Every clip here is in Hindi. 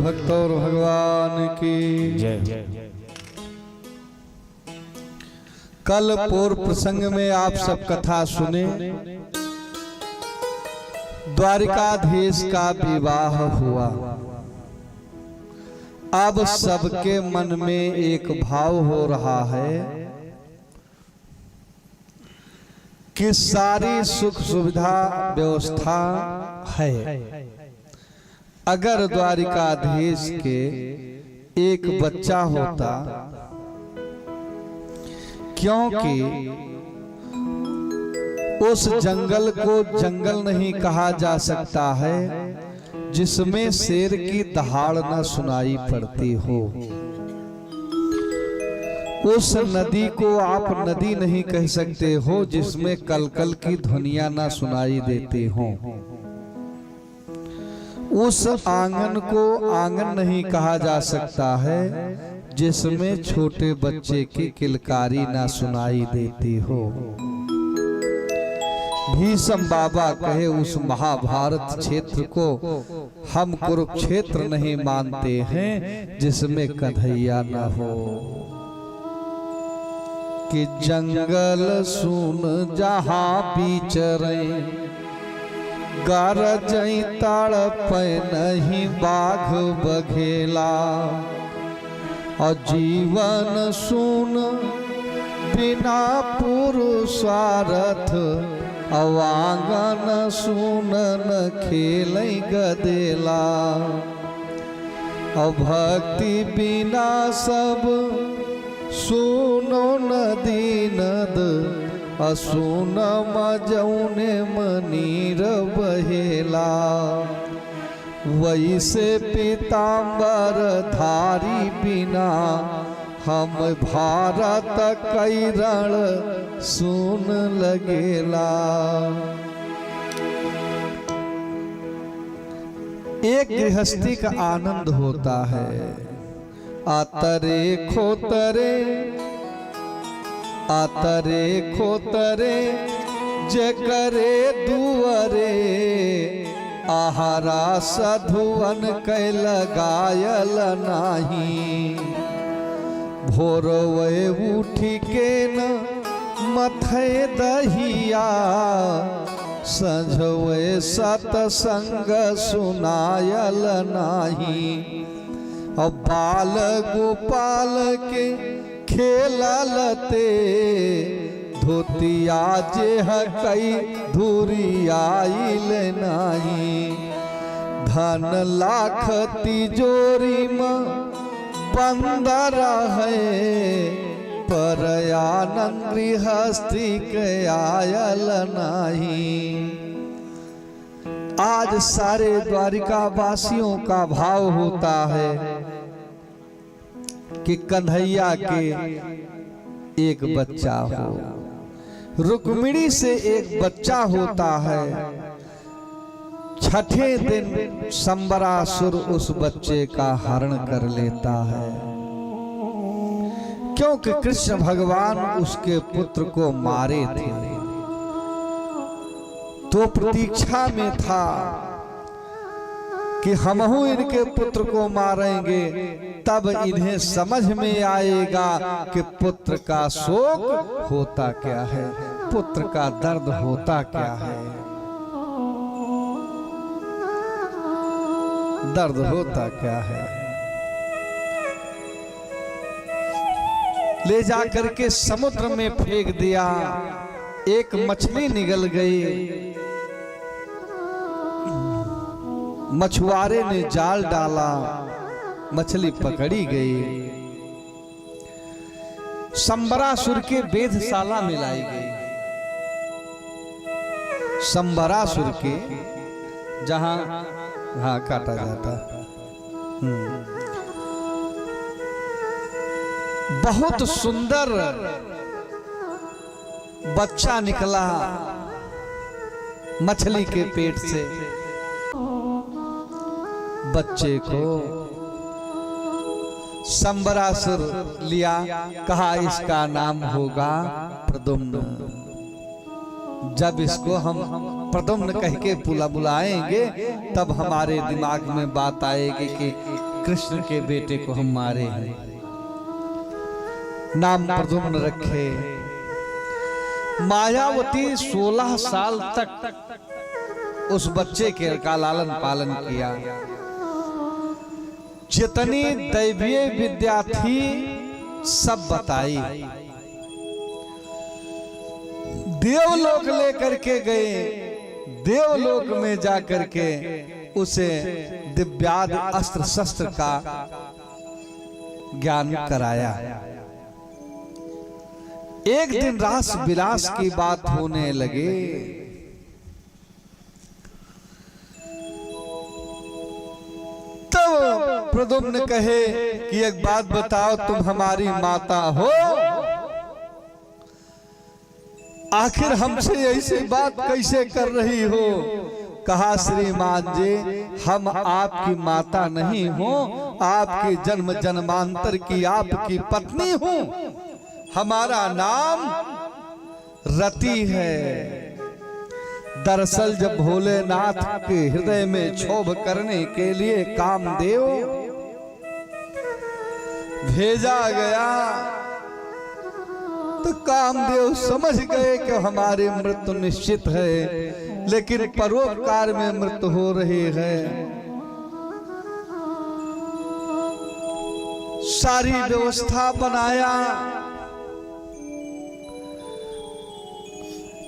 भक्त और भगवान की जय। कल पूर्व प्रसंग में आप सब कथा सुने। द्वारिकाधीश का विवाह हुआ। अब सबके मन में एक भाव हो रहा है कि सारी सुख सुविधा व्यवस्था है, अगर द्वारिकाधीश के एक बच्चा होता, क्योंकि उस जंगल को जंगल नहीं कहा जा सकता है जिसमें शेर की दहाड़ न सुनाई पड़ती हो। उस नदी को आप नदी नहीं कह सकते हो जिसमें कलकल की ध्वनियां न सुनाई देती हो। उस आंगन को आंगन नहीं कहा जा सकता है जिसमें छोटे बच्चे की किलकारी ना सुनाई देती हो। भीष्म बाबा कहे उस महाभारत क्षेत्र को हम कुरुक्षेत्र नहीं मानते हैं जिसमें कन्हैया न हो। कि जंगल सुन जहां बिचरे, गरजई तड़पै नहीं बाघ बघेला। और जीवन सुन बिना पुरुषार्थ, अवांगन सुन न खेलै गदेला। और भक्ति बिना सब सुनो नदी नद, असुन मजौने मनीर बहेला। वैसे पीताम्बर धारी बिना, हम भारत कैरण सुन लगेला। एक गृहस्थी का आनंद होता है। आतरे खोतरे, आतरे खोतरे जकरे दुअरे। आहारा साधुवन कै लगायल नाही। भोरवे उठी के न मथे दहिया, संझवे सतसंग सुनायल नाही। और बाल गोपाल के खेललते, धोतिया जे कई धुरियाइल नाही। धन लाख तिजोरी में बंद रहे, पर आनंद गृहस्थी के आयल नहीं। आज सारे द्वारिका वासियों का भाव होता है कि कन्हैया के एक बच्चा हो। रुक्मिणी से एक बच्चा होता है। छठे दिन संबरासुर उस बच्चे का हरण कर लेता है, क्योंकि कृष्ण भगवान उसके पुत्र को मारे थे। तो प्रतीक्षा में था कि हमहू इनके पुत्र को मारेंगे, तब इन्हें समझ में आएगा कि पुत्र का शोक होता क्या है, पुत्र का दर्द होता क्या है, दर्द होता क्या है। ले जाकर के समुद्र में फेंक दिया। एक मछली निगल गई। मछुआरे ने जाल डाला, मछली पकड़ी गई। संबरासुर के वेधशाला में लाई गई। संबरासुर के जहां काटा जाता, बहुत सुंदर बच्चा निकला मछली के पेट से। बच्चे को संबरासुर लिया, कहा इसका नाम होगा प्रद्युम्न। जब इसको हम प्रद्युम्न कह के बुलाएंगे तब हमारे दिमाग में बात आएगी कि कृष्ण के बेटे को हम मारे हैं। नाम प्रद्युम्न रखे। मायावती 16 साल तक उस बच्चे के का लालन पालन किया। जितनी दैवीय विद्या थी सब बताई। देवलोक लेकर के गए, देवलोक में जाकर के उसे दिव्याद अस्त्र शस्त्र का ज्ञान कराया। एक दिन रास विलास की बात होने लगे। तब प्रद्युम्न कहे कि एक बात बताओ, तुम हमारी माता हो, आखिर हमसे ऐसी बात कैसे कर रही हो? कहा श्रीमान जी, हम आपकी माता नहीं हो, आपकी जन्म जन्मांतर की आपकी पत्नी हूं। हमारा नाम रति है। दरअसल जब भोलेनाथ के हृदय में क्षोभ करने के लिए कामदेव भेजा गया तो कामदेव समझ गए कि हमारी मृत्यु निश्चित है, लेकिन परोपकार में मृत्यु हो रही है। सारी व्यवस्था बनाया,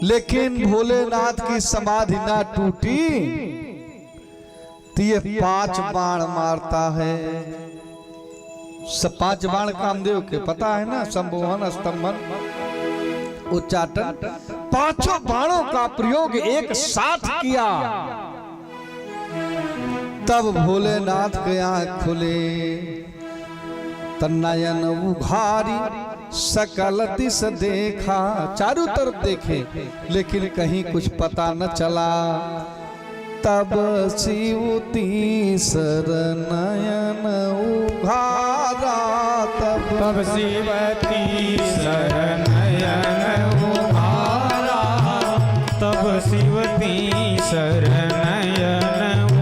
लेकिन भोलेनाथ की समाधि ना टूटी तो ये 5 बाण मारता है। सब 5 बाण कामदेव के पता है ना, संबोहन, स्तंभन, उच्चाटन, 5 बाणों का प्रयोग एक साथ किया। तब भोलेनाथ के आंख खुले, तन्नयन उघारी सकल दिस देखा। चारों तरफ देखे लेकिन कहीं कुछ पता न चला। तब शिवती नयन उघारा, तब शिवती नयन उघारा, तब शिवती नयन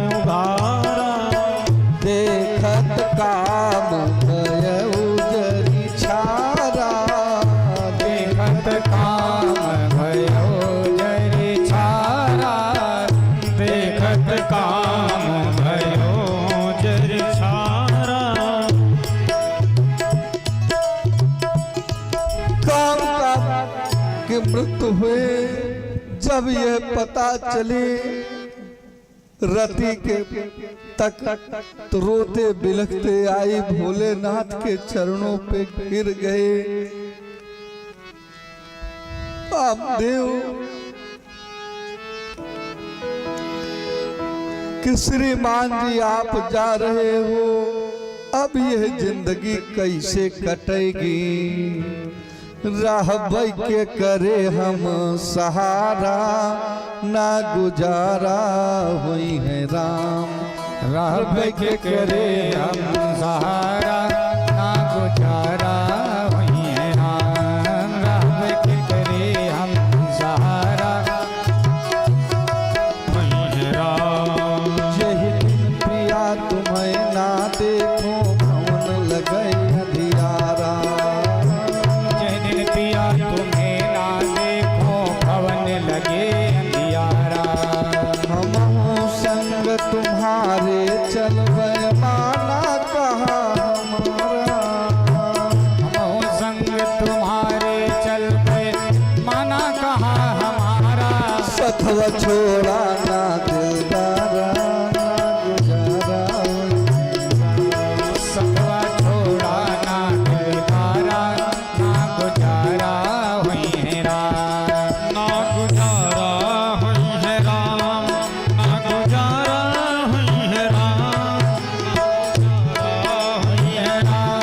उघारा। देखत काम भयउ जरि छारा, देखत काम भयउ जरि छारा, देखत काम भयो जरि छारा। काम का की मृत्यु हुए। जब यह पता चली रति के तक तो रोते बिलखते आई, भोलेनाथ के चरणों पे गिर गए। कामदेव कि श्रीमान जी आप जा रहे हो, अब यह जिंदगी कैसे कटेगी? राह के करे हम सहारा, ना गुजारा हुई है राम। राह के करे हम सहारा, ना गुजारा हुई है राम। राह के करे हम सहारा हुई है राम। यही दिन प्रिया तुम्हें ना देखो, भवन लगे अंधियारा। जिस दिन पिया तुम्हें ना देखो, भवन लगे अंधियारा। हम संग तुम्हारे चलवे माना कहा हमारा। हम संग तुम्हारे चल गए, माना कहा हमारा। सखव छोड़ा ना दिलदारा, ना गुजारा सखवा छोड़ा ना दिलदारा, ना गुजारा हुई है राम। ना गुजारा हुई है राम, ना गुजारा हुई है राम। हुई है राम,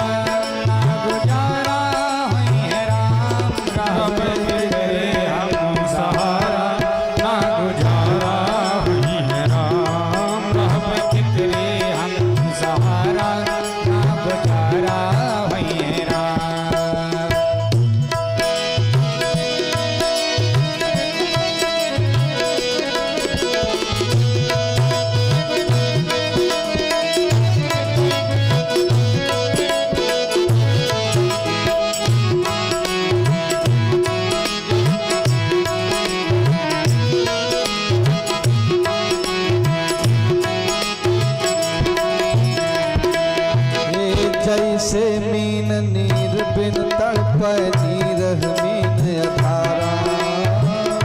ना गुजारा हुई है राम। राह पे करे हम सहारा, ना गुजारा हुई है राम। राह पे करे हम सहारा, ना गुजारा हुई है राम। जैसे मीन नीर बिन तड़पै नीरह मीन अधारा।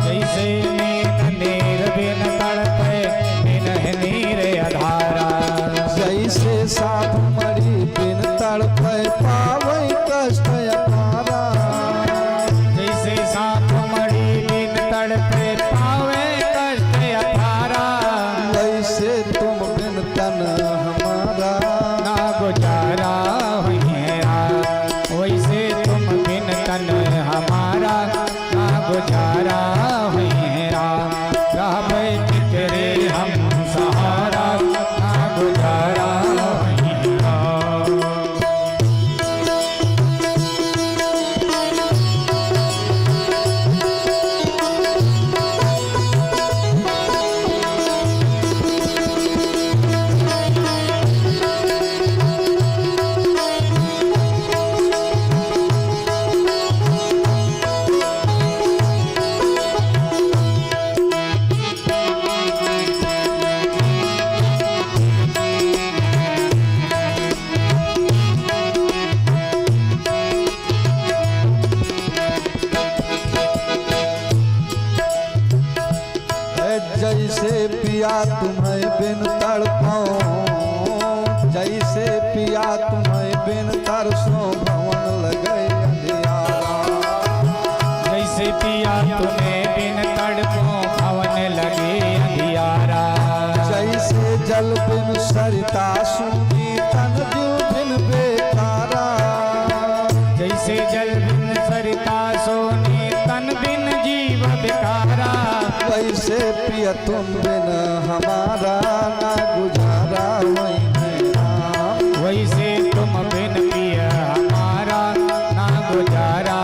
जैसे मीन नीर बिन तड़पे बिन नीर अधारा। जैसे साप मरी बिन तड़पै पावै कष्ट अपारा। जैसे साप मरी बिन तड़पे पावे कष्ट अपारा। वैसे तुम बिन तन हमारा ना गुजारा हुईरा। वैसे तुम बिन तन हमारा ना गुजारा हुईरा। गावे किकरे हम सहारा ना गुजारा हुईरा। जैसे पिया तुम्हें बिन तड़पाऊं। जैसे पिया तुम्हें बिन तरसों भवन लगे अंधियारा। जैसे पिया तुम्हें बिन तड़पो भवन लगे अंधियारा। जैसे जल बिन सरिता सूनी तन जीव बिन बेकारा। जैसे जल बिन सरिता सोनी तन बिन जीव बेकारा। वैसे पिया तुम बिन हमारा ना गुजारा वही राम। वैसे तुम बिन पिया हमारा ना गुजारा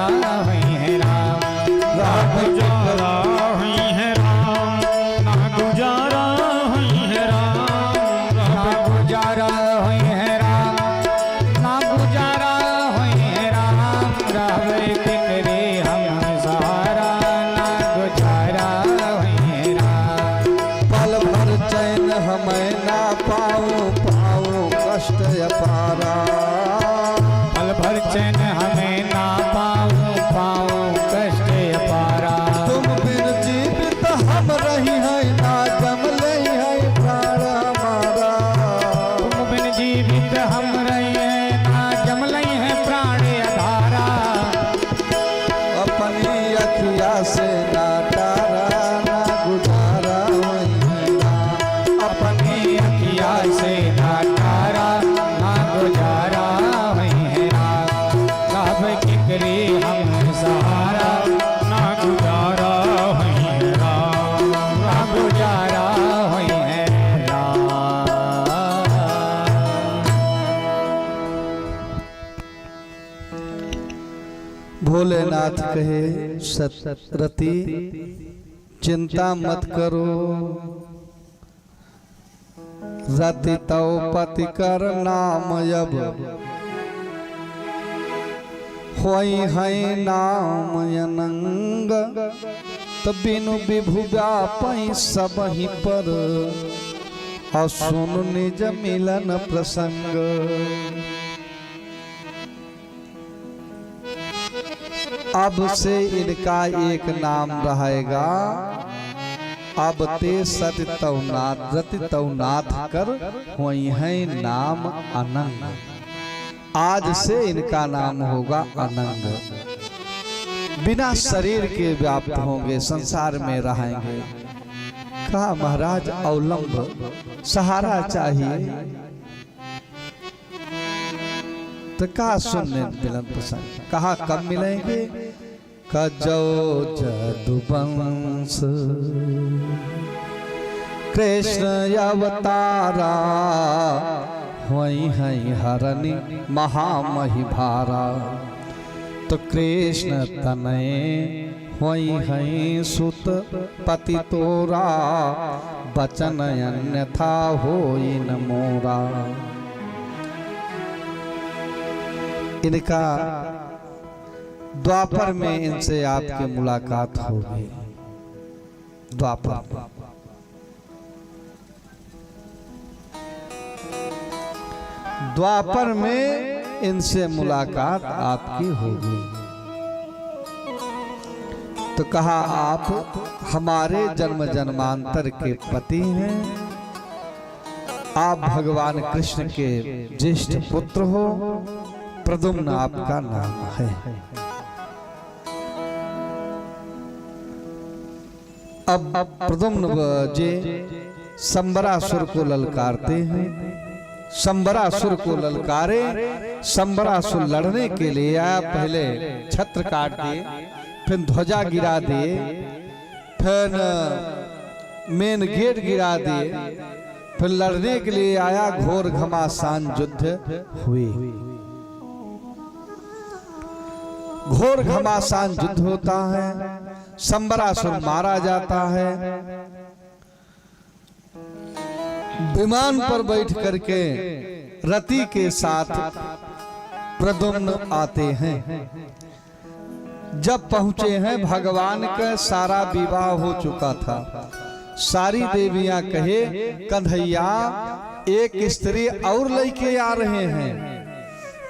हुई है राम। ना गुजारा हुई है राम। ना गुजारा हुई है राम। ना गुजारा हुई है राम। ना गुजारा हुई है राम। रावे किकरे हम सहारा ना गुजारा हुई है राम। पल भर चैन हमें ना पाऊं पाऊं कष्ट अपारा। पल भर चैन हमें ना पाऊं पाऊं कष्ट अपारा। तुम बिन जीवित हम रही है ना जम लई है प्राण हमारा। तुम बिन जीवित हम रहे हैं ना जम लई है प्राण अधारा। अपनी अखिया से ना तारा ना गुजारा वही राम। अपनी अखिया से ना तारा ना गुजारा हुई है राम। सब किकरे हम सहारा ना गुजारा हुई है राम। ना गुजारा हुई है राम। भोलेनाथ कहे सतरती चिंता मत करो। रति तव पति कर नाम अब होई है नाम अनंग। त बिनु विभु व्यापै सब ही पर और सुन निज मिलन प्रसंग। अब से इनका एक नाम रहेगा। अब ते सत तवनाथ रति तवनाथ कर होई है नाम अनंग। आज से इनका नाम होगा अनंग। बिना शरीर के व्याप्त होंगे, संसार में रहेंगे। कहा महाराज अवलंब सहारा चाहिए तो कहा सुनने मिलन प्रसंग। कहा कब मिलेंगे? कजो जदुवंश कृष्ण अवतारा होई है हरनि महामहि भारा। तो कृष्ण तनय होई है सुत पति तोरा बचन अन्यथा होई न मोरा। इनका द्वापर में इनसे आपकी मुलाकात होगी। द्वापर द्वापर में इनसे मुलाकात आपकी होगी। तो कहा आप हमारे जन्म जन्मांतर के पति हैं, आप भगवान कृष्ण के ज्येष्ठ पुत्र हो, प्रद्युम्न आपका नाम है। अब प्रद्युम्न जी संबरासुर को ललकारते हैं। संबरासुर को ललकारे, संबरासुर लड़ने के लिए आया। पहले छत्र काट दिए, फिर ध्वजा गिरा दिए, फिर मेन गेट गिरा दिए, फिर लड़ने के लिए आया। घोर घमासान युद्ध हुए। घोर घमासान युद्ध होता है, संबरासुर मारा जाता है। विमान पर बैठ करके रति के साथ प्रद्युम्न आते हैं। जब पहुंचे हैं, भगवान का सारा विवाह हो चुका था। सारी देवियां कहे कन्हैया एक स्त्री और लेके आ रहे हैं,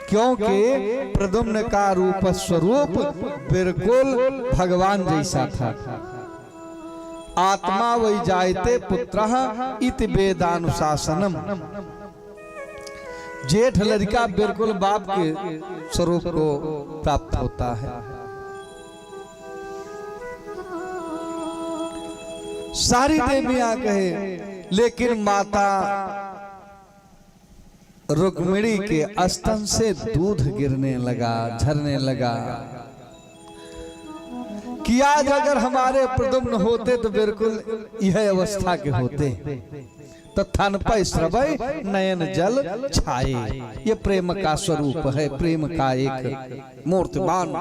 क्योंकि प्रद्युम्न का रूप स्वरूप बिल्कुल भगवान जैसा था। आत्मा वही जायते पुत्रः इति वेदानुशासनम। जेठ लड़का बिल्कुल बाप के स्वरूप को प्राप्त होता है। सारी देवियां कहे, लेकिन माता रुक्मिणी के स्तन से दूध गिरने लगा, झरने लगा कि आज अगर हमारे प्रद्युम्न होते तो बिल्कुल यह अवस्था के होते। तो थन पर स्रवै नयन जल छाए। ये प्रेम का स्वरूप है, प्रेम का एक मूर्तिमान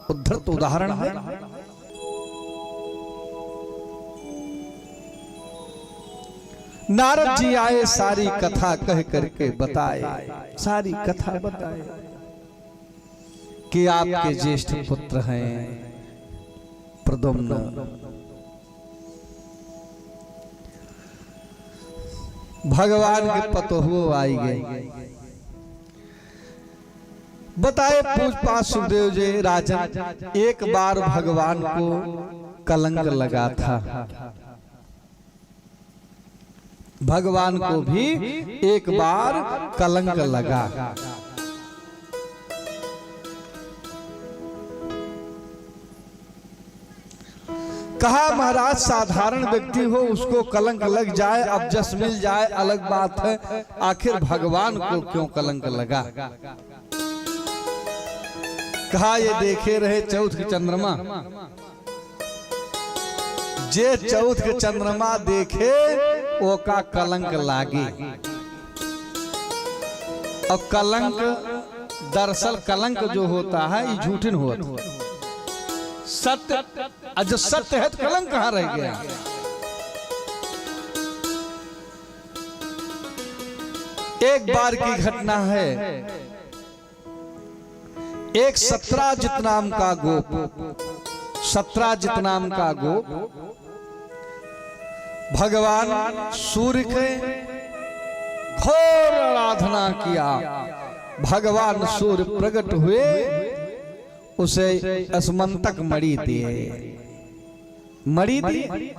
उद्धृत उदाहरण है। नारद जी आए, सारी कथा कह करके बताए, सारी कथा बताए कि आपके ज्येष्ठ पुत्र हैं प्रद्युम्न। भगवान के पतोहु आई गए, बताए पूजपाठ सुखदेव जी राजन। एक बार भगवान को कलंक लगा था, भगवान को भी एक बार कलंक लगा। कहा महाराज साधारण व्यक्ति हो उसको कलंक लग जाए, अब जस मिल जाए अलग बात है, आखिर भगवान को क्यों कलंक लगा। कहा ये देखे रहे चौथ के चंद्रमा, जे चौथ के चंद्रमा देखे वो का कलंक लागे। और कलंक दरअसल कलंक जो होता है ये झूठिन होता, सत्य जो सत्य है तो कलंक कहां रह गया। एक बार की घटना है, एक सत्राजित नाम का गोप, सत्राजित नाम का गोप भगवान सूर्य के घोर आराधना किया। भगवान सूर्य प्रकट हुए, उसे असमंतक मणि दिए। मणि दिए,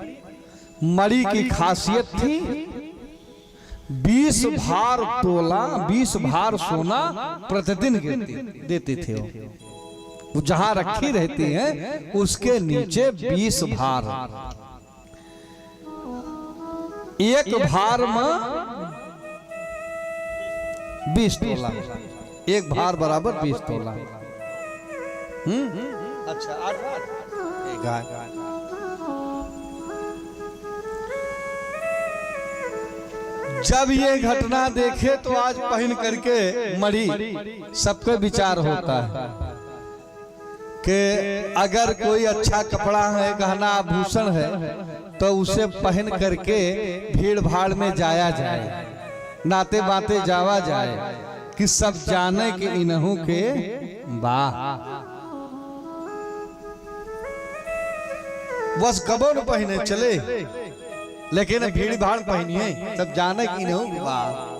मणि की खासियत थी 20 भार तोला, 20 भार सोना प्रतिदिन देते थे। वो जहां रखी रहती हैं उसके नीचे 20 भार, एक भार में 20 तोला, एक भार बराबर 20 तोला। अच्छा 8 भार। जब ये घटना देखे तो आज पहन करके मणि सबका विचार होता है कि अगर कोई अच्छा कपड़ा है, गहना आभूषण है, तो उसे पहन करके भीड़ भाड़ में जाया जाए, नाते बाते जावा जाए, कि सब जाने कि इन्हों के वाह बस कबो न पहने चले, लेकिन भीड़ भाड़ पहनिए सब जाने कि इन्हों वाह।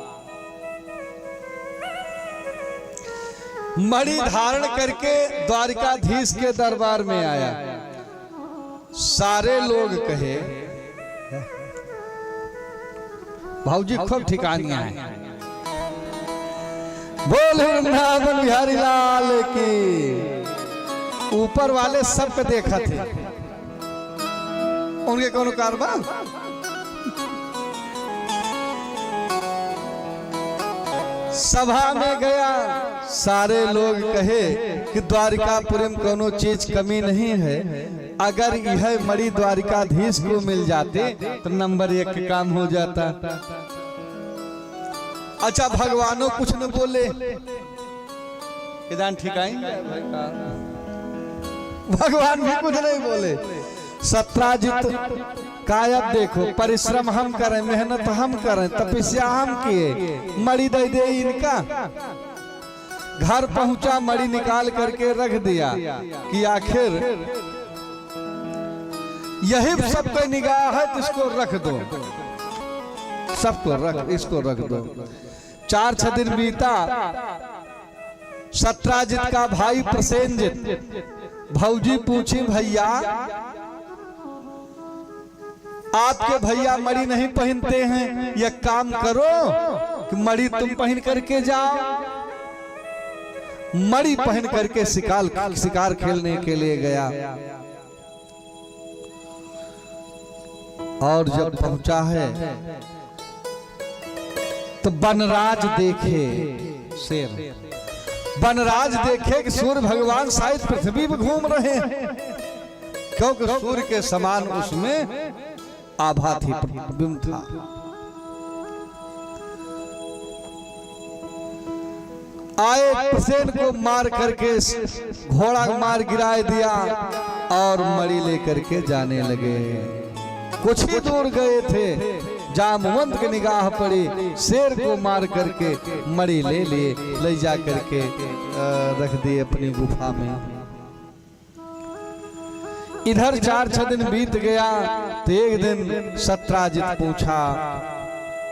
मणि धारण करके द्वारिकाधीश के दरबार में आया। सारे लोग कहे भाऊजी खूब ठिकानियां हैं। बोल वृंदावन बिहारी लाल की। ऊपर वाले सबको देखा थे, उनके कौन कारबार। सभा में गया, सारे लोग कहे कि द्वारिकापुरी में कोनो चीज कमी नहीं है, अगर यह मणि द्वारिकाधीश को मिल जाते तो नंबर 1 का काम हो जाता। अच्छा, भगवानों कुछ न बोले, इदान ठिकाएंगे भगवान भी कुछ नहीं बोले। सत्राजित कायब देखो, परिश्रम हम करें, मेहनत हम करें, तपस्या हम किए, मणि दे दे इनका। घर पहुंचा, मणि निकाल करके रख दिया कि आखिर यही सबको निगाह है, इसको रख दो, सबको रख, इसको रख दो। 4-6 दिन बीता। सत्राजित का भाई प्रसेनजित भौजी पूछी, भैया आपके भैया मणि नहीं पहनते हैं, यह काम करो कि मणि तुम पहन करके जाओ। मणि पहन करके शिकार खेलने के लिए गया। और जब पहुंचा है तो बनराज देखे, शेर बनराज देखे कि सूर्य भगवान शायद पृथ्वी में घूम रहे हैं, क्योंकि सूर्य के समान उसमें आभा थी, प्रतिबिंब था। आए, प्रसेन को मार करके घोड़ा मार गिरा दिया और मणि लेकर के जाने लगे। कुछ ही दूर गए थे, जामवंत की निगाह पड़ी, शेर को मार करके मणि ले लिए, ले जा करके रख दिए अपनी गुफा में। इधर 4-6 दिन बीत गया तो एक दिन सत्राजित पूछा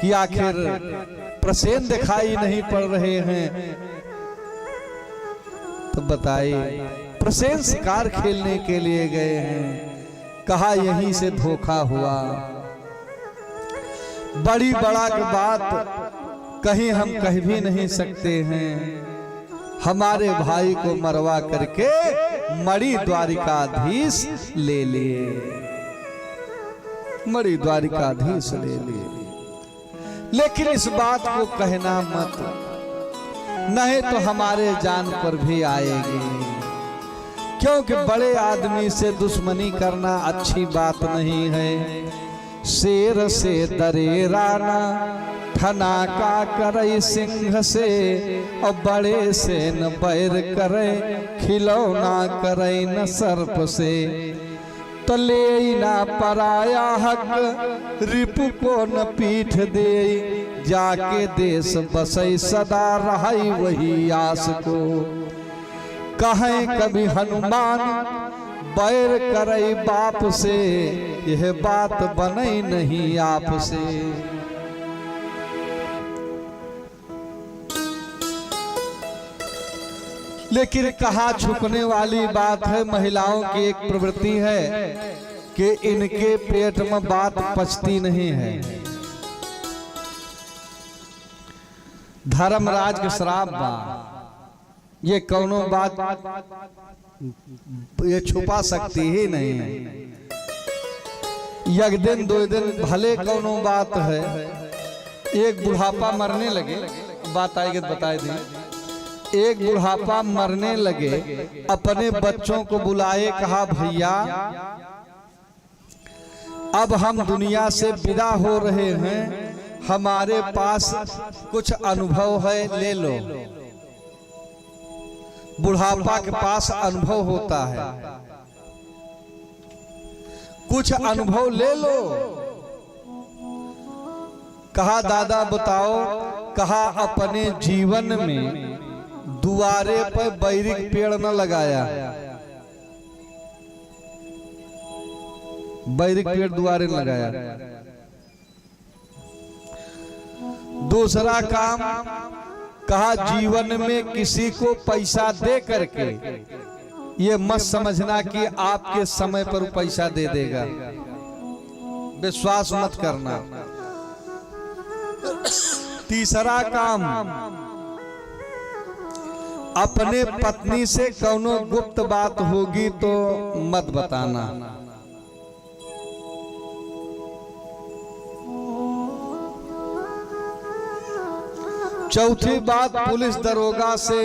कि आखिर प्रसेन दिखाई नहीं पड़ रहे हैं। तो बताइए, प्रसेन शिकार खेलने के लिए गए हैं। कहा यहीं से धोखा हुआ, बड़ी बड़ा की बात कहीं हम कह भी नहीं सकते हैं। हमारे भाई को मरवा करके मणि द्वारिकाधीश ले लिए, मणि द्वारिकाधीश ले लिए। लेकिन इस बात को कहना मत, नहीं तो हमारे जान पर भी आएगी, क्योंकि बड़े आदमी से दुश्मनी करना अच्छी बात नहीं है। शेर से डरे राना, ठना का करे सिंह से, और बड़े से न बैर करे, खिलौना करे न सर्प से। तो ले ना पराया हक, रिपु को न पीठ दे, जाके देश बसई सदा रही वही आस को। कहें कभी हनुमान बैर करे बाप से, यह बात बने नहीं आपसे। लेकिन कहा छुपने वाली बात है, महिलाओं की एक प्रवृत्ति है कि इनके पेट में बात पचती नहीं है। धर्मराज के श्राप बा, ये कौनो बात ये छुपा सकती ही नहीं है। एक दिन 2 दिन भले कौनो बात है, एक बुढ़ापा मरने लगे, बात आएगी तो बता दी। एक बुढ़ापा मरने लगे, अपने बच्चों को बुलाए, कहा भैया अब हम दुनिया से विदा हो रहे हैं, हमारे पास कुछ अनुभव है, ले लो। बुढ़ापा के पास अनुभव होता है, कुछ अनुभव ले लो। कहा दादा बताओ। कहा अपने जीवन में दुआरे पर बैरिक पेड़ न लगाया, बैरिक पेड़ दुआरे न लगाया। दूसरा काम, कहा जीवन में किसी को पैसा दे करके ये मत समझना कि आपके समय पर पैसा दे देगा, विश्वास मत करना। तीसरा काम, अपने पत्नी से कौनो गुप्त बात होगी तो मत बताना। चौथी बात, पुलिस दरोगा से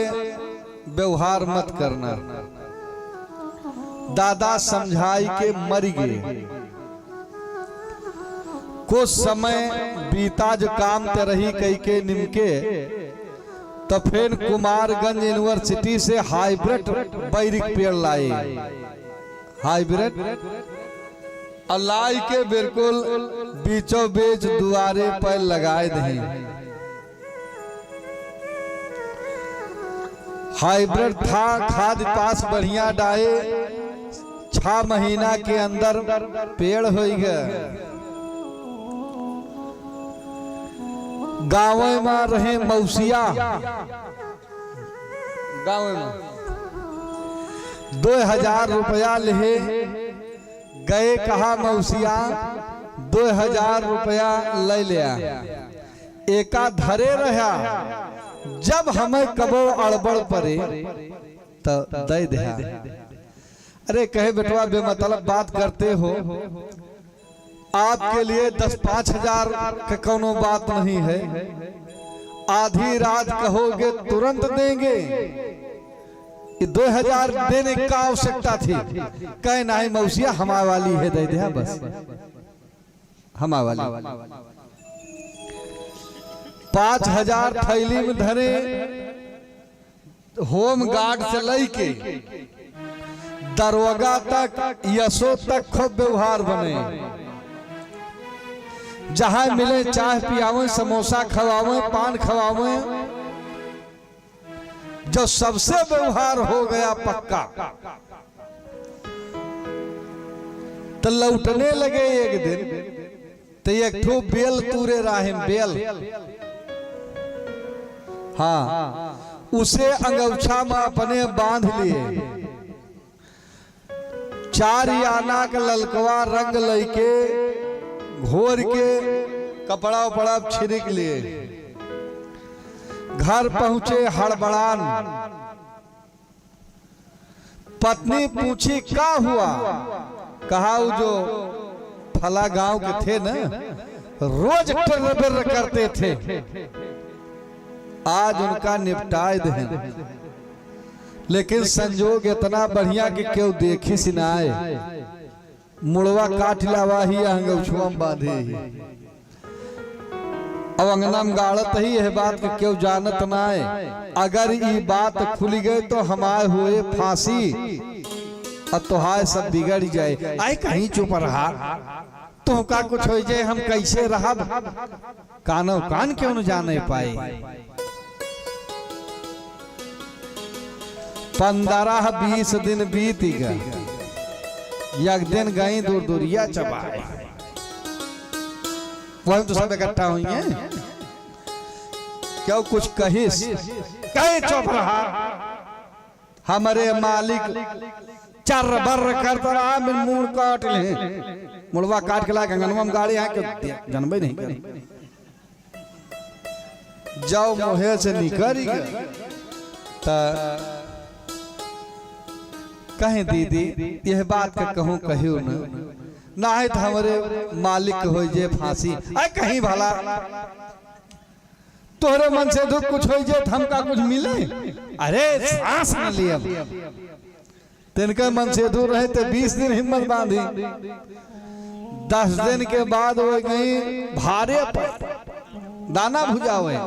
व्यवहार मत करना। दादा समझाई के मर गए, कुछ समय बीता जो काम ते रही कई के निमके, तो फिर कुमारगंज यूनिवर्सिटी से हाइब्रिड बैरिक पेड़ लाए। हाइब्रिड लाई के बिल्कुल बीचों बीच दुआरे पर लगाए दें। हाइब्रिड था, खाद पास बढ़िया डाए, 6 महीना के अंदर पेड़ हो गया। गाँव में रहे मौसिया, गाँव में 2000 रुपया ले गए, कहा मौसिया 2000 रुपया ले लिया, एका धरे रहा, जब हमें कबो अड़बड़ पड़े तो दे दे। अरे कहे बेटवा बेमतलब बात करते हो, आपके लिए 10-5 हजार का कोनो बात नहीं है, आधी रात कहोगे तुरंत देंगे, 2000 देने का आवश्यकता थी। कहे नहीं मौसिया हमा वाली है, दे दे बस, हमा वाली। 5000 थैली में धरे, होम गार्ड से लेके दरोगा तक, यशो तक खूब व्यवहार बने। जहां मिले चाय पियावे, समोसा खवावे, पान खवावे, जो सबसे व्यवहार हो गया पक्का, तो लौटने लगे एक दिन, तो एक ठो बेल तूरे राहे बेल, हाँ उसे अंगूछा में अपने बांध लिए, 4 आना का ललकवा रंग लेके घोर के कपड़ा उपड़ा छिड़क लिए, घर पहुंचे हड़बड़ान। पत्नी पूछी क्या हुआ, कहा जो फला गांव के थे ना, रोज टर करते थे, आज उनका निपटाए दे। लेकिन संजोग इतना बढ़िया कि क्यों देखी सिनाए, मुड़वा काट लावा ही अंगूछुआ बांधे, अब अंगना में गाड़त ही यह बात कि क्यों जानत ना है। अगर ये बात खुल गई तो हमारे हुए फांसी, और तुहार सब बिगड़ जाए। आई कहीं चुप रहा, तो का कुछ हो जाए, हम कैसे रहा, कानो कान क्यों न जाने पाए। 15-20 दिन बीत गए, एक दिन गई दूर दूरिया चबाए, वही तो सब इकट्ठा हुई हैं, क्यों कुछ कहिस, कहीं चुप रहा। हमारे मालिक चर बर करता रहा, मैं मुड़ काट ले, मुड़वा काट के ला गंगनवा में गाड़ी है, क्यों जनबे नहीं कर, जाओ मोहे से निकल गए। कहें दीदी यह बात का कहूँ कहियो ना है, तो हमारे मालिक हो जे फांसी। अरे कहीं भला तोहरे मन से दुख कुछ हो जाए, हमका कुछ मिले, अरे सांस न लिया। तिनके मन से दूर रहे तो 20 दिन हिम्मत बांधी, 10 दिन के बाद हो गई भारे दाना भुजावे,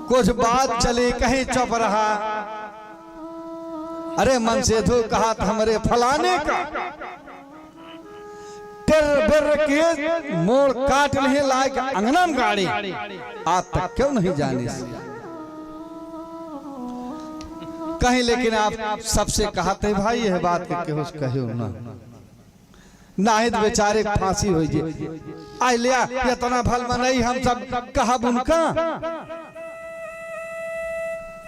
कुछ बात चली, कहीं चुप रहा। अरे मन से धो कहा था हमारे फलाने का टेर बेर के मोड़ काट ले लायक अंगना में गाड़ी, आज तक क्यों नहीं जाने से कहीं। लेकिन आप सबसे कहते भाई यह बात के कहो ना, ना ही बेचारे फांसी हो जाए। आई लिया इतना भल नहीं हम सब कहा उनका।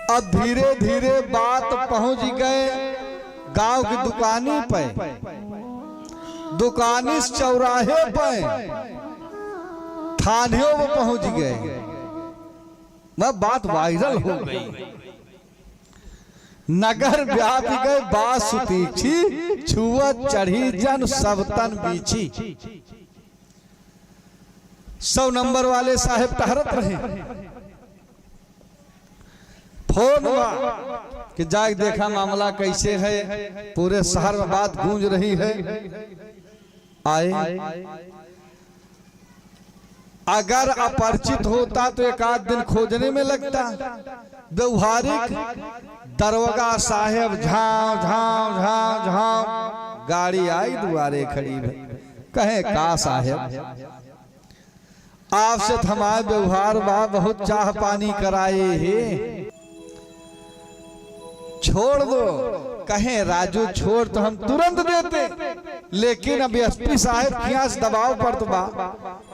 अब धीरे धीरे बात पहुंच गए गांव की दुकानी पे, दुकानी चौराहे पे, थाने में पहुंच गए। वह बात वायरल हो गई, नगर व्याप गए बात सुतीक्षी, छुअत चढ़ी जन सब तन बीछी। 100 नंबर वाले साहब टहरत रहे, फोन हुआ कि जाके देखा मामला कैसे है, पूरे शहर में बात गूंज रही है। आए, अगर अपरिचित होता तो एक आध दिन खोजने में लगता। व्यवहारिक दरोगा साहब झांव झांव झांव झांव, गाड़ी आई दुआरे खड़ी है, कहे का साहब आपसे हमारे व्यवहार बा, बहुत चाह पानी कराए है, छोड़ दो। कहे राजू छोड़ तो हम तुरंत देते, लेकिन अब एसपी साहब खियास दबाव पर तो बा,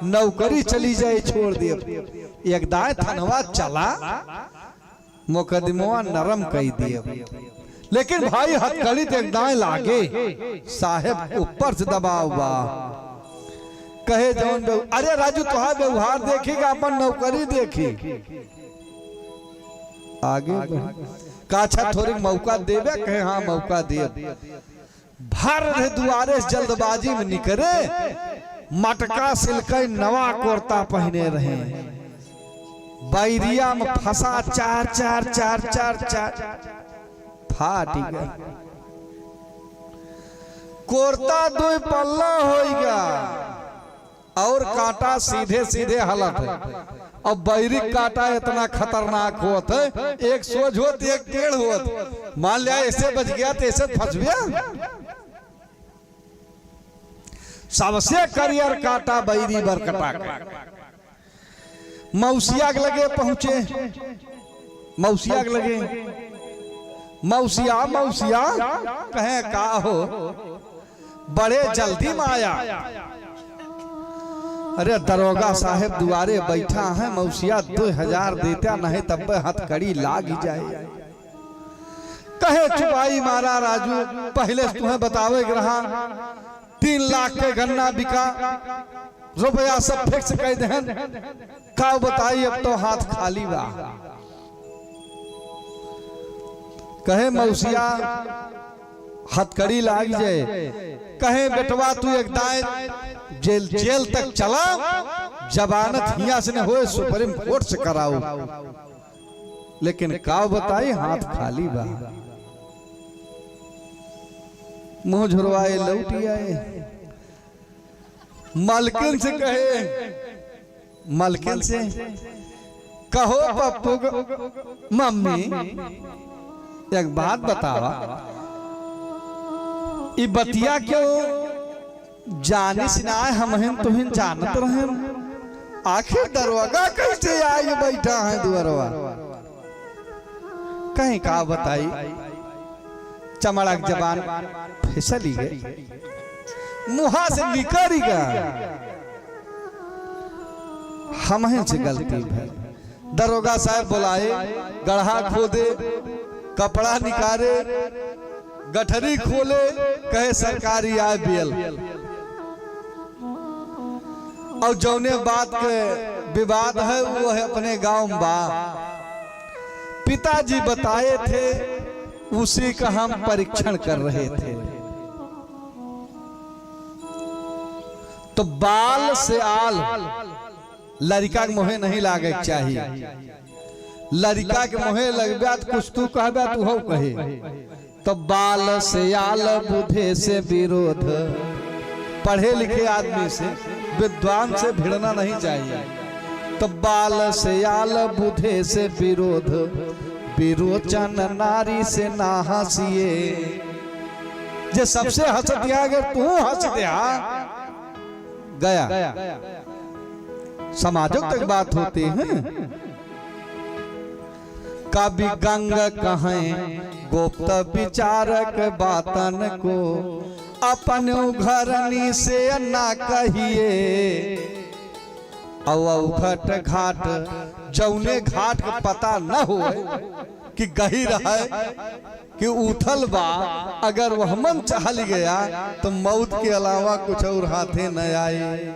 नौकरी चली जाए छोड़ दिए। एक दाए थनवा चला, मुकदमा नरम कही दिए, लेकिन भाई हथकड़ी तो एक दाए लागे, साहब ऊपर से दबाव बा। कहे जौन अरे राजू तुहार व्यवहार देखेगा, अपन नौकरी देखी। आगे काछा थोड़ी मौका देवे, कहे हाँ मौका दे। भर रहे दुआरे जल्दबाजी में निकले, मटका सिलकई नवा कुर्ता पहने रहे, बैरिया में फंसा चार चार चार चार चार फाट गई, कुर्ता 2 पल्ला होगा और कांटा सीधे सीधे हलत है। अब बैरिक कांटा इतना खतरनाक होत है, एक सोझ होत एक टेढ़ होत, मान लिया ऐसे बच गया तो ऐसे फंस गया। सबसे करियर काटा बैरी बरकटा। मौसिया के लगे पहुंचे, मौसिया के लगे, मौसिया मौसिया कहे का हो, बड़े जल्दी में आया। अरे दरोगा साहब दुआरे बैठा है, मौसिया 2000 देता नहीं तब हथकड़ी लाग ही जाए। कहे चुपाई मारा राजू, पहले तुम्हें बतावे रहा 3 लाख के गन्ना बिका, रुपया सब फिक्स कह देहन, का बताई अब तो हाथ खाली बा। कहे मौसिया हथकड़ी लाग जाए, कहे बेटवा तू एक दाएं जेल तक चला, जमानत हिया से न होए सुप्रीम कोर्ट से कराओ, लेकिन का बताई हाथ खाली बा। मुंह झुरवाए लौटी आए, मालकिन से कहे, मालकिन से कहो पप्पू मम्मी एक बात बतावा, ये बतिया क्यों जाने से ना हम तुहिन जानत रहे, आखिर दरवाजा कैसे आई बैठा है दुआरवा, कहीं का बताई। चमड़ा की जबान फिसली गई, मुहा से निकल गया, हम से गलती है। दरोगा साहब बुलाए, गढ़ा खोदे, कपड़ा निकाले, गठरी खोले, कहे सरकारी आय बियल, और जौने बात के विवाद है वो है अपने गांव में बा, पिताजी बताए थे, उसी का हम परीक्षण कर रहे थे। तो बाल से आल लड़का के मुहे नहीं लागे चाहिए, लड़का के मुहे लगबा तो कुछ तू कहबा तू हो कहे, तो बाल से आल बुधे से विरोध, पढ़े लिखे आदमी से विद्वान से भिड़ना नहीं चाहिए। तो बाल से आल बुधे से विरोध, विरोचन नारी से ना हंसिए। जे सबसे हंस दिया, अगर तू हंस दिया गया, समाजों तक बात होती है। कवि गंग कहें गुप्त विचारक बातन को, अपन घरनी से ना कहिए, अवघट घाट जौने घाट का पता न हो कि गही रहे कि उथल बा, अगर वह मन चहल गया तो मौत के अलावा कुछ और हाथे न आए।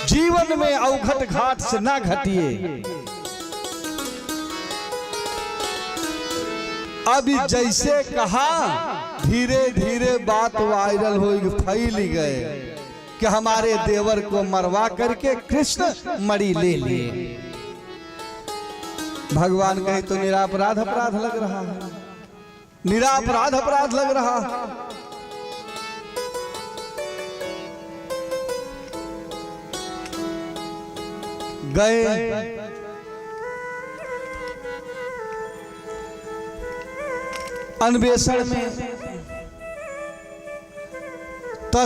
जीवन में अवघट घाट से ना घटिए। अभी जैसे कहा धीरे धीरे बात वायरल हो फैल गए कि हमारे देवर को मरवा करके कृष्ण मणि ले लिए। भगवान कहे तो निरापराध अपराध लग रहा है, निरापराध अपराध लग रहा है। गए अन्वेषण में तो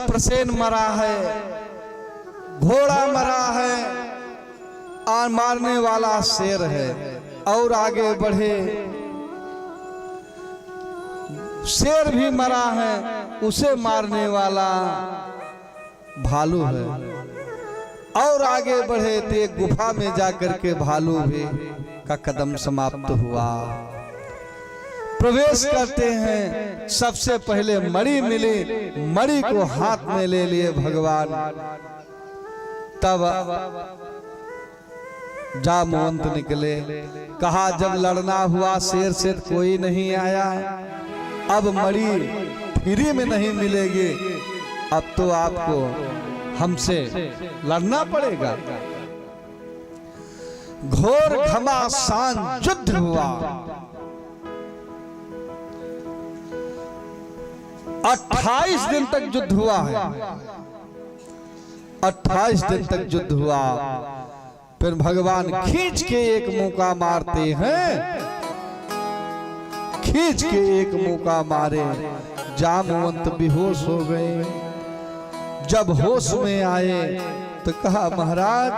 प्रसेन मरा है, घोड़ा मरा है और मारने वाला शेर है। और आगे बढ़े शेर भी मरा है, उसे मारने वाला भालू है। और आगे बढ़े तो एक गुफा में जाकर के भालू भी का कदम समाप्त हुआ। प्रवेश करते हैं, सबसे पहले मणि मिली, मणि को हाथ में ले लिए भगवान। तब जामवंत निकले, कहा जब लड़ना हुआ शेर से कोई नहीं आया, अब मणि फ्री में नहीं मिलेगी, अब तो आपको हमसे लड़ना पड़ेगा। घोर घमासान युद्ध हुआ। 28 दिन तक युद्ध हुआ है, 28 दिन तक युद्ध हुआ। फिर भगवान खींच के एक मौका मारते हैं, खींच के एक मौका मारे, जामवंत बेहोश हो गए। जब होश में आए तो कहा महाराज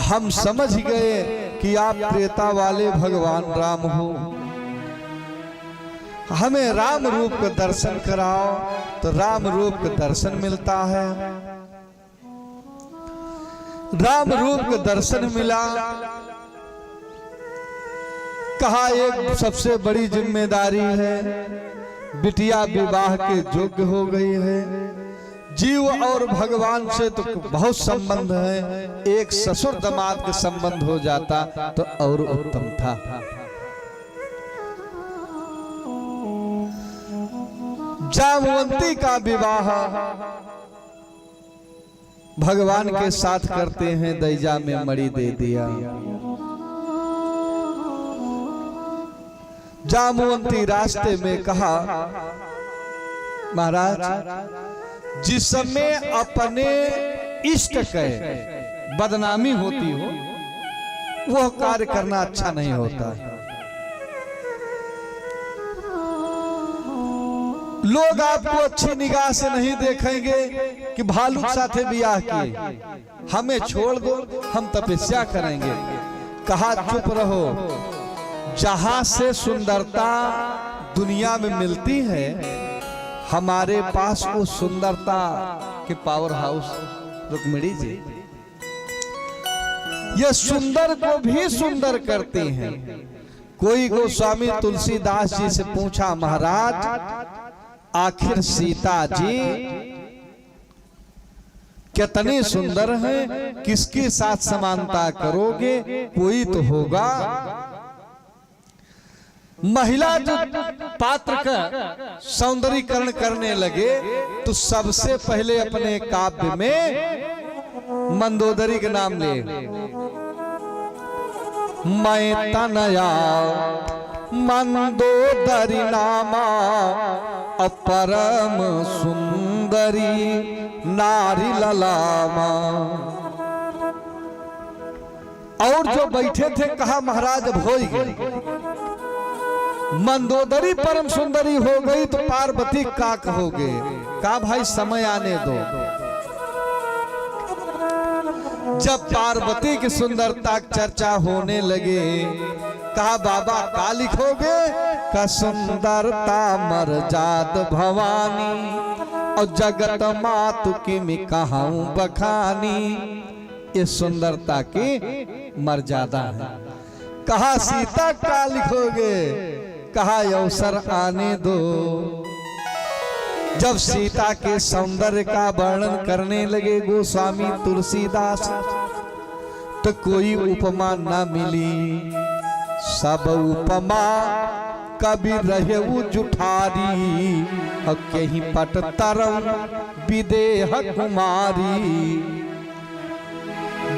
हम समझ गए कि आप त्रेता वाले भगवान राम हो, हमें राम रूप का दर्शन कराओ। तो राम रूप का दर्शन मिलता है। राम रूप का दर्शन मिला। कहा एक सबसे बड़ी जिम्मेदारी है, बिटिया विवाह के योग्य हो गई है। जीव और भगवान से तो बहुत संबंध है, एक ससुर दामाद के संबंध हो जाता तो और उत्तम था। जामवंती का विवाह भगवान के साथ करते हैं, दैजा में मणि दे दिया। जामवंती रास्ते में कहा महाराज जिस समय अपने इष्ट के बदनामी होती हो वह कार्य करना अच्छा नहीं होता। लोग आपको अच्छी निगाह से नहीं देखेंगे कि भालू साथे ब्याह किए, हमें छोड़ दो हम तपस्या करेंगे। कहा चुप रहो, जहां से सुंदरता दुनिया में मिलती है हमारे पास वो सुंदरता के पावर हाउस रुक्मिणी जी, ये सुंदर को भी सुंदर करते हैं। कोई गोस्वामी तुलसीदास जी से पूछा महाराज आखिर सीता जी कितनी सुंदर हैं, किसके साथ समानता करोगे, कोई तो होगा। महिला जो पात्र का सौंदर्यीकरण करने लगे तो सबसे पहले अपने काव्य में मंदोदरी का नाम ले, मैं तनया मंदोदरी नामा अपरम सुंदरी नारी ललामा। और जो बैठे थे कहा महाराज अब हो गई, मंदोदरी परम सुंदरी हो गई तो पार्वती का कहोगे? कहा भाई समय आने दो। जब पार्वती की सुंदरता की चर्चा होने लगे कहा बाबा का लिखोगे? का सुंदरता मर जात भवानी और जगत मातु की मैं कहाऊं बखानी। ये सुंदरता की मर्यादा है। कहा सीता का लिखोगे, कहा अवसर आने दो। जब सीता के सौंदर्य का वर्णन करने लगे गोस्वामी तुलसीदास, तो कोई उपमा न मिली। सब उपमा कभी रहे जुठारी, और कहीं पट तरम विदेह कुमारी।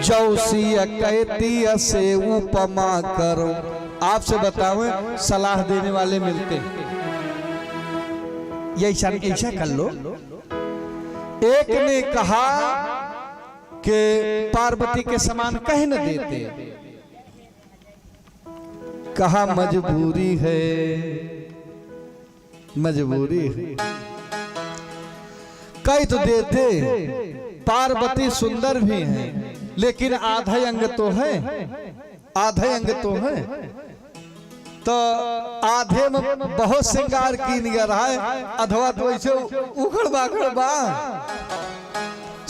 जौसी कहती से उपमा करो। आपसे बताओ, सलाह देने वाले मिलते ये ऐसा कर लो। एक ने कहा कि पार्वती के समान कह न देते, कहा मजबूरी है, मजबूरी है। कह तो देते पार्वती सुंदर भी है, लेकिन आधे अंग तो है, आधे अंग तो है। तो आधे में बहुत श्रृंगार की निगर है, अथवा तो ऐसे उखड़ बाखड़ बा,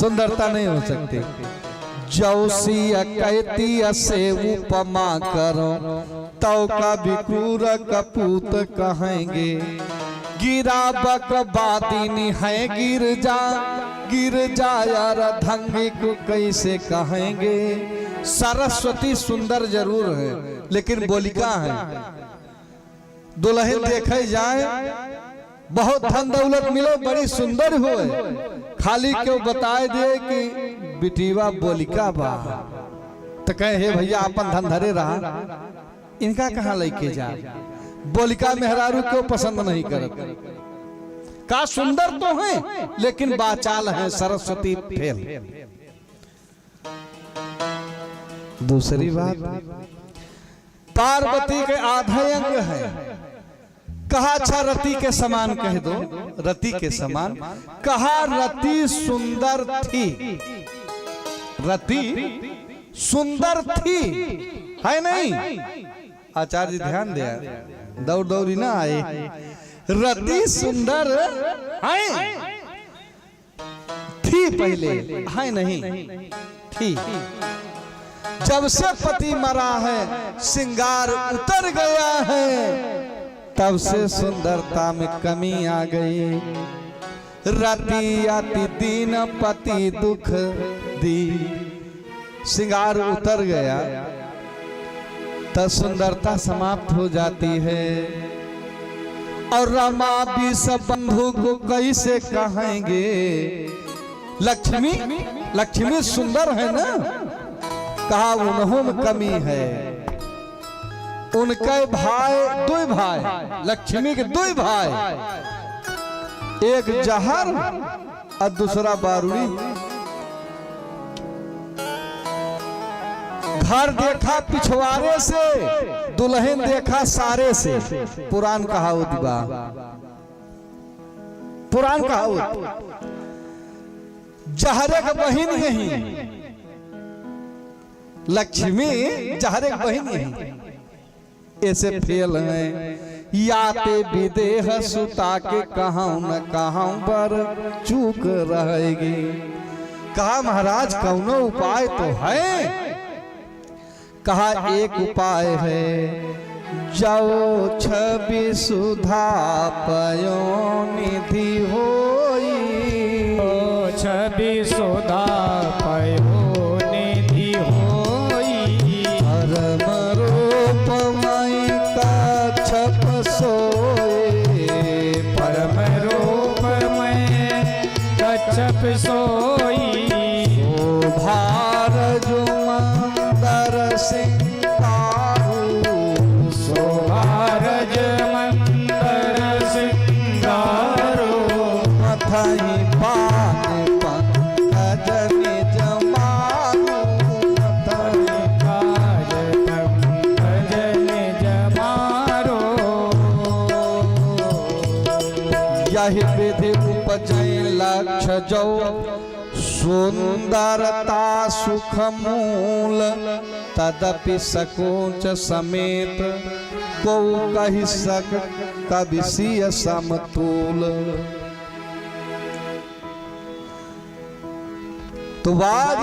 सुंदरता नहीं हो सकती। जौसी कहती से उपमा करो, तो का विक्रूर कपूत कहेंगे। गिरा बक बातिनी है गिर जा यार धंगी को कैसे कहेंगे। सरस्वती सुंदर जरूर है, लेकिन बोलिका है। दुल्हन देखे जाए, बहुत धन दौलत मिलो, बड़ी सुंदर हो, खाली क्यों बताए दे कि बिटिवा बोलिका बा, तो कहे हे भैया अपन धन धरे रहा, इनका कहाँ लेके जा। बोलिका मेहरारू क्यों पसंद नहीं करत, का सुंदर तो है लेकिन बाचाल है, सरस्वती फेल। दूसरी बात, पार्वती के आधे अंग है, कहा अच्छा रति के समान कह दो, रति के समान। कहा रति सुंदर थी, रति सुंदर थी, है नहीं। आचार्य जी ध्यान दिया, दौड़ दौड़ी ना आए। रति सुंदर है थी पहले, है नहीं थी। जब से पति मरा है, श्रृंगार उतर गया है, तब से सुंदरता में कमी आ गई। रति आती दिन पति दुख दी, श्रृंगार उतर गया तो सुंदरता समाप्त हो जाती है। और रमा भी सब बंधु को कैसे कहेंगे। लक्ष्मी, लक्ष्मी सुंदर है ना, कहा उन्हों में कमी है। उनके भाई, दो भाई, लक्ष्मी के दो भाई, एक जहर और दूसरा बारूदी। घर देखा पिछवाड़े से, दुल्हन देखा सारे से। पुराण कहावत बा, पुराण कहावत। जहरे का बहन यही, लक्ष्मी जहरे का बहन यही, ऐसे फेल है। याते विदेह सुता के कहां न कहां पर चूक रहेगी। कहा महाराज कौनो उपाय तो है। कहा एक उपाय है, जाओ छवि सुधा पयो निधि होई। छवि सुधा पयो निधि होई। परम रूपमय कच्छप सोए। परम रूपमय कच्छप सोई। शोभार जुमंदर सिंगारू। शोभारज मंदर सिंगारू। मथहि पान पंकज निज मारू। मथहि काज पंकज निज मारो। यही विधि उपजय लक्ष्य जो। सुंदरता सुख मूल। तदपि सकोच समेत को कहि सक कवि सिय समतूल। तो बाज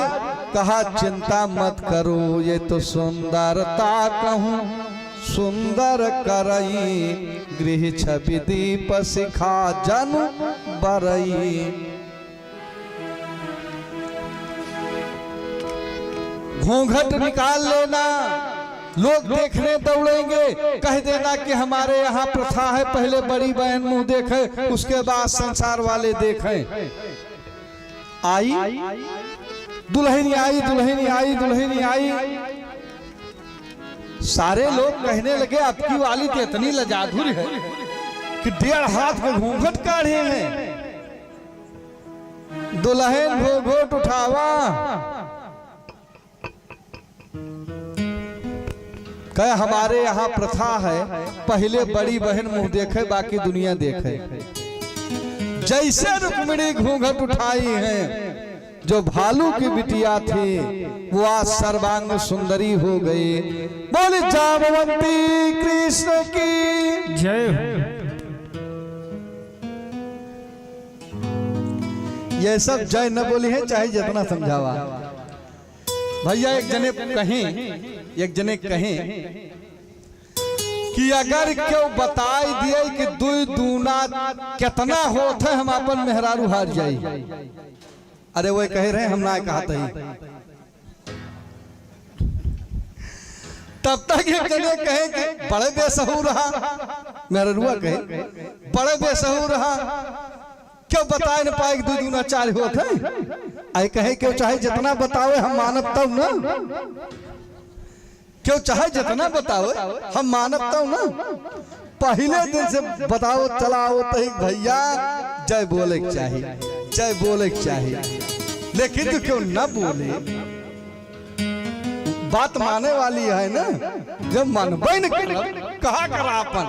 कहा चिंता मत करो, ये तो सुंदरता कहूँ सुंदर करई, गृह छवि दीप शिखा जन बरई। घूंघट निकाल लेना, लोग देखने दौड़ेंगे, कह देना कि हमारे यहाँ प्रथा है पहले बड़ी बहन मुंह देखे उसके बाद संसार वाले देखें। आई दुल्हनी आई, दुल्हनी आई, दुल्हनी आई, सारे लोग कहने लगे आपकी वाली तो इतनी लजाधुर है कि 1.5 हाथ में घूंघट काढ़े हैं। दुल्हन घूंघट उठावा, कहे हमारे यहाँ प्रथा है पहले बड़ी बहन मुंह देखे बाकी दुनिया देखे। जैसे रुक्मिणी घूंघट उठाई है, जो भालू की बिटिया थी वो आज सर्वांग सुंदरी हो गई। बोले जामवंती कृष्ण की जय। ये सब जय न बोली है चाहे जितना समझावा। भैया एक जने कहें कि अगर क्यों बताई दिए कि 2 दूना कितना होता है हम अपन मेहरारू हार जाई। अरे वो कह रहे हम ना कहा था तब तक एक जने कहे कि बड़े बेसहू रहा, मेहरुआ कहे बड़े बेसहू रहा, क्यों बताए न पाए 2 दूना 4 होते हैं। आई कहे क्यों चाहे जितना बतावे हम मानब तब ना, क्यों चाहे जितना बताओ हम मानब तब ना। पहले दिन से बताओ चलाओ तो भैया जय बोले चाहिए, जय बोले चाहिए, लेकिन तो क्यों न बोले। बात माने वाली है ना, जब मनबे न कहा करा अपन।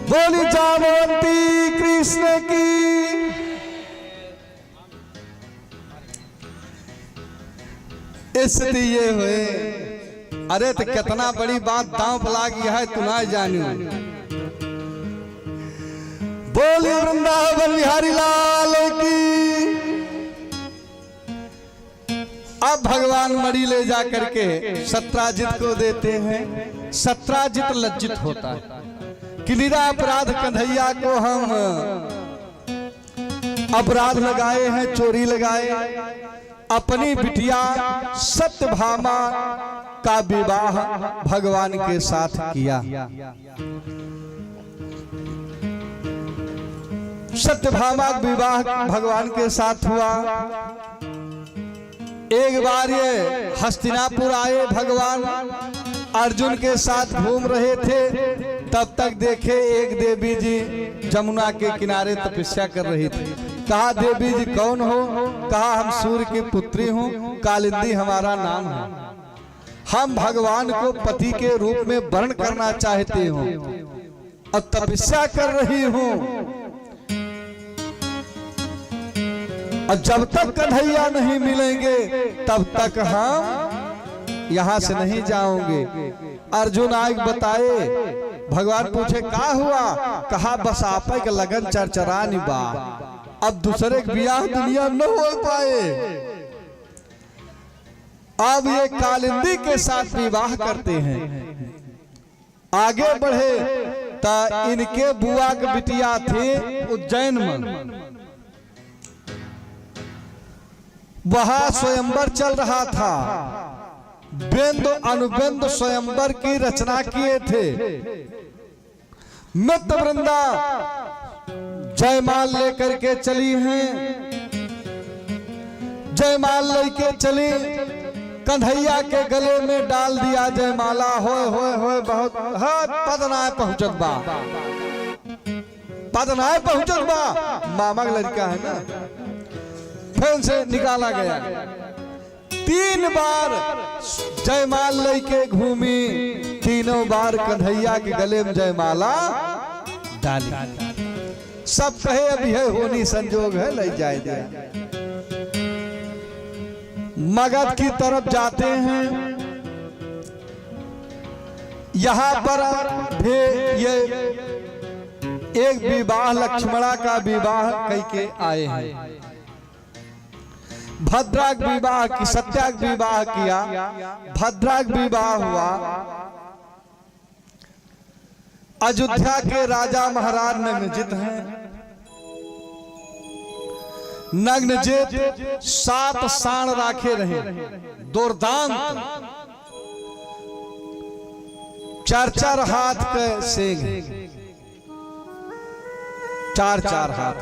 बोली जामवंती कृष्ण की। स्थिति ये हुए, अरे तो कितना बड़ी बात दांव पला गया है तू ना जानू। बोली वृंदावन बिहारी लाल की। अब भगवान मणि ले जा करके सत्राजित को देते हैं। सत्राजित लज्जित होता है कि निरा अपराध कन्हैया को हम अपराध लगाए हैं, चोरी लगाए। अपनी बिटिया सत्यभामा का विवाह भगवान के साथ किया। सत्यभामा का विवाह भगवान के साथ हुआ। एक बार ये हस्तिनापुर आए भगवान, अर्जुन के साथ घूम रहे थे, तब तक देखे एक देवी जी जमुना के किनारे तपस्या कर रही थी। कहा देवी जी कौन हो? कहा हम सूर्य की पुत्री हूँ, कालिंदी हमारा नाम है। हम भगवान को पति के रूप में वर्ण करना चाहते हूँ और तपस्या कर रही हूँ, और जब तक कन्हैया नहीं मिलेंगे तब तक हम यहाँ से नहीं जाओगे। अर्जुन आग बताए, भगवान पूछे का हुआ? कहा बस आपे के लगन चरचरा निभा, अब दूसरे के ब्याह दुनिया न हो पाए। अब ये कालिंदी के साथ विवाह करते हैं। आगे बढ़े तो इनके बुआ की बिटिया थी उज्जैन में, वहां स्वयंवर चल रहा था। बेंद अनुबंध स्वयंवर की रचना किए थे। मित्र वृंदा जयमाल लेकर के चली हैं, जयमाल लेके चली, कन्हैया के गले में डाल दिया जयमाला। होए बहुत पदनाए पहुंचत बा, पदनाए पहुंचत बा। मामा का लड़का है ना, फिर से निकाला गया। 3 बार जयमाल लेके घूमी, तीनों बार कन्हैया के गले में जयमाला डाली। सब कहे अभी है होनी संजोग है, ले जाए दिया। मगध की तरफ जाते हैं। यहाँ पर भी ये एक विवाह, लक्ष्मणा का विवाह कई के आए हैं। भद्राग विवाह की, सत्याग विवाह किया, भद्राग विवाह हुआ। अयोध्या के राजा महाराज नग्नजित हैं। नग्नजित 7 साण राखे रहे, दुर्दांत, 4-4 हाथ के सेंग, 4-4 हाथ।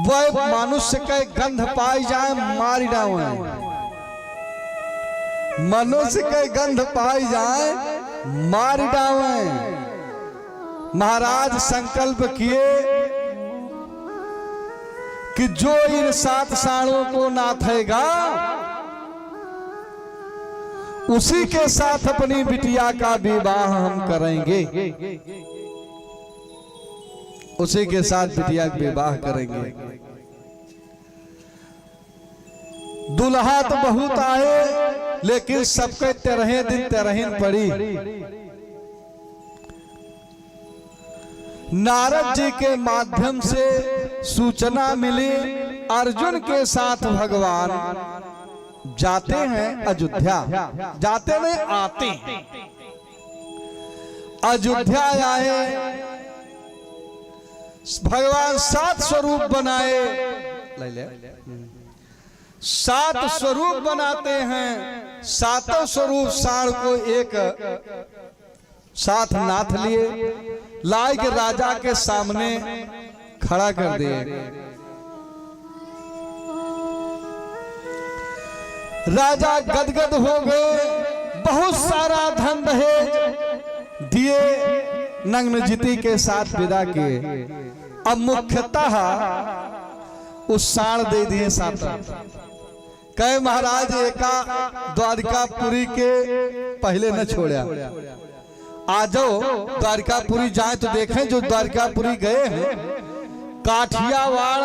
वह मनुष्य के गंध पाई जाए मारी डावे, मनुष्य के गंध पाई जाए मारी डावे। महाराज संकल्प किए कि जो इन 7 साणों को नाथेगा उसी के साथ अपनी बिटिया का विवाह हम करेंगे, उसी के साथ बिटिया का विवाह करेंगे। दुल्हा तो बहुत आए लेकिन सबके 13 दिन 13 पड़ी। नारद जी के माध्यम से सूचना मिली, अर्जुन के साथ भगवान जाते हैं अयोध्या, जाते नहीं आते हैं। अयोध्या आए, भगवान 7 स्वरूप बनाए, 7 स्वरूप बनाते हैं। 7 स्वरूप साण को एक साथ नाथ लिए, लाए के राजा के सामने खड़ा कर दिए। राजा गदगद हो गए, बहुत सारा धन दहेज दिए, नग्नजिती के साथ विदा किए। अब मुख्यतः उस साण दे दिए 7। कहे महाराज एका द्वारिकापुरी के पहले न छोड़ा, आ जाओ द्वारिकापुरी जाए तो देखें। जो द्वारिकापुरी गए हैं, काठियावाड़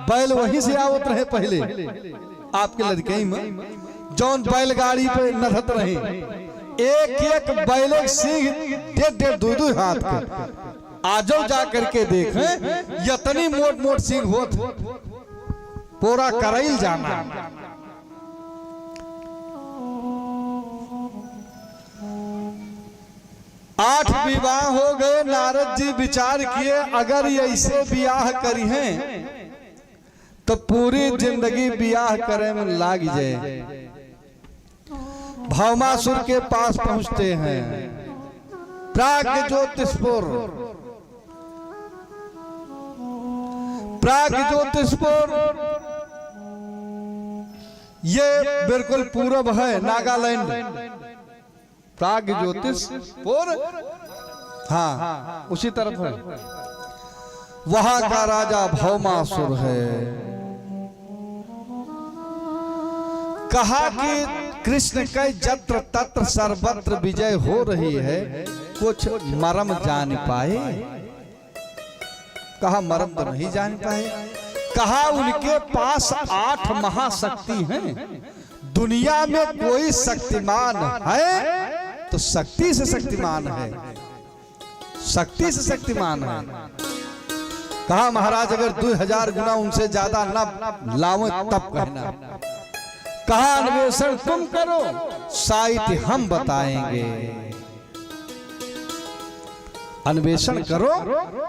बैल वहीं से आवत रहे पहले, आपके लड़के में जौन बैलगाड़ी पे नढ़त रहे, एक बैल सिंह 1.5 2 हाथ के। आ जाओ जा करके देखें, यतनी मोट मोट सिंह होत, पूरा करैल जाना। 8 विवाह हो गए। नारद जी विचार किए अगर ये ऐसे ब्याह करी हैं तो पूरी जिंदगी ब्याह करे में लाग जाए। भौमासुर के पास पहुंचते हैं। प्राग्ञ ज्योतिषपुर, प्राग्ञ ज्योतिषपुर ये बिल्कुल पूरब है, नागालैंड। प्राग्ञ ज्योतिषपुर, हाँ उसी तरफ है। वहां का राजा भौमासुर है। कहा कि कृष्ण के जत्र तत्र सर्वत्र विजय हो रही है, कुछ मर्म जान पाए। कहा मर्म तो नहीं जान पाए। कहा उनके पास 8 महाशक्ति हैं। दुनिया में कोई शक्तिमान है तो शक्ति से शक्तिमान है, शक्ति से शक्तिमान है। कहा महाराज अगर 2000 गुना उनसे ज्यादा न लाओ तब कहना। कहा अन्वेषण तुम करो, साहित्य हम बताएंगे। अन्वेषण करो,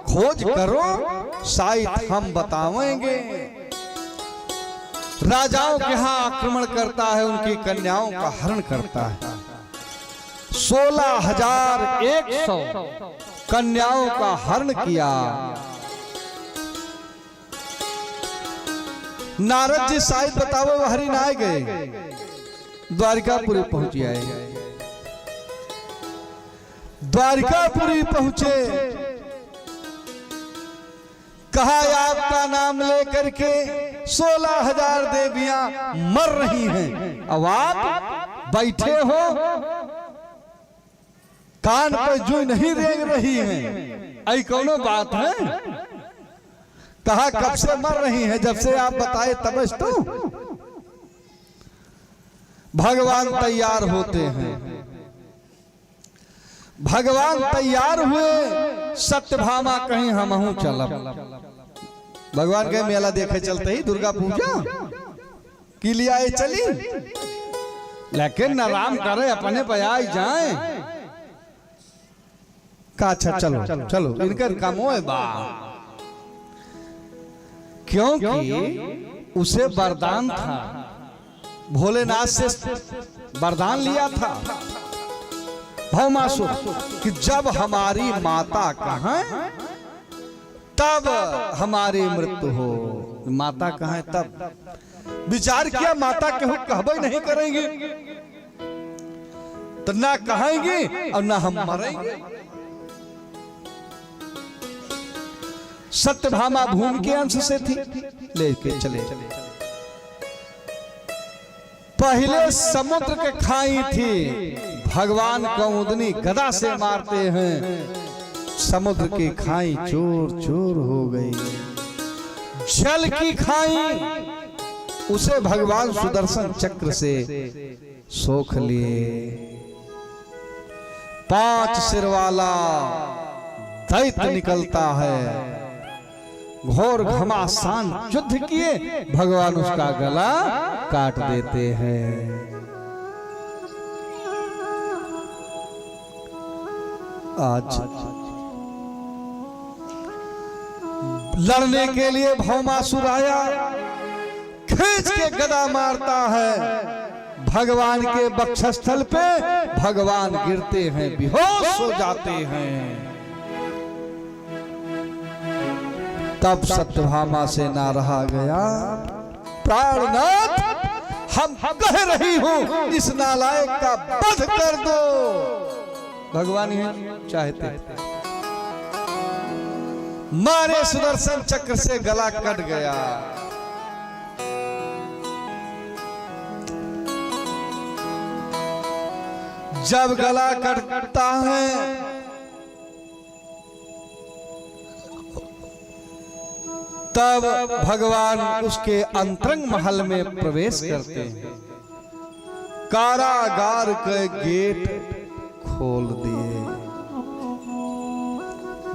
खोज करो, साहित्य हम बताएंगे। राजाओं के यहां आक्रमण करता है, उनकी कन्याओं का हरण करता है। 16,100 कन्याओं का हरण किया। नारद जी शायद बताओ वो हरिण आए गए, द्वारिकापुरी पहुंच आए। द्वारिकापुरी पहुंचे। कहा आपका नाम लेकर के 16,000 देवियां मर रही हैं, अब आप बैठे हो, कान पर जू नहीं रेंग रही हैं, ऐ कौनो बात है? कहा कब से मर रही हैं? जब से आप बताए तब तो। भगवान तैयार होते हैं। भगवान तैयार हुए, सत्यभामा कहीं हमहू चलब। भगवान के मेला देखे चलते ही दुर्गा पूजा के लिए आए चली, लेकिन न राम करे अपने पे आई जाए का। अच्छा चलो चलो इनकर कामों है बा, क्योंकि उसे वरदान था, भोलेनाथ से वरदान लिया था भौमासुर कि जब हमारी माता कहाँ तब हमारी मृत्यु हो। माता कहाँ तब विचार किया, माता केहू कहबे नहीं करेंगे तो ना कहेंगे और ना हम मरेंगे। सत्यभामा भूमि के अंश से थी, लेके चले। पहले समुद्र के खाई थी, भगवान कौमुदनी गदा से मारते हैं, समुद्र की खाई चोर चोर हो गई। जल की खाई उसे भगवान सुदर्शन चक्र से सोख लिए। 5 सिर वाला दैत्य निकलता है, घोर घमासान युद्ध किए भगवान उसका गला काट देते हैं। आज लड़ने के लिए भौमासुर आया, खींच के गदा मारता है भगवान के वक्षस्थल पे, भगवान गिरते हैं, बेहोश हो जाते हैं। तब सत्यभामा से ना रहा गया, प्राणनाथ हम कह रही हूं इस नालायक का वध कर दो। भगवान ही चाहते मारे, सुदर्शन चक्र से गला कट गया। जब गला कटता है तब भगवान उसके अंतरंग महल में प्रवेश करते हैं, कारागार के गेट खोल दिए,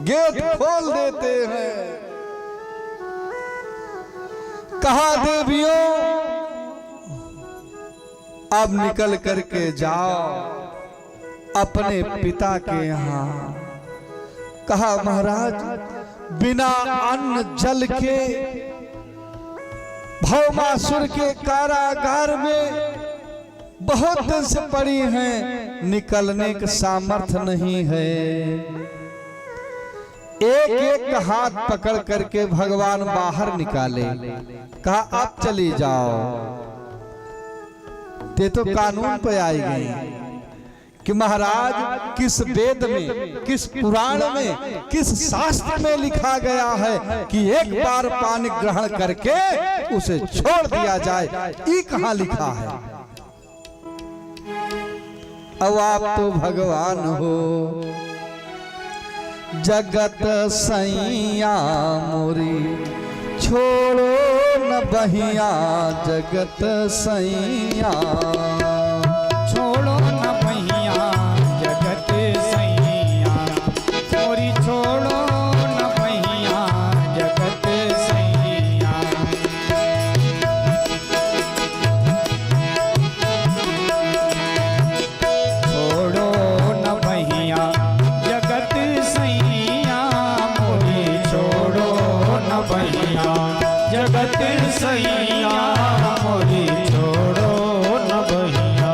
गेट खोल देते हैं। कहा देवियों अब निकल करके जाओ अपने पिता के यहाँ। कहा महाराज बिना अन्न जल के भौमासुर के कारागार में बहुत दिन से पड़ी हैं, निकलने का सामर्थ्य नहीं है। एक एक हाथ पकड़ करके भगवान बाहर निकाले, कहा आप चली जाओ। ते तो कानून पे आई गई कि महाराज किस वेद में, किस पुराण में, किस शास्त्र में लिखा गया है कि एक बार पानी ग्रहण करके उसे छोड़ दिया जाए, ये कहाँ लिखा है? अब आप तो भगवान हो, जगत सैया मोरी छोड़ो न बहिया, जगत सैया छोड़ो न बहिया, जगत सैया मोरी छोड़ो न बहिया, जगत सैया। छोड़ो न बहिया, जगत सैया मोरी छोड़ो न बहिया, जगत सैया मोरी छोड़ो न बहिया।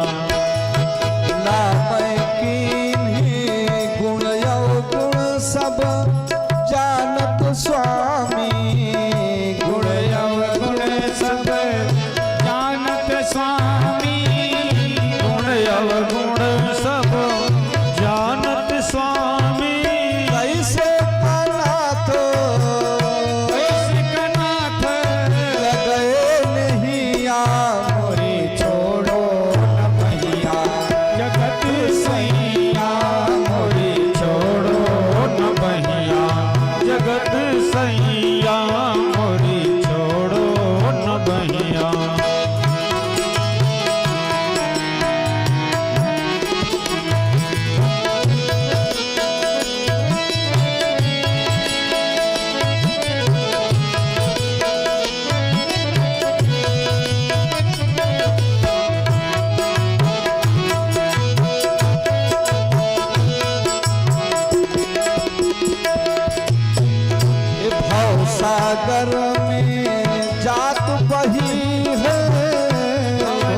बही है,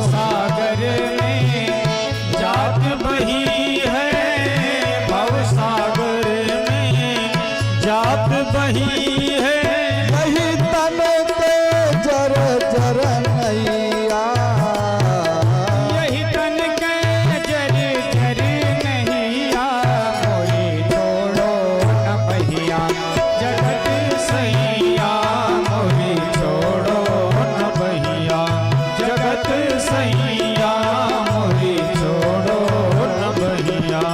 सागर में जात बही है, भव सागर में जात बही है। वही तन के जर जर नैया, यही तन के जर जर नैया, मोरी छोड़ो न बहिया जगत सैया, मोरी छोड़ो न बहिया जगत सैया, मोरी छोड़ो न बहिया।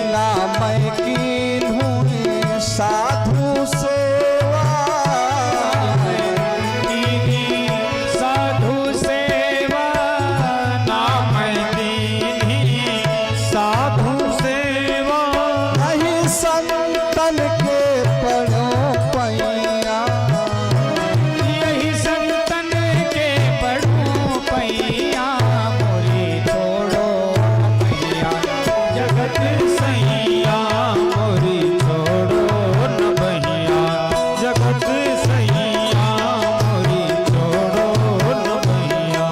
ना मैं कीन्हूं साधु सेवा, दीनी साधु सेवा, नाम दीनी साधु सेवा। नहीं संतन के पढ़ो पैया, यही संतन के पढ़ो पैया, मोरी छोड़ो न बहिया जगत सैया, मोरी छोड़ो न बहिया जगत सैया, मोरी छोड़ो न बहिया।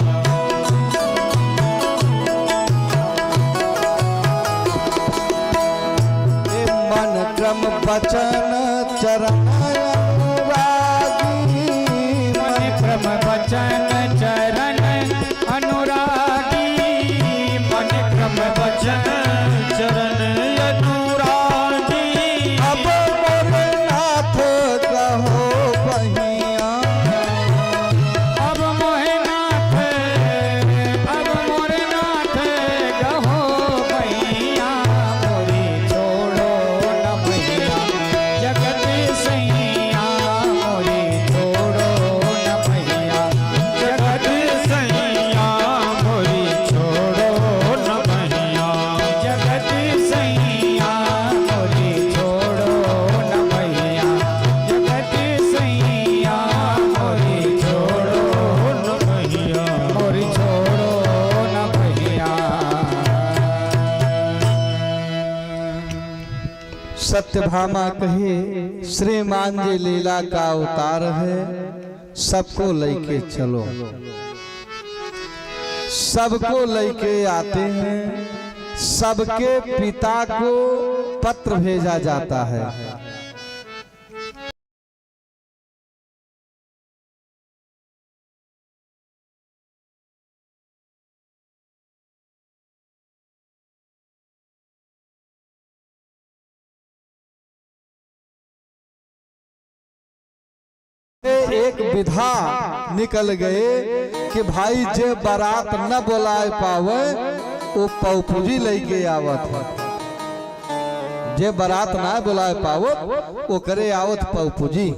मन क्रम वचन चरण अनुरागी, मन क्रम वचन चरण अनुरागी, मन क्रम वचन चरण अनुरागी। अब मोरे नाथ कहो बहिया, अब मोहनाथ, अब मोरनाथ गहो भैया, मोरी छोड़ो न बहिया जगत सैया, मोरी छोड़ो न बहिया जगत सैया, मोरी छोड़ो न बहिया जगत सैया, मोरी छोड़ो न बहिया जगत सैया, मोरी छोड़ो न बहिया, मोरी छोड़ो न बहिया। सत्यभामा कहे श्रीमान जी लीला का अवतार है, सबको लेके चलो। सबको लेके आते हैं, सबके पिता को पत्र भेजा जाता है। एक विधा निकल गए कि भाई जे बारात न बुलाए पावे वो पौपुजी लेके आवत है, जे बारात ना बुलाए पावत वो करे आवत पौपुजी।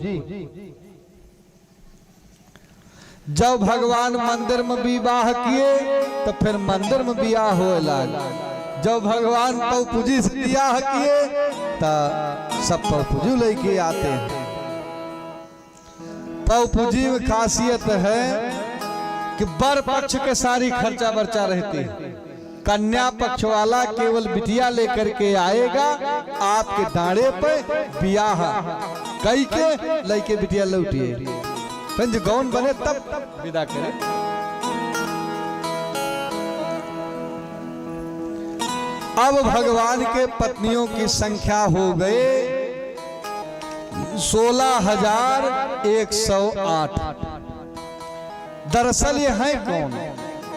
जब भगवान मंदिर में विवाह किए तो फिर मंदिर में विवाह होए लगा। जब भगवान पौपुजी से विवाह किए तो सब पौपुजी लेके आते हैं। पौपुजी में खासियत है कि बर पक्ष के सारी खर्चा बर्चा रहती है, कन्या पक्ष वाला केवल बिटिया लेकर के आएगा, आपके दाड़े पे बियाह कई के लेके बिटिया लौटिए, फिर गौन बने तब विदा करे। अब भगवान के पत्नियों की संख्या हो गए 16,108। दरअसल ये हैं कौन?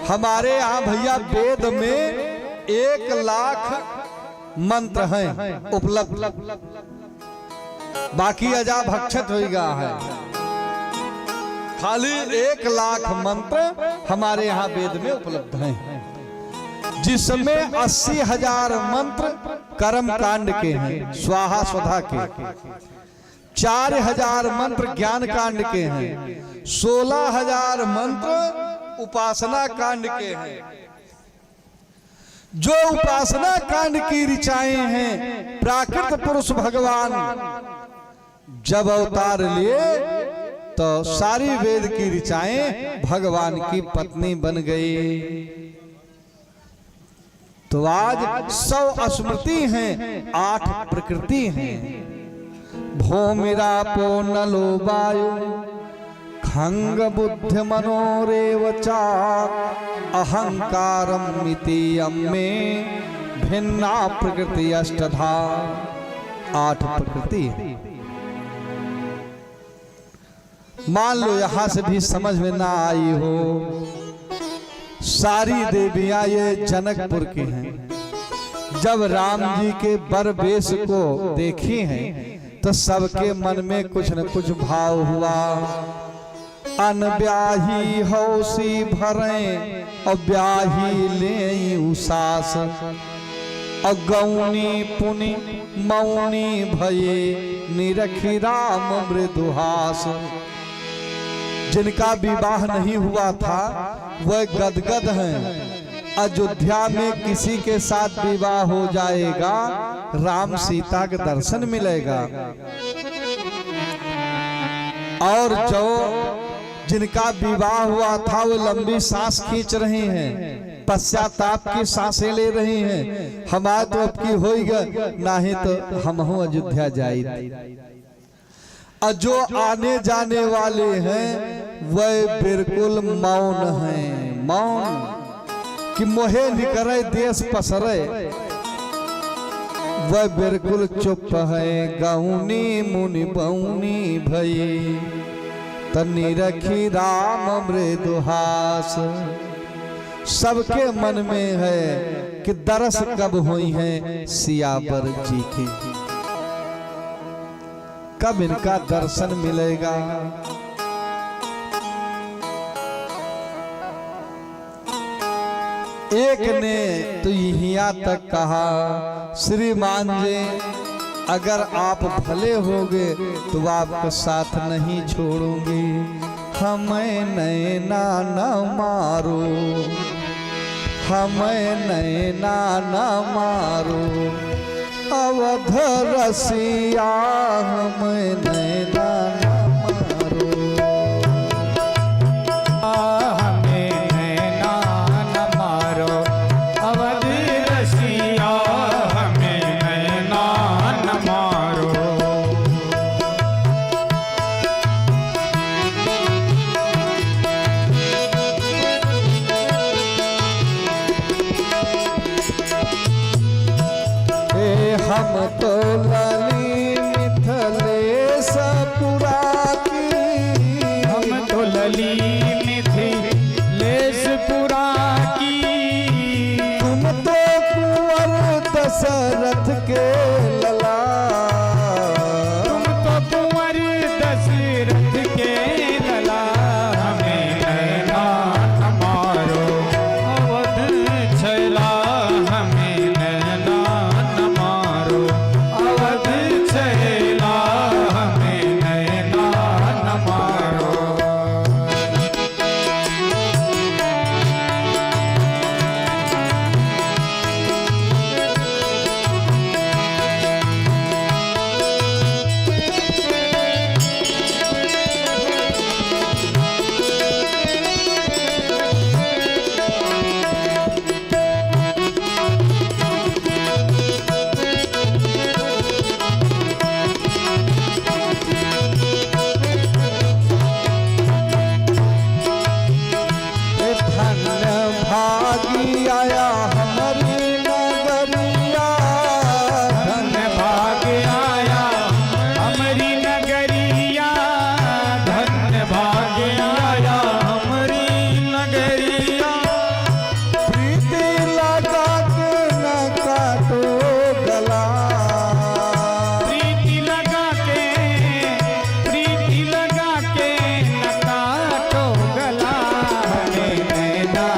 हमारे यहाँ भैया वेद में 1,00,000 मंत्र हैं उपलब्ध, बाकी अजा भक्षत हो गया है। खाली 1,00,000 मंत्र हमारे यहाँ वेद में उपलब्ध हैं, जिसमें 80,000 मंत्र कर्म कांड के हैं, स्वाहा स्वधा के, 4,000 मंत्र ज्ञान कांड के हैं, 16,000 मंत्र उपासना कांड के हैं। जो उपासना कांड की ऋचाएं हैं, प्राकृत पुरुष भगवान जब अवतार लिए तो सारी वेद की ऋचाएं भगवान की पत्नी बन गई। तो आज 100 स्मृति हैं, 8 प्रकृति हैं। भूमिरापो नलो वायु खंग बुद्धि मनोरेव चा अहंकारम मितीयम में भिन्ना प्रकृति अष्टधा। 8 प्रकृति। मान लो यहां से भी समझ में ना आई हो, सारी देवियां ये जनकपुर की हैं। जब राम जी के बर वेश को देखी हैं तो सबके मन में कुछ न कुछ भाव हुआ। अनब्याही हौसी भरे और ब्याही ले उसास, अगौनी पुनि मौनी भये निरखी राम मृदुहास। जिनका विवाह नहीं हुआ था वह गदगद हैं। अयोध्या में किसी के साथ विवाह हो जाएगा, राम सीता के दर्शन मिलेगा। और जो जिनका विवाह हुआ था वो लंबी सांस खींच रहे हैं, पश्चाताप की सांसें ले रहे हैं। हमारा तो अब की होएगा, नहीं तो हम हो अयोध्या जाए। और जो आने जाने वाले हैं वह बिल्कुल मौन हैं। मौन कि मोहे निकरे देश पसरे, वह बिल्कुल चुप है। गौनी मुनि बौनी भई तनी रखी राम मृदुहास। सबके मन में है कि दरस कब हुई है सियावर जी की, कब इनका दर्शन मिलेगा। एक ने तो यहाँ तक कहा, श्रीमान जी अगर आप भले होगे तो आपका साथ नहीं छोड़ूंगी। हमें नैना न मारो, हमें नैना न मारो, अवध रसिया हमें नैना न मारो। हमें नैना न मारो, अवध रसिया हमें नैना न मारो। हम तो लली मिथिलेश पुरा की, हम तो लली मिथिलेश पुरा की। तुम तो कुंवर दशरथ के लला, तुम तो कुंवर दशरथ के लला। हमें नैना न मारो, अवध छैला हमें नैना न मारो। अवध छैला हमें नैना न मारो। धन्य भागी आया हमारी नगरिया, धन्य भाग आया हमारी नगरिया। धन्य भाग आया हमारी नगरिया। प्रीति लगा के न काटो गला, प्रीति लगा के, प्रीति लगा के न काटो गला। हमें नैना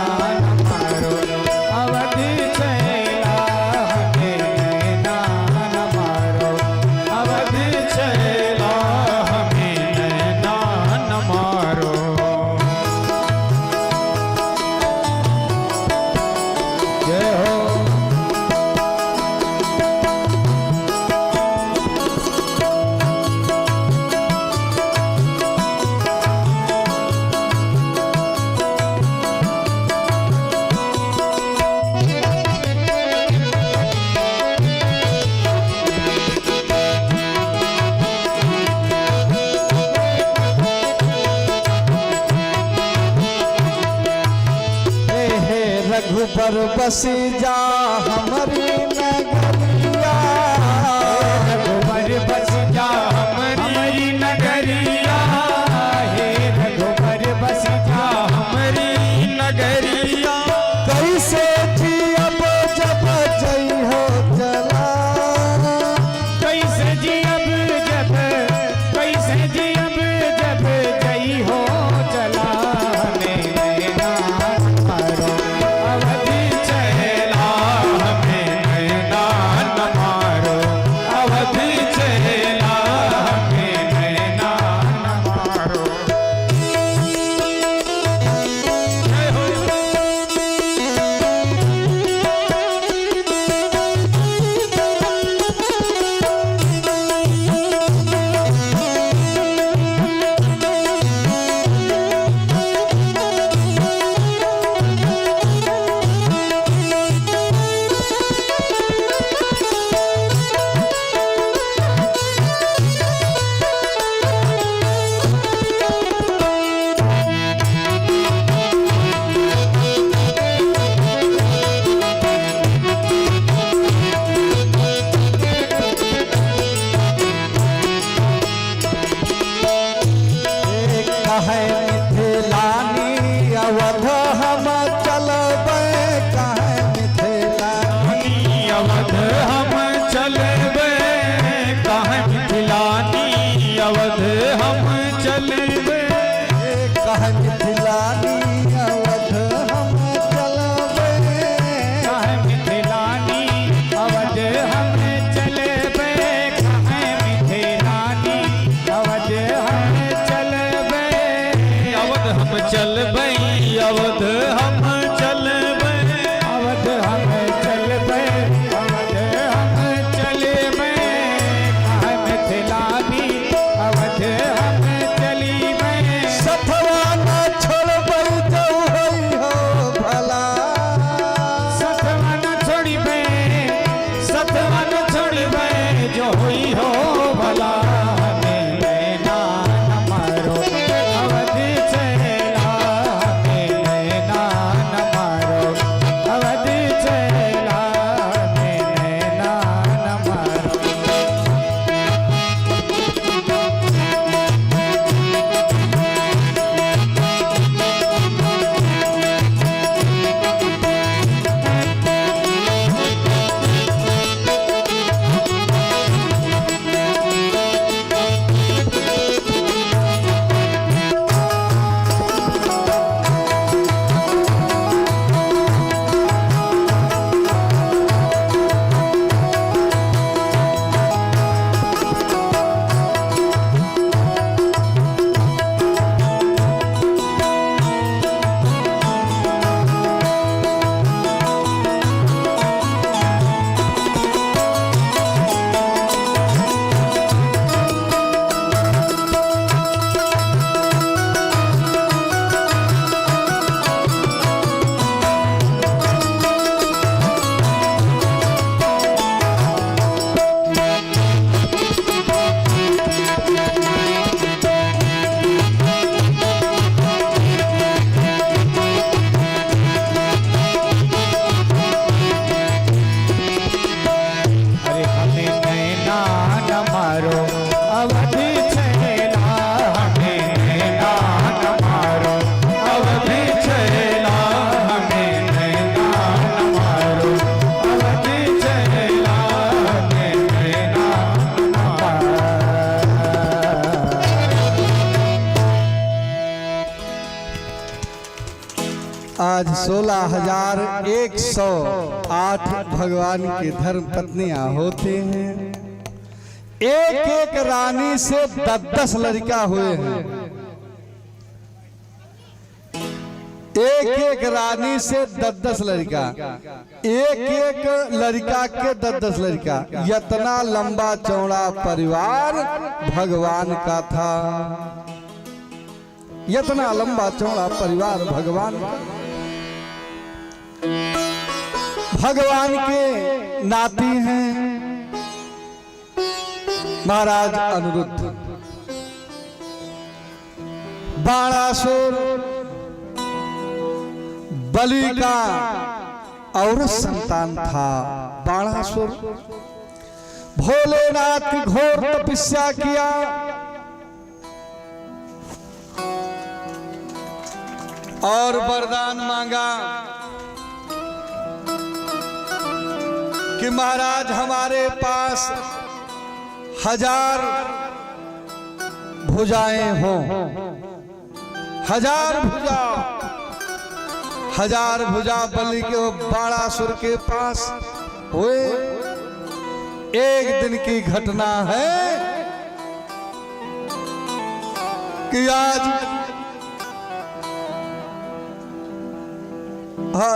रघुबर बसी जा हमारी नगरिया, रघुबर बस जा हमारी नगरिया, हे रघुबर बस जा हमारी नगरिया। कैसे जियब जब जई हो जला, कैसे जियब जब, कैसे जियब जब जई हो चला, हमें नैना न मारो अवधि चला, हमें नैना न मारो अवधि चला, हमें नैना न मारो। जय हो। कहे मिथिलानी अवध हम चलबै, कहे मिथिलानी अवध हम चलबे, कहे मिथिलानी अवध हम चलबे, कहे मिथिलानी अवध हम चलबै, कहे मिथिलानी अवध हम चलबे, कहे मिथिलानी अवध हम चलबे, अवध हम चलबे, अवध हम चलबे, अवध हम चलबे, अवध हम चलबे, कहे मिथिलानी अवध हम चलबे। सथवा न छोड़बै जो होई हो भला, सतवा न छोड़बे, सतवा न छोड़बे जो हुई हो भला, हमें नैना न मारो अवधि चला, हमें नैना न मारो अवधि चला, हमें नैना न मारो। अरे हमें नैना न मारो अवधि चला, हमें नैना न मारो अवधि चला, हमें नैना न मारो अवधि चला, हमें नैना न मारो। आज 16,108 भगवान की धर्म पत्नियां होती हैं, एक एक रानी से 10-10 लड़का हुए हैं, एक एक रानी से 10-10 लड़का, एक एक लड़का के 10-10 लड़का, इतना लंबा चौड़ा परिवार भगवान का था, इतना लंबा चौड़ा परिवार भगवान का। भगवान के नाती हैं महाराज अनिरुद्ध, बाणासुर बलि का और संतान था बाणासुर। भोलेनाथ की घोर तपस्या किया, और वरदान मांगा कि महाराज हमारे पास 1000 भुजाएं हों, 1000 भुजा, 1000 भुजा बलि के बाणासुर के पास हुए। एक दिन की घटना है कि आज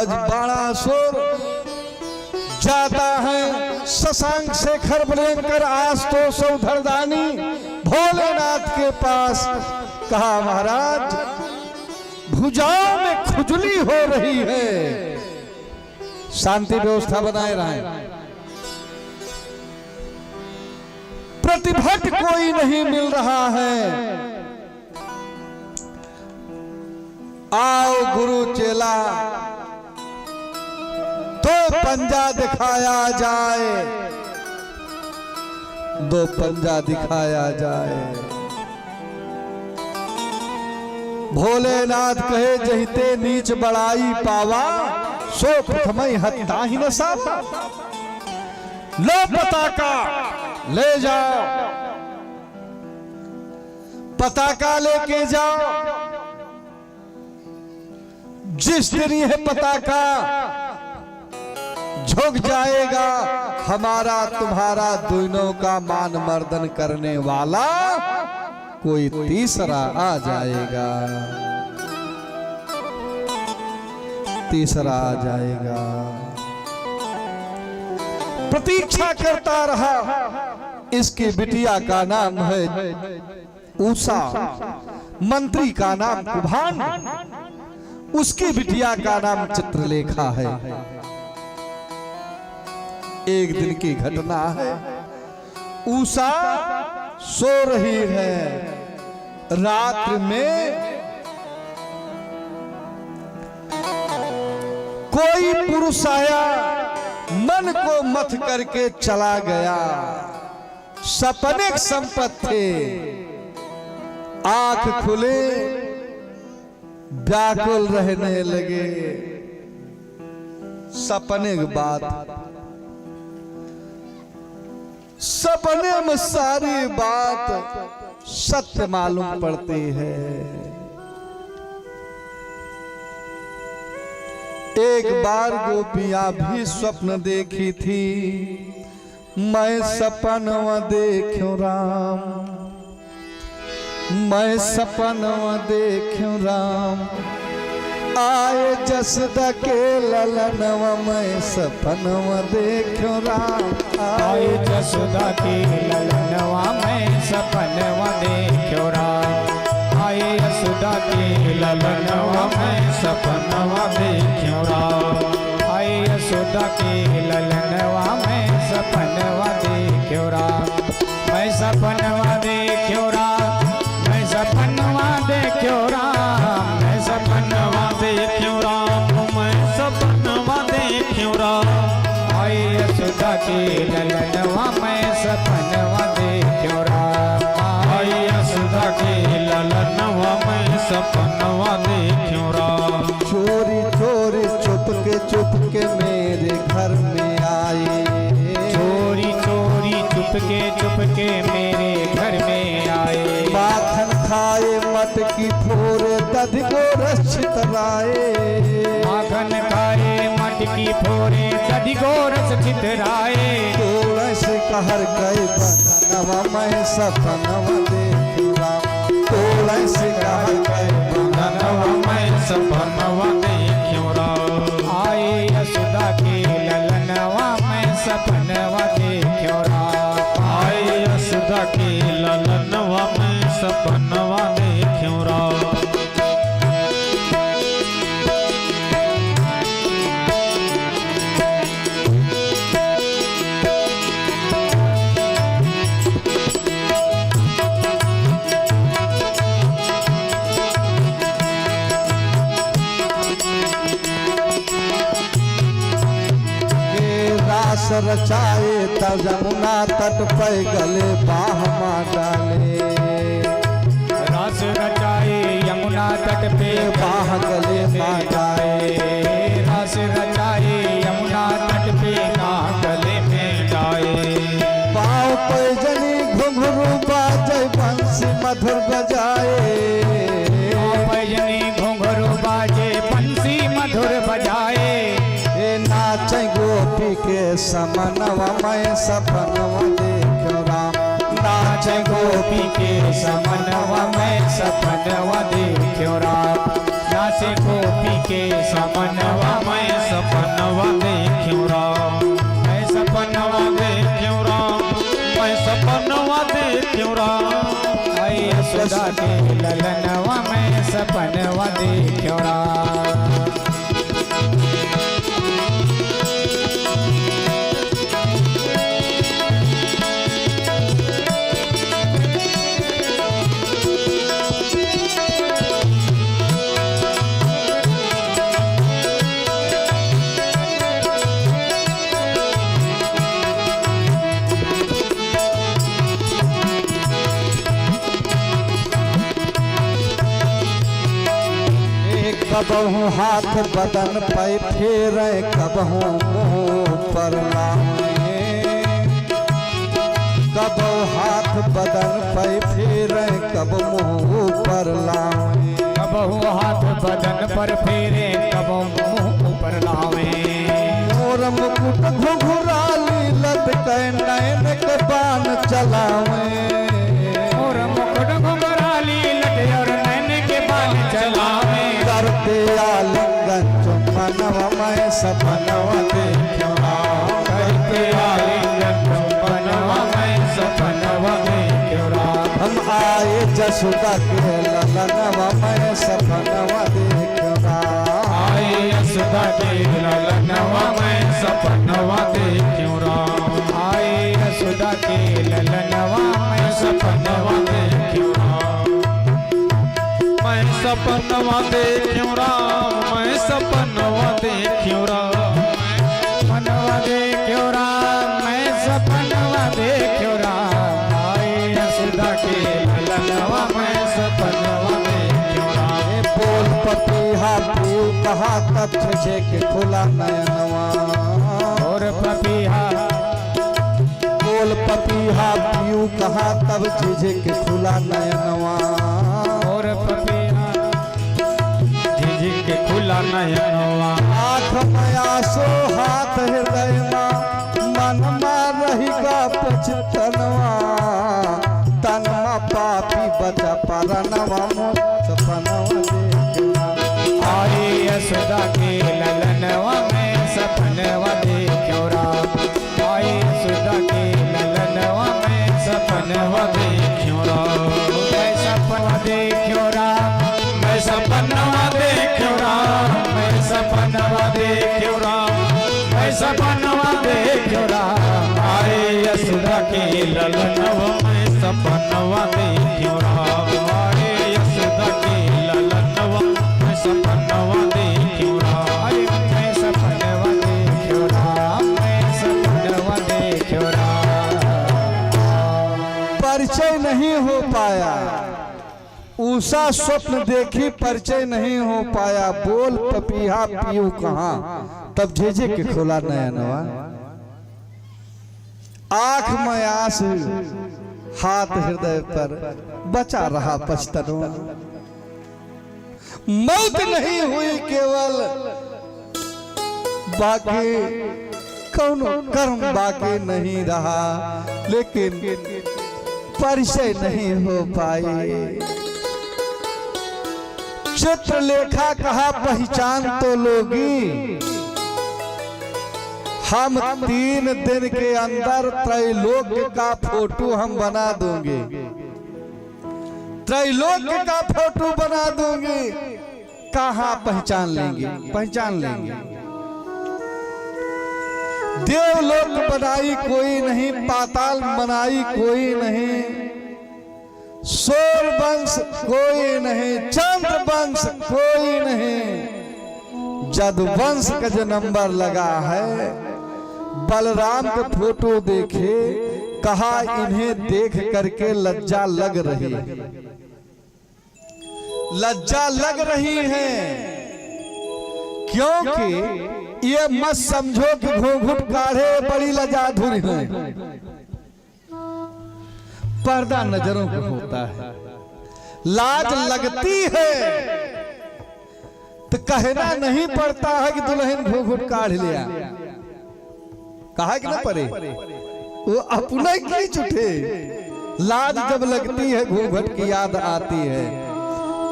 बाणासुर जाता है शशांक शेखर भयंकर आशुतोष धरदानी भोलेनाथ के पास। कहा महाराज भुजाओं में खुजली हो रही है, शांति व्यवस्था बनाए रहें। प्रतिभट कोई नहीं मिल रहा है, आओ गुरु चेला दो पंजा दिखाया जाए, दो पंजा दिखाया जाए। भोलेनाथ कहे जहिते नीच बड़ाई पावा, सो प्रथमई हत्ता ही न सावा। लो पताका ले जाओ, पताका लेके जाओ। जिस दिन यह पताका झुक जाएगा, हमारा तुम्हारा दोनों का मान मर्दन करने वाला कोई तीसरा आ जाएगा, तीसरा आ जाएगा। प्रतीक्षा करता रहा। इसकी बिटिया का नाम है उषा, मंत्री का नाम कुभान, उसकी बिटिया का नाम चित्रलेखा है। एक दिन की घटना है, उषा सो रही है, रात में कोई पुरुष आया, मन को मथ करके चला गया। सपने संपत थे, आंख खुले व्याकुल रहने लगे। सपने की बात, सपने में सारी बात सत्य मालूम पड़ती है। एक बार गोपियां भी स्वप्न देखी थी, मैं सपनवा देखूं राम, मैं सपनवा देखूं राम। आए जसदा के ललनवा, मैं सपनवा देखूं राम। आए जसदा के ललनवा, मैं सपनवा देखूं राम। आए यशोदा के ललनवा, मैं सपनवा देखूं राम। आए यशोदा के ललनवा, मैं सपनवा देखूं राम। मैं सपनवा देखूं राम, मैं सपनवा देखूं राम। मैं सपनवा देखूं राम, मैं सपनवा देखूं राम। आए यशोदा के ललनवा, मैं सपनवा देखूं राम। आए यशोदा के ललनवा, मैं सपनवा देखूं राम। चोरी चोरी चुपके मेरे घर में आए, चोरी चोरी चुपके मेरे घर में आए। माखन खाए मटकी फोरे दधि को रक्षित राए। माखन खाए मटकी फोरे दधि को रक्षित राए। तुलस कहर गए बदनवा, मैं सपनवा देखूं राम। तुलस कहर गए बदनवा, मैं सपनवा देखूं राम। आए यशोदा के ललनवा, मैं सपनवा देखूं राम। आए यशोदा के ललनवा, मैं सपनवा देखूं राम। रास रचाए तब जमुना तट पे गले बाह माँ डाले। रास रचाए यमुना तट पे बाह गले माँ डाले। रास रचाए यमुना तट पे बाह गले में डाले। पाँव पैजनी घुंघरू बाजे बंसी मधुर बजाए। पैजनी घुंघरू बाजे बंसी मधुर बजाए। नाचे गोपी के समनवा मैं सपनवा देखो राम। नाचे गोपी के समनवा मैं सपनवा देखो राम। नाचे गोपी के समनवा मैं सपनवा देखो राम। मैं सपनवा देखो राम। मैं सपनवा देखो राम। आई यशोदा के ललनवा मैं सपनवा देखो राम। कबहू हाथ बदन पे फेरे कबहू मुँह पर लाए। कबहू हाथ बदन पे फेरे कब मुँह पर लाए। कबहू हाथ बदन पर फेरे कबहू मुँह पर लावे। मोर मुकुट घुघुराली लटके नैन के बाण चलावे। मोर मुकुट घुघुराली लटके और नैन के बाण चलावे। करते आलिंगन चुम्बनवा मैं सपनवा देखो राम। करते आलिंगन चुम्बनवा मैं सपनवा देखो राम। हम आए जसोदा के ललनवा मैं सपनवा देखो राम। आए यशोदा के ललनवा मैं सपनवा देखो राम। आए यशोदा के ललनवा मैं सपनवा देखो राम। मैं सपनवा देखो राम। मैं सपनवा देखो राम। सपनवा देखो राम। मैं सपनवा देखो राम। आए यशोदा के ललनवा मैं सपनवा देखो राम। बोल पपीहा पीऊ कहा तब छे के खुला नयनवा। और पपीहा बोल पपीहा पीऊ कहा तब छे के खुला नयनवा। और पपीहा झिझी के खुला नयनवा। आँख में आंसू हाथ हृदय में मन में रहेगा पछतनवा। तन में पापी बचा परनवा मोर सपनवा देखना। आए यशोदा के ललनवा मैं सपनवा देखो राम। आए यशोदा के ललनवा मैं सपनवा देखो राम। मैं सपनवा देखो राम। मैं सपनवा देखो राम। मैं सपनवा देखो राम। मैं सपनवा देखो राम। आए यशोदा के ललनवा मैं सपनवा देखो राम। आए यशोदा के ललनवा मैं सपनवा देखो राम। मैं सपनवा देखो राम। मैं सपनवा देखो राम। परिचय नहीं हो पाया। उषा स्वप्न देखी परिचय नहीं हो पाया। बोल पपीहा पीऊ कहाँ तब झेझे के खुला नयनवा। आँख में आंसू हाथ हृदय पर बचा रहा पछतनवा। मौत नहीं हुई केवल बाकी कौनो कर्म बाकी नहीं रहा। लेकिन परिचय नहीं हो पाई। चित्रलेखा कहा पहचान तो लोगी। हम 3 दिन के अंदर त्रैलोक्य का फोटो हम बना दूंगे। त्रैलोक्य का फोटो बना दूंगी। कहाँ पहचान लेंगे? पहचान लेंगे। देवलोक बनाई कोई नहीं, पाताल बनाई कोई नहीं, सूर्य वंश कोई नहीं, चंद्र वंश कोई नहीं। जद वंश का जो नंबर लगा है, बलराम के फोटो देखे, कहा इन्हें देख करके लज्जा लग रही है, लज्जा लग रही है, क्योंकि ये मत समझो कि घूंघट काढ़े बड़ी लजाधुर है। पर्दा नजरों को होता है, लाज लगती है तो कहना नहीं पड़ता है कि दुल्हन घूंघट काढ़ लिया, कहा कि ना पड़े, वो अपना खींच उठे। लाज जब लगती है घूंघट की याद आती है,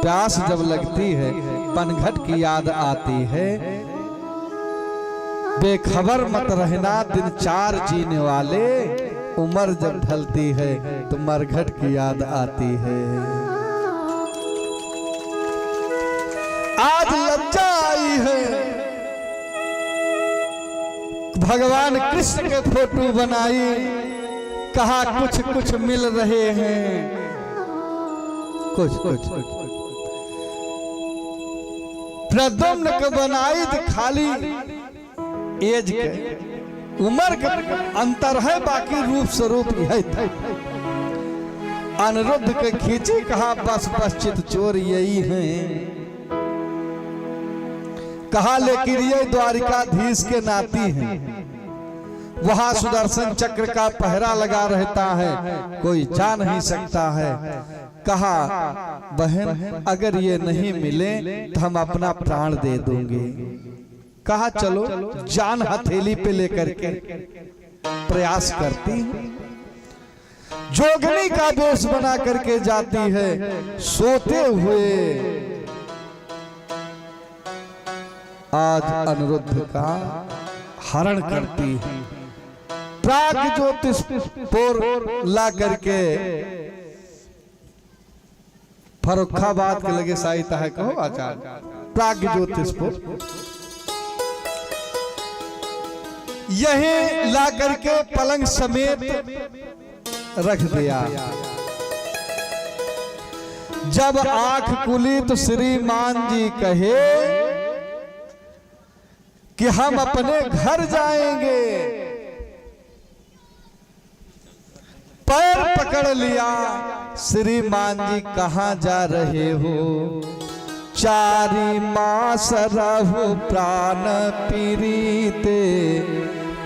प्यास जब लगती है पनघट की याद आती है। बेखबर मत रहना दिन चार जीने वाले, उम्र जब ढलती है तो मरघट की याद आती है। आज लज्जा आई है, भगवान कृष्ण के फोटो बनाई, कहा कुछ कुछ मिल रहे हैं, कुछ कुछ प्रद्युम्न के बनाई तो खाली एज के उम्र के अंतर है, बाकी रूप स्वरूप है। अनिरुद्ध के खींची, कहा बस बस चित चोर यही है, कहा लेकिन ये द्वारिकाधीश के नाती हैं, वहां सुदर्शन चक्र का पहरा लगा रहता है, कोई जा नहीं सकता है। कहा बहन अगर ये नहीं मिले तो हम अपना प्राण दे देंगे। कहा चलो, जान हथेली पे लेकर के प्रयास करती, जोगनी का वेश बना करके जाती है, सोते हुए आज अनिरुद्ध का हरण करती है। प्राग ज्योतिष पोर ला करके फर्रुखाबाद के लगे साहित्य है, कहो आचार्य, प्राग ज्योतिष पोर यही ला करके पलंग समेत रख दिया। जब आंख खुली तो श्रीमान जी कहे कि हम अपने घर जाएंगे। पैर पकड़ लिया, श्रीमान जी कहाँ जा रहे हो? चारी मास रहु प्राण पीरीते,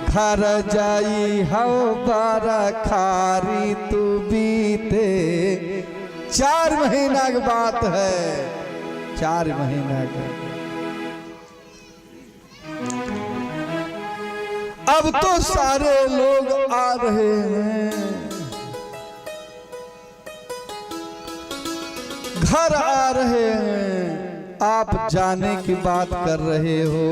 घर जाई हो बारा खारी तू बीते। 4 महीना की बात है, 4 महीना की। अब तो सारे लोग आ रहे हैं, घर आ रहे हैं, आप जाने की बात कर रहे हो।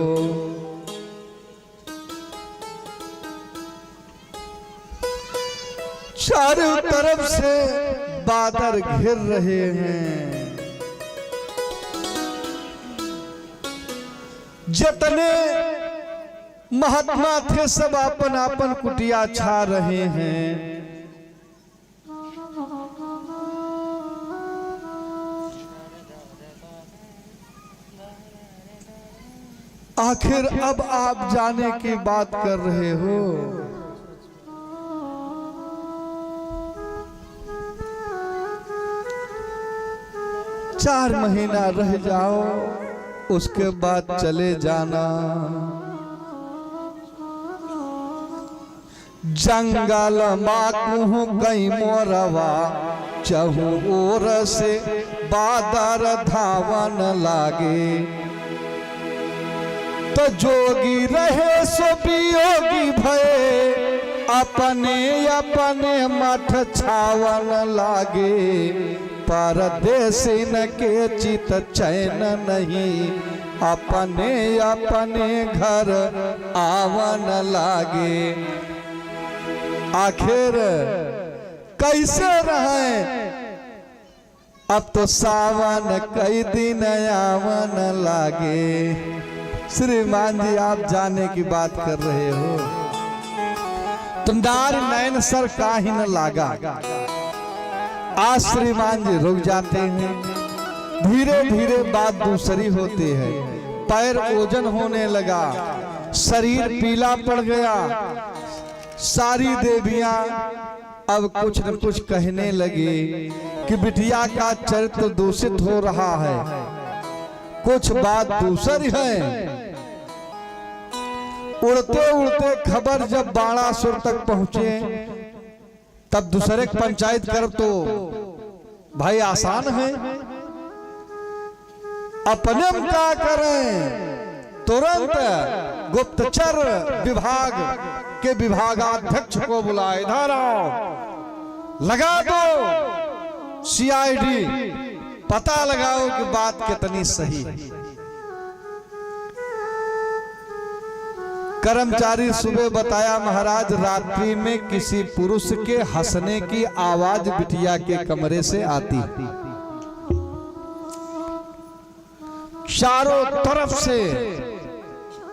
चारों तरफ से बादल घिर रहे हैं, जितने महात्मा थे सब अपन अपन कुटिया छा रहे हैं। आखिर अब आप जाने की बात कर रहे हो। चार महीना रह जाओ, उसके बाद चले जाना। जंगल माकू कई मोरवा, चहु ओर से बादर धावन लागे। तो जोगी रहे सो वियोगी भये, अपने अपने मठ छावन लागे। परदेसिन के चित चैन नहीं, अपने अपने घर आवन लागे। आखिर कैसे रहे, अब तो सावन कई दिन आवन लागे। श्रीमान जी आप जाने की बात कर रहे हो, तुंदार नैन सर काहि न लागा। आज श्रीमान जी रुक जाते हैं, धीरे धीरे बात दूसरी होती है। पैर ओजन होने लगा, शरीर पीला पड़ गया। सारी देवियां अब कुछ न कुछ कहने लगी कि बिटिया का चरित्र दूषित हो रहा है, कुछ बात दूसरी है। उड़ते उड़ते खबर जब बाणासुर तक पहुंचे, तब दूसरे पंचायत कर तो भाई आसान है, अपने क्या करें। तुरंत गुप्तचर विभाग के विभागाध्यक्ष को बुलाए, इधर आओ, लगा दो सीआईडी, पता लगाओ कि बात कितनी सही है। कर्मचारी सुबह बताया, महाराज रात्रि में किसी पुरुष के हंसने की आवाज बिटिया के कमरे से आती, चारों तरफ से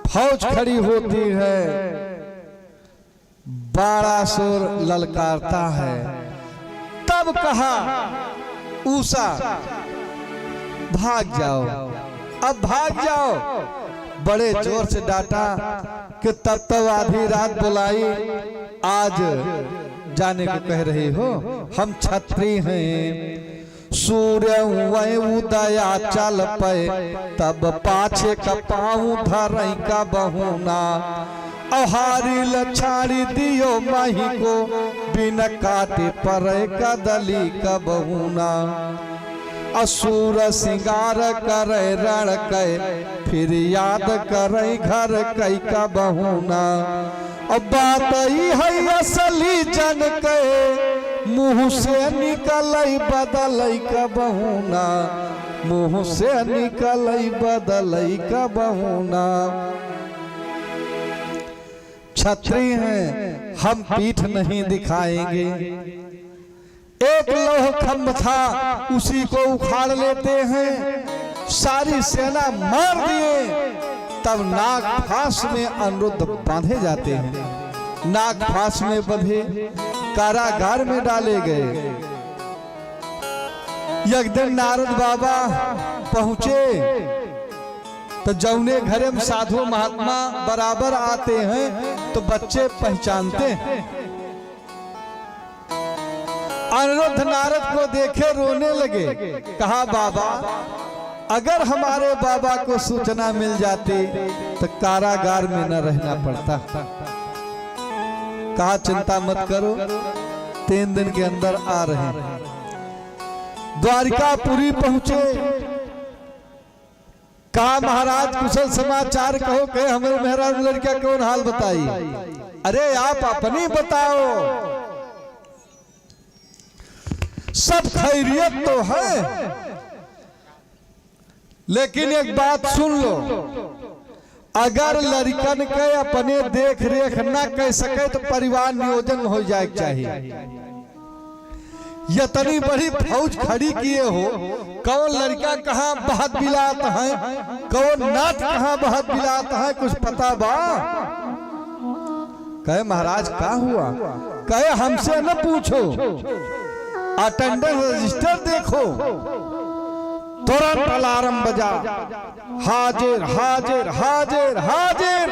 फौज खड़ी होती है, बाणासुर ललकारता है। तब कहा उषा भाग जाओ, अब भाग जाओ। बड़े जोर से डांटा कि तब आधी रात बुलाई, आज जाने को कह रही हो, हम छत्री हैं। सूर्य उदया चल पे, तब पाछे का पाऊं धरई का बहुना। अहारी लछाड़ी दियो माही को, बिन काटे परे कदली का बहुना। असुर सिंगार करे रण कै, फिर याद करे घर कई का बहुना। अब बात ही है असली जन के, मुंह से निकलई बदलई का बहुना, मुंह से निकलई बदलई का बहुना। छत्री हैं, हम पीठ नहीं दिखाएंगे। एक लौह खंभ था, उसी को उखाड़ लेते हैं, सारी सेना मार दिए। तब नाग फांस में अनिरुद्ध बांधे जाते हैं, नाग फांस में बंधे कारागार में डाले गए। एक दिन नारद बाबा पहुंचे तो जौने घरे में साधु महात्मा बराबर आते हैं तो बच्चे पहचानते हैं। अनिरुद्ध नारद को देखे रोने लगे, कहा बाबा अगर हमारे बाबा को सूचना मिल जाती तो कारागार में न रहना पड़ता। कहा चिंता मत करो, 3 दिन के अंदर आ रहे हैं। द्वारिकापुरी पहुंचे, कहा महाराज कुशल समाचार कहो, कहे हमारे मेहराज लड़का कौन हाल बताई। अरे आप अपनी बताओ, सब खैरियत तो है, लेकिन एक बात सुन लो, अगर लड़कन के अपने देख रेख न कर सके तो परिवार नियोजन हो जाए चाहिए। इतनी बड़ी फौज खड़ी किए हो, कौन लड़का कहाँ बहत बिलात है, कौन नाथ कहाँ बहत बिलात है, कुछ पता बा। कहे महाराज क्या हुआ, कहे हमसे न पूछो, अटेंडेंस रजिस्टर देखो। तुरंत अलार्म बजा, हाजिर हाजिर हाजिर हाजिर।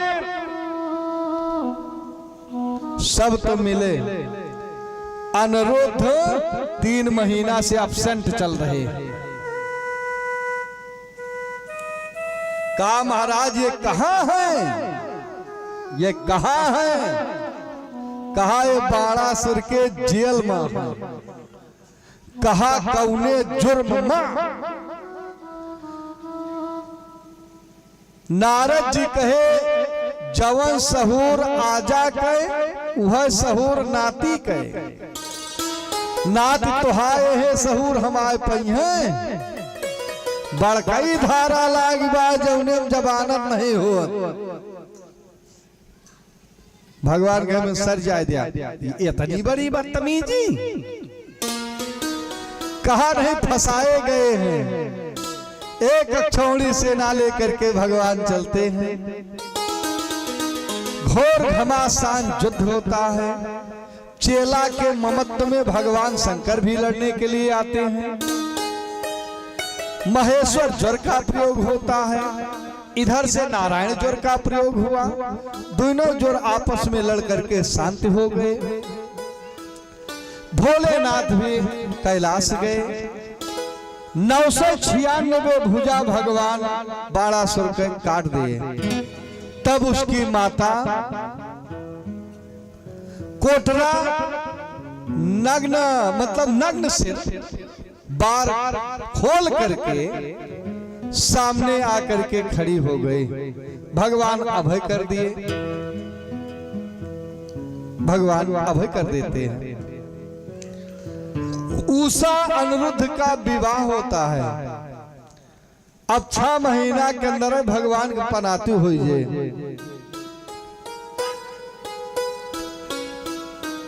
सब तो मिले, अनिरुद्ध 3 महीना से एब्सेंट चल रहे। कहा महाराज ये कहाँ है, ये कहाँ है। कहा ये बाणासुर के जेल में है। कहा कौने जुर्म में। नारद जी कहे जवन सहूर आजा के वह सहूर नाती के, नाती तुहाए है सहूर हमारे पई है। बड़कई धारा लाग बा जौने जबानत नहीं हो। भगवान के में सर जाए दिया, इतनी बड़ी बदतमीजी। कहा नहीं फंसाए गए हैं। एक अक्षौणी सेना लेकर के भगवान चलते हैं। घोर घमासान युद्ध होता है। चेला के ममत्व में भगवान शंकर भी लड़ने के लिए आते हैं। महेश्वर ज्वर का प्रयोग होता है। इधर से नारायण जोर का प्रयोग हुआ, दोनों जोर आपस में लड़ करके शांति हो गए। भोलेनाथ भी कैलाश गए। 996 भुजा भगवान बाणासुर के काट दिए। तब उसकी माता कोटरा नग्न मतलब नग्न सिर बार खोल करके सामने आकर के खड़ी हो गई। भगवान अभय कर दिए, भगवान अभय कर देते हैं। उषा अनिरुद्ध का विवाह होता है। अब 6 महीना के अंदर भगवान के पनाती हुई जे।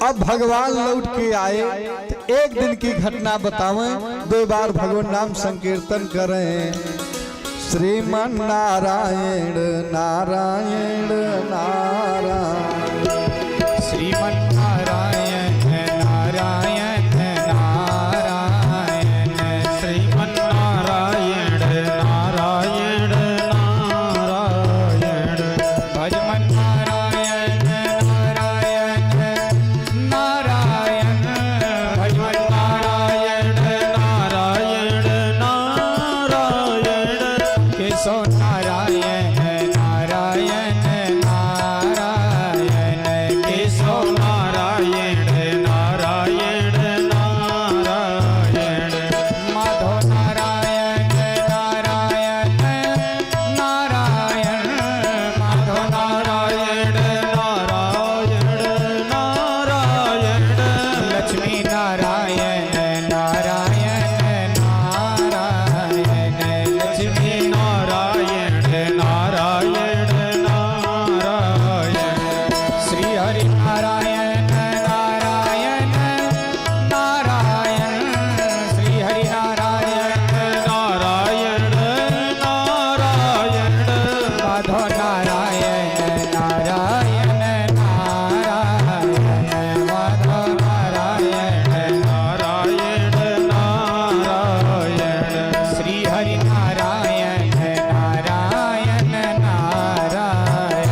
अब भगवान लौट के आए तो एक दिन की घटना बतावें। 2 बार भगवान नाम संकीर्तन कर रहे हैं। श्रीमन नारायण नारायण नारायण, श्रीमन नारायण नारायण नारायण, श्रीमन नारायण नारायण नारायण, भजमन नारायण नारायण नारायण, भजमन नारायण नारायण नारायण, केशव नारायण नारायण नारायण, केशव नारायण नारायण नारायण, माधव नारायण नारायण नारायण, माधव नारायण नारायण नारायण, लक्ष्मी नारायण नारायण नारायण, लक्ष्मी नारायण नारायण नारायण, श्री हरि नारायण नारायण नारायण, श्री हरि नारायण नारायण नारायण, माधव नारायण नारायण नारायण, माधव नारायण नारायण नारायण, श्री हरि नारायण नारायण नारायण,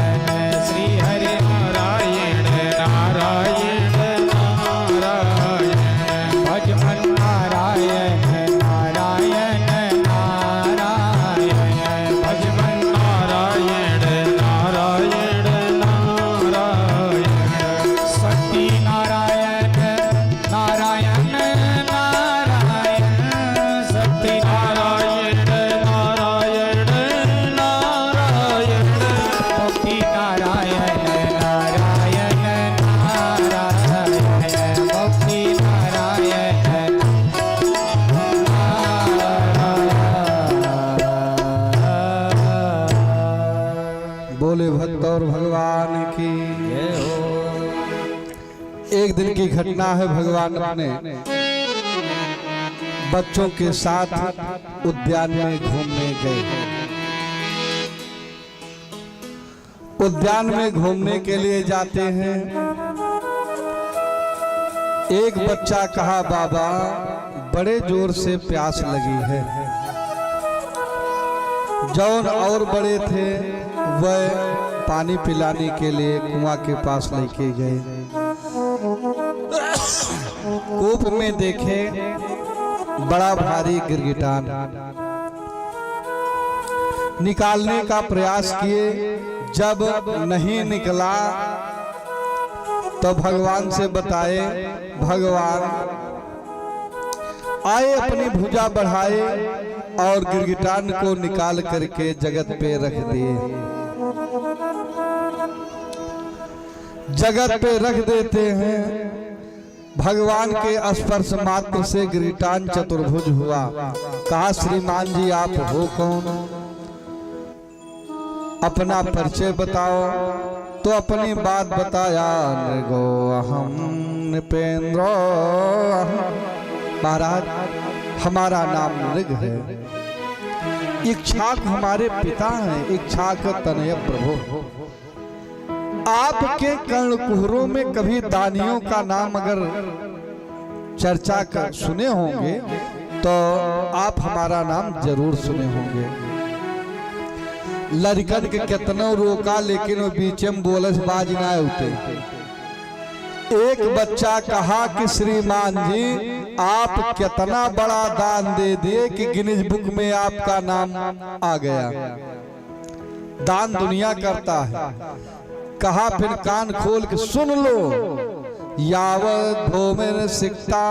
श्री हरि नारायण नारायण नारायण, भजमन नारायण नारायण नारायण, भजमन नारायण नारायण नारायण, सती नारायण नारायण नारायण, सती नारायण नारायण नारायण, भक्ति नारायण नारायण नारायण, भक्ति नारायण नारायण। बोले भक्त और भगवान की। एक दिन की घटना है, भगवान अपने बच्चों के साथ उद्यान में घूमने गए। उद्यान में घूमने के लिए जाते हैं। एक बच्चा कहा, बाबा बड़े जोर से प्यास लगी है। जौन और बड़े थे वह पानी पिलाने के लिए कुआं के पास लेके गए। कूप में देखे बड़ा भारी गिरगिटान। निकालने का प्रयास किए, जब नहीं निकला तो भगवान से बताए। भगवान आए, अपनी भुजा बढ़ाए और गिरगिटान को निकाल करके जगत पे रख दिए। जगत पे रख देते हैं। भगवान के स्पर्श मात्र से गिरगिटान चतुर्भुज हुआ। कहा, श्रीमान जी आप हो कौन? अपना परिचय बताओ। तो अपनी बात बताया। नृगो अहम नृपेंद्रो। महाराज हमारा नाम नृग है, इक्ष्वाक हमारे पिता हैं, इक्ष्वाक तनय प्रभु। आपके कर्णकुहरों में कभी दानियों का नाम अगर चर्चा कर सुने होंगे तो आप हमारा नाम जरूर सुने होंगे। लड़कन के कितनो रोका लेकिन वो बीच में बोलस बाज ना उठे। एक बच्चा कहा कि श्रीमान जी आप कितना बड़ा दान दे दिए कि गिनीज बुक में आपका नाम आ गया। दान दुनिया करता है। कहा फिर कान खोल के सुन लो, यावत भूमिर सिकता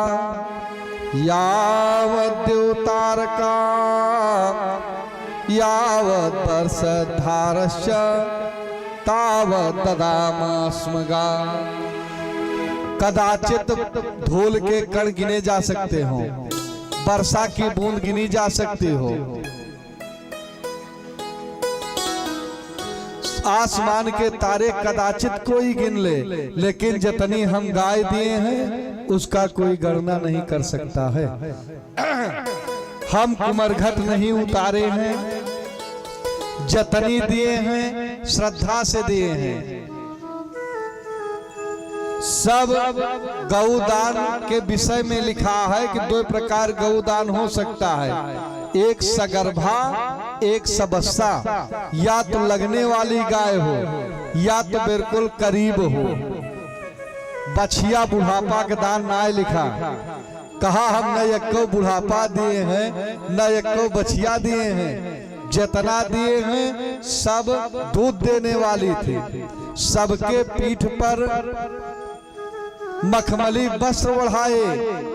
यावत देवतारका यावत वर्षधारश्च तावत ददामस्मगा। कदाचित धूल के कण गिने जा सकते हो, वर्षा की बूंद गिनी जा सकती हो, आसमान के तारे कदाचित कोई गिन ले, लेकिन जितनी हम गाय दिए हैं उसका कोई गणना नहीं कर सकता है। हम कुमरघट नहीं उतारे हैं, जितनी दिए हैं श्रद्धा से दिए हैं। सब गौदान के विषय में लिखा है कि दो प्रकार गौदान हो सकता है, एक सगर्भा एक सबस्सा। या तो लगने वाली गाय हो या तो बिल्कुल करीब हो। बछिया बुढ़ापा का दान ना लिखा। कहा हम न एको बुढ़ापा दिए हैं न एको बछिया दिए हैं, जितना दिए हैं सब दूध देने वाली थी। सबके पीठ पर मखमली वस्त्र ओढ़ाए,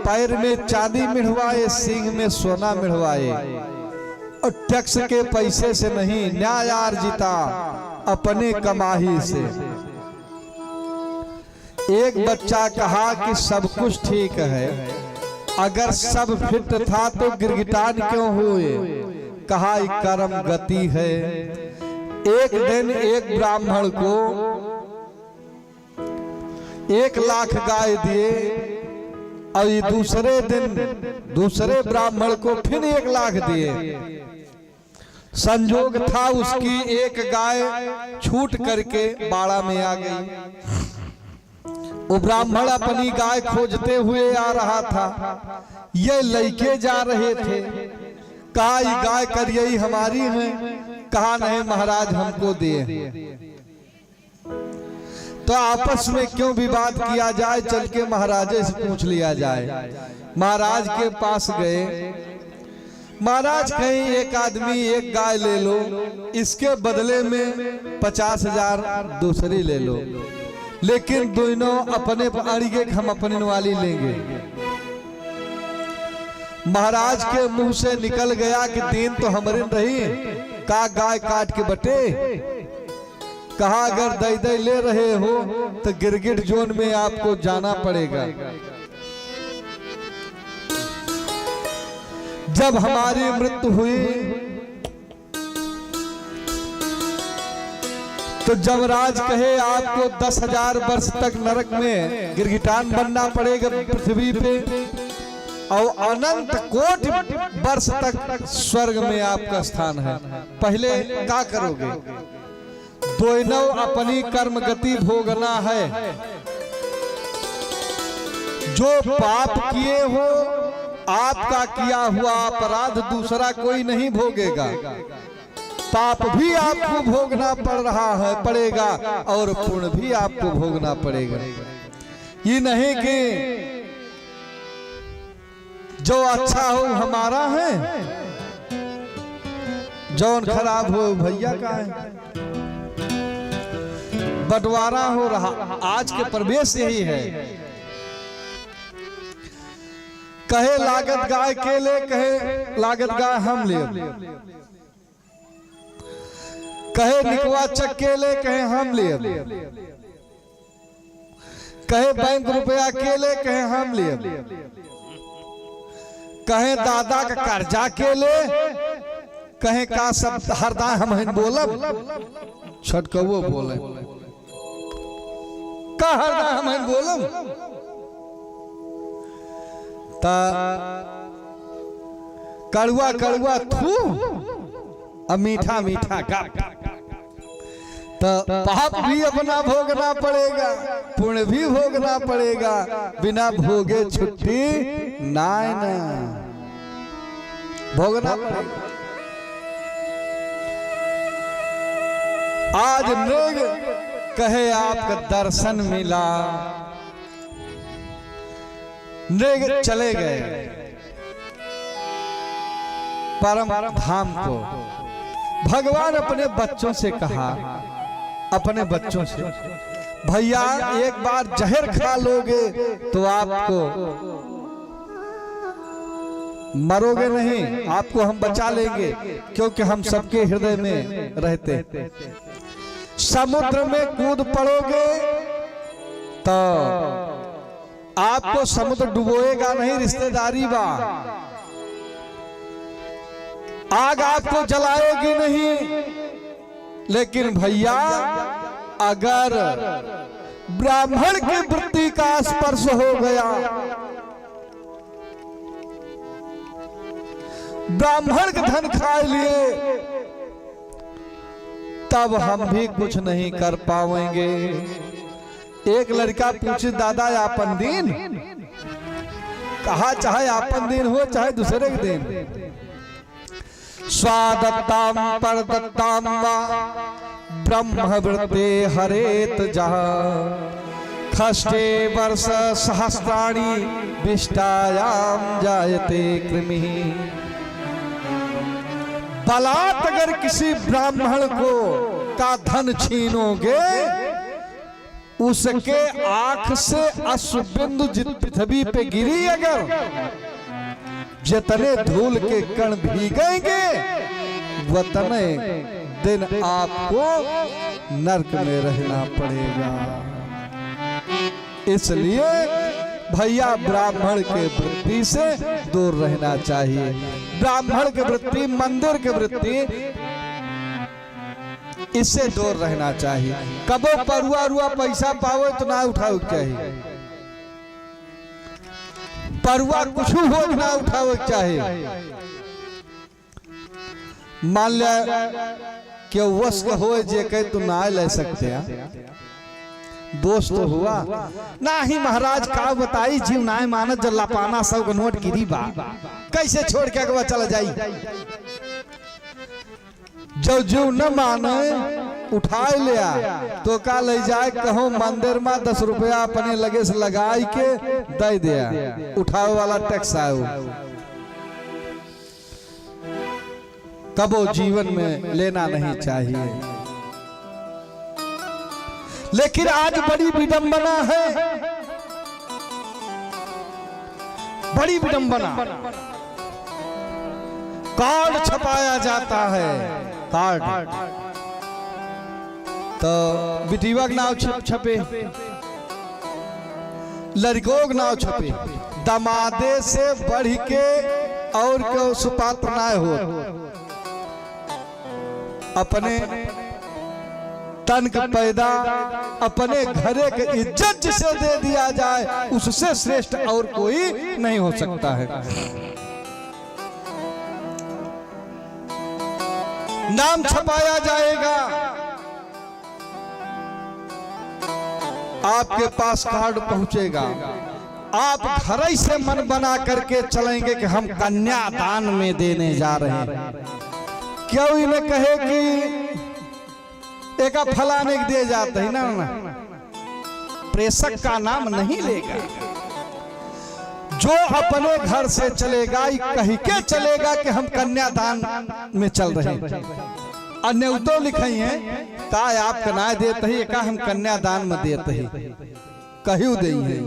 पैर में चांदी मिढ़वाए, सींग में सोना मिढ़वाए, और टैक्स के पैसे से नहीं, न्याय अर्जिता अपने कमाई से। एक बच्चा कहा कि सब कुछ ठीक है, अगर सब फिट था तो गिरगिटान क्यों हुए। कहा कर्म गति है। एक दिन एक ब्राह्मण को 1 लाख गाय दिए और ये दूसरे दिन दूसरे ब्राह्मण को फिर 1 लाख दिए। संजोग था उसकी एक गाय छूट करके बाड़ा में आ गई। वो ब्राह्मण अपनी गाय खोजते हुए आ रहा था, ये लड़के जा रहे थे। कहा ये गाय करिए हमारी है। कहा नहीं महाराज हमको दिए। तो आपस में क्यों विवाद किया जाए, चल के महाराज से पूछ लिया जाए। महाराज के पास गए। महाराज कहीं एक आदमी एक गाय ले लो, इसके बदले में 50,000 दूसरी ले लो, लेकिन दोनों अपने अड़िगे हम अपने वाली लेंगे। महाराज के मुंह से निकल गया कि दिन तो हमारे रही, का गाय काट के बटे। कहा अगर दई दई ले रहे हो तो गिरगिट जोन में आपको जाना पड़ेगा। जब हमारी मृत्यु हुई तो जमराज कहे आपको 10,000 वर्ष तक नरक में गिरगिटान बनना पड़ेगा पृथ्वी पे, और अनंत कोटि वर्ष तक स्वर्ग में आपका स्थान है। पहले क्या करोगे? दोनों अपनी कर्म गति भोगना है। जो पाप किए हो, आपका किया हुआ अपराध दूसरा कोई नहीं भोगेगा। पाप भी आपको भोगना पड़ रहा है पड़ेगा, और पुण्य भी आपको भोगना पड़ेगा। ये नहीं कि जो अच्छा हो हमारा है, जौन खराब हो भैया का है। बंटवारा हो रहा। आज के प्रवेश यही है। कहे लागत गाय के ले, कहे लागत गाय हम ले, कहे निकवा चक्के ले, कहे हम ले, कहे बैंक रुपया के ले, कहे हम ले, कहे दादा का कर्जा के ले, कहे का सब हरदा हम बोलब छटकवो बोले का हरदा हम बोलब। ता कड़ुआ कड़ुआ थू अब मीठा मीठा का, तो पाप भी अपना भोगना पड़ेगा, पुण्य भी भोगना पड़ेगा। बिना भोगे छुट्टी नाय ना, भोगना पड़ेगा। आज मृग कहे आपका दर्शन मिला, मृग चले गए परम धाम को। भगवान अपने बच्चों से कहा, अपने बच्चों से, भैया एक बार जहर खा लोगे तो आपको मरोगे नहीं, आपको हम बचा लेंगे, क्योंकि हम सबके हृदय में रहते। समुद्र में कूद पड़ोगे तो आपको समुद्र डुबोएगा नहीं, रिश्तेदारी बा। आग आपको जलाएगी नहीं, लेकिन भैया अगर ब्राह्मण की वृत्ति का स्पर्श हो गया, ब्राह्मण का धन खा लिए, तब हम भी कुछ नहीं कर पाएंगे। एक लड़का पूछे, दादा आपन दिन? कहा चाहे आपन दिन हो चाहे दूसरे के दिन, स्वादत्ताम परदत्ताम वा ब्रह्मवृत्ते हरेत जहाँ खष्टे वर्ष सहस्राणि विष्टायाम जायते कृमि। बलात् अगर किसी ब्राह्मण को का धन छीनोगे, उसके आंख से अश्रुबिंदु पृथ्वी पे गिरी अगर, जितने धूल के कण भीगेंगे वतने दिन आपको नरक में रहना पड़ेगा। इसलिए भैया ब्राह्मण के वृत्ति से दूर रहना चाहिए। ब्राह्मण के वृत्ति, मंदिर के वृत्ति, इससे दूर रहना चाहिए। कबो परुआ रुआ पैसा पाओ तो ना उठाओ चाहिए, परुआ कुछ हो ना उठाओ चाहिए। मान लिया कि वस्क हो जे कहे तो ना ले सकते हैं, दोस्त तो हुआ ना ही महाराज का बताई, जीव ना मानत जल्ला पाना सब नोट गिरी बा, कैसे छोड़ के अगवा चला जाई। जो जीव न माने उठाए लिया तो का ले जाए, कहो मंदिर में 10 रुपया अपने लगे से लगाई के दे दिया, उठाओ वाला टैक्स आयो। कबो जीवन में लेना नहीं चाहिए। लेकिन आज बड़ी विडंबना है, बड़ी विडंबना। कार्ड छपाया जाता है, कार्ड तो बिटिया के नाव छपे, लड़कों के नाव छपे, दमादे से बढ़ के और क्यों सुपात्र ना हो। अपने तन का पैदा अपने घरे के इज्जत जिसे दे दिया जाए, उससे श्रेष्ठ और कोई नहीं हो सकता है। नाम छपाया जाएगा, आपके पास कार्ड पहुंचेगा, आप घर ही से मन बना करके चलेंगे कि हम कन्यादान में देने जा रहे हैं। क्यों इन्हें कहे कि एक फलाने दे जाते हैं ना, प्रेषक का नाम नहीं लेगा। जो अपने घर से चलेगा, कही के चलेगा कि हम कन्यादान में चल रहे हैं। अन्यतो लिखे हैं का आप कन्या देते ही, का हम कन्यादान में देते ही, कहू दे है।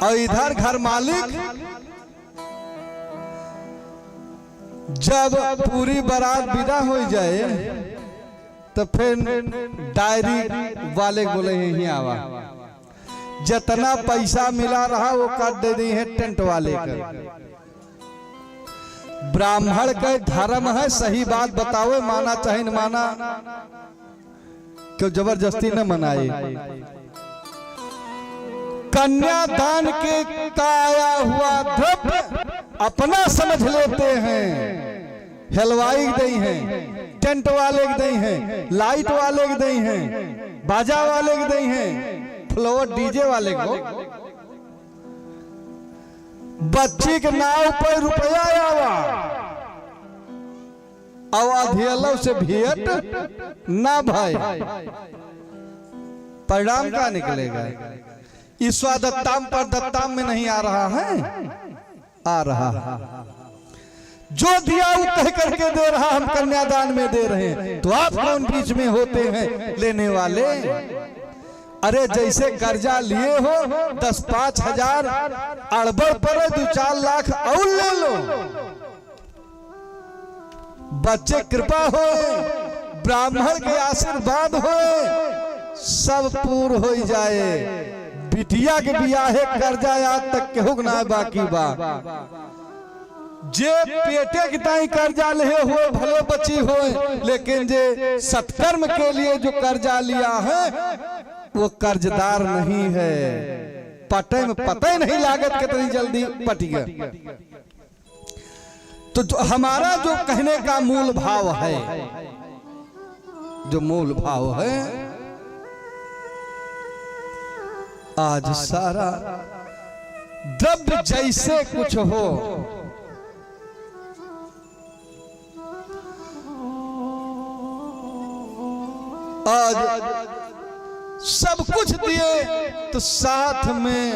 और इधर घर मालिक जब पूरी बारात विदा हो जाए तो फिर डायरी वाले बोले ही आवा, जितना पैसा मिला रहा वो काट दे दी है टेंट वाले का। ब्राह्मण का धर्म है, सही बात बताओ, माना चाहे न माना, क्यों जबरदस्ती न मनाए। कन्यादान के काया हुआ द्रव्य अपना समझ लेते हैं। हलवाई दे हैं, टेंट वाले के दे हैं, लाइट वाले के दे हैं, बाजा वाले के दे हैं, फ्लोर डीजे वाले को। बच्ची के नाव पर रुपया आवा अवधियलों से भेंट ना भाई, परिणाम क्या निकलेगा? ईश्वा दत्ताम पर दत्ताम में नहीं आ रहा है, आ रहा है। जो दिया वो कह करके दे रहा, हम कन्यादान में दे रहे हैं, तो आप कौन बीच में होते हैं लेने वाले? अरे जैसे कर्जा लिए हो 10-5 हजार अड़बड़ पड़े 2-4 लाख और ले लो, बच्चे कृपा हो, ब्राह्मण के आशीर्वाद हो, सब पूर्ण हो जाए। बिटिया के बियाहे कर्जा आज तक केहू ना बाकी बा। जे पेटे की ताई कर्जा ले हो भले बची हो, लेकिन जे सत्कर्म के लिए जो कर्जा लिया है वो कर्जदार नहीं है। पटे में पता ही नहीं लागत कितनी जल्दी पट गया। तो हमारा जो कहने का मूल भाव है, जो मूल भाव है, आज सारा द्रव्य जैसे कुछ हो, आज सब कुछ दिए तो साथ में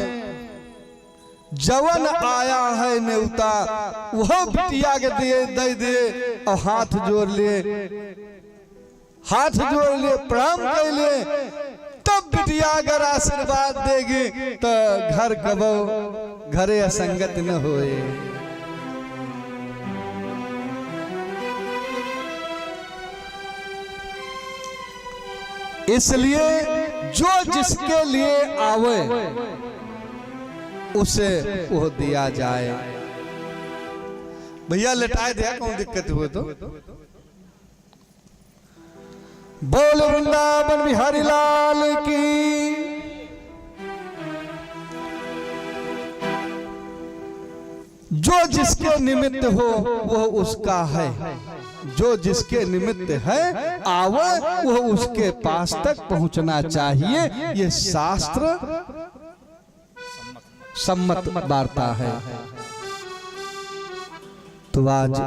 जवन आया है नेवता वह बिटिया के दिए दे दिए और हाथ जोड़ लिए, हाथ जोड़ लिए, प्रणाम कर लिए। तब बिटिया अगर आशीर्वाद देगी तो घर कबो घरे असंगत न होए। इसलिए जो जिसके लिए आवे उसे वो दिया जाए। भैया लेटाए दिया, कौन दिक्कत हुए तो। बोल वृंदावन बिहारी लाल की। जो जिसके निमित्त हो वो उसका है, जो जिसके निमित्त है आवे वो उसके पास तक पहुंचना चाहिए। ये शास्त्र सम्मत वार्ता है। तो आज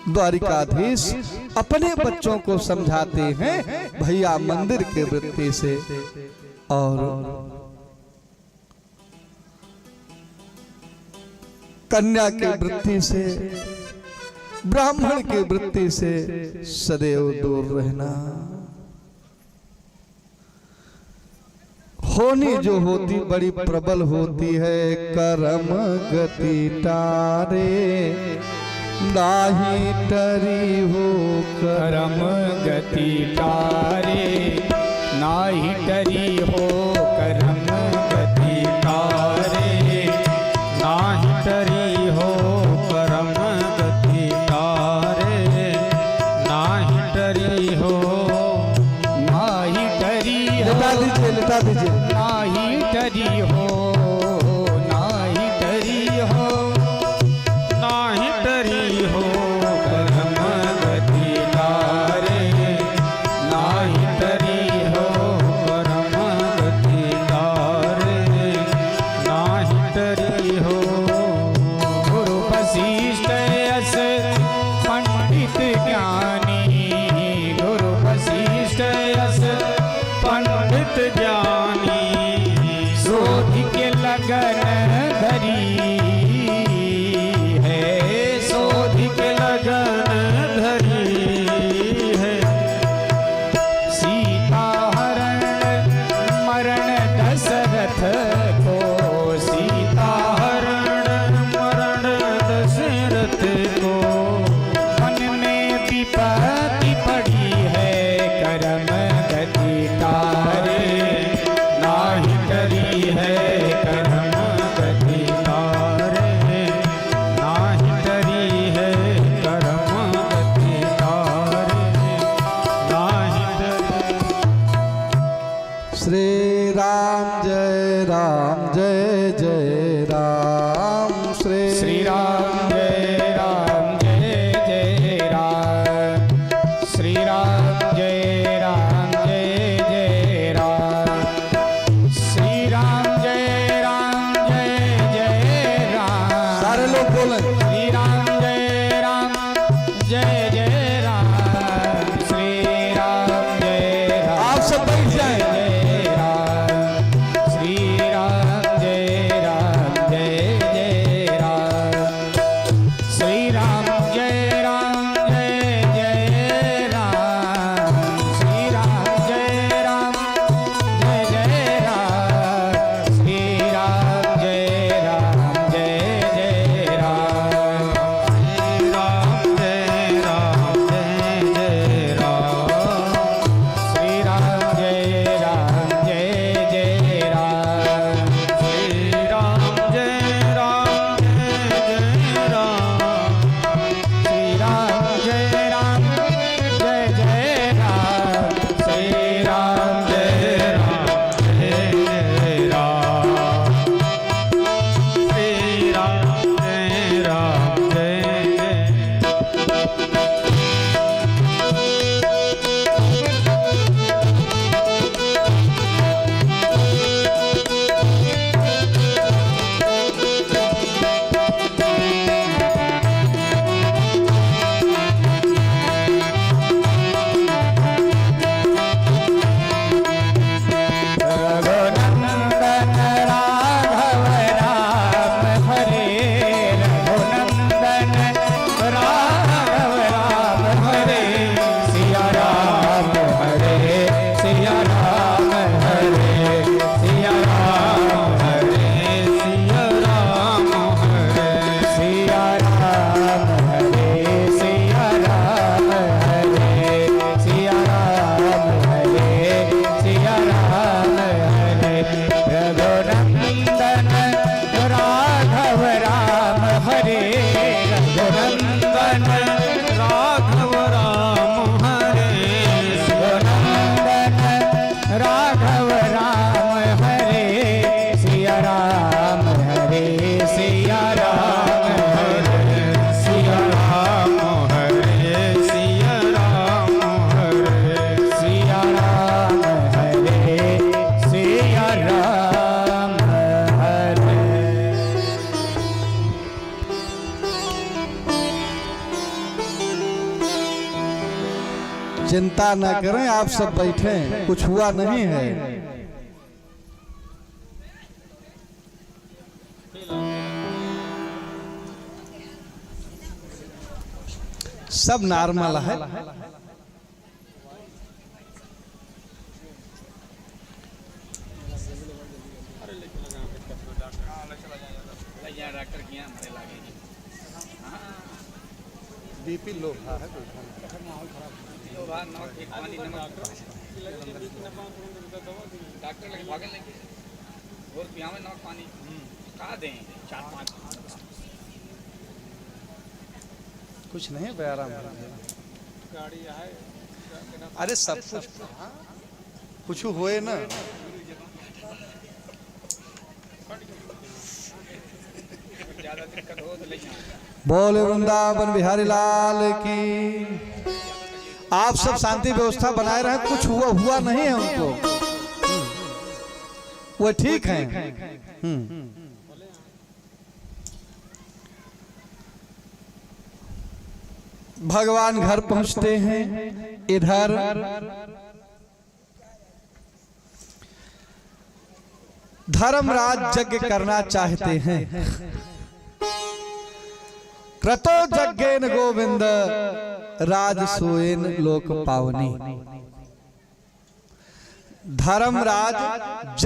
द्वारिकाधीश अपने बच्चों को समझाते हैं, भैया मंदिर के वृत्ति से और कन्या के वृत्ति से, ब्राह्मण की वृत्ति से सदैव दूर रहना। होनी जो होती बड़ी प्रबल होती है, कर्म गति टारे नाही टरी हो। कर्म गति टारे नाही टरी हो, कर्म गति टारे नाही टरी हो, कर्म गति टारे नाही टरी हो, नाही टरी हो। लिटा दीजिए, लिटा दीजिए। नाही टरी हो, नाही टरी हो, नाही टरी हो, कर्म गति टारे नाही टरी हो, कर्म गति टारे नाही टरी हो। गुरु वशिष्ठ यस पंडित ज्ञानी, गुरु वशिष्ठ यस पंडित ज्ञानी, शोध के लगन धरी है, शोध के लगन धरी है। सीता हरण मरण दशरथ को, सीता हरण मरण दशरथ को, मन में विपत्ति पड़ी है, कर्म गति टारे नाही टरी है, कर्म गति टारे नाही टरी है, कर्म गति टारे नाही टरी। श्री राम जय राम जय जय राम। श्री राम जय राम जय जय राम, श्री राम जय राम जय जय राम, श्री राम जय जय राम। सारे लोग बोलें। श्री राम जय राम चिंता न करें, आप सब बैठे, कुछ हुआ नहीं है। सब नॉर्मल है। बीपी लो है डॉक्टर लगे भागने लगे और पिया में नमक पानी कहा दें 4-5 कुछ नहीं भाई, आराम गाड़ी है। अरे सब कुछ हुए ना। ज्यादा दिक्कत हो तो ले बोले वृंदावन बिहारी लाल की। आप सब शांति व्यवस्था बनाए रहे, कुछ हुआ नहीं है उनको, वो ठीक है। भगवान घर पहुंचते हैं। इधर धर्मराज यज्ञ करना चाहते हैं। क्रतो यज्ञेन गोविंद राजसूयेन लोक पावनी। धर्मराज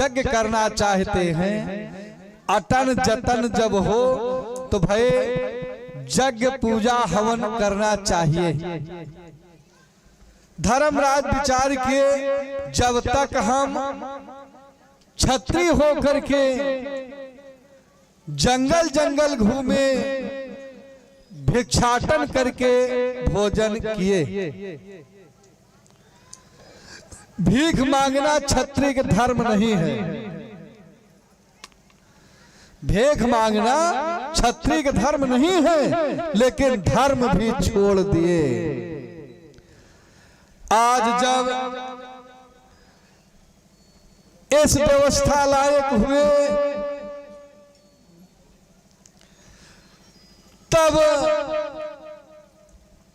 यज्ञ करना चाहते हैं। अटन जतन जब हो तो भाई यज्ञ पूजा हवन करना चाहिए। धर्मराज विचार किए, जब तक हम क्षत्रिय होकर के जंगल जंगल घूमे, भिक्षाटन करके भोजन किए, भीख मांगना क्षत्रिय का धर्म नहीं है। भीख मांगना क्षत्रिय का धर्म नहीं है, लेकिन धर्म भी छोड़ दिए। आज जब इस व्यवस्था लायक हुए, तब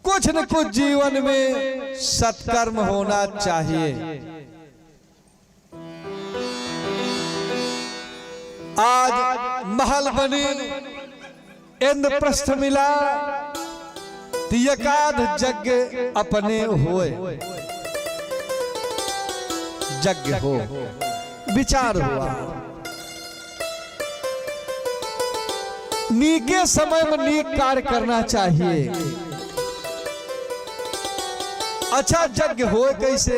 कुछ न कुछ जीवन में सत्कर्म होना चाहिए। आज महल बनी, इंद्रप्रस्थ मिला, एकाध यज्ञ अपने होए, यज्ञ हो, विचार हुआ। नीके समय में नीक कार्य करना चाहिए। अच्छा यज्ञ हो कैसे?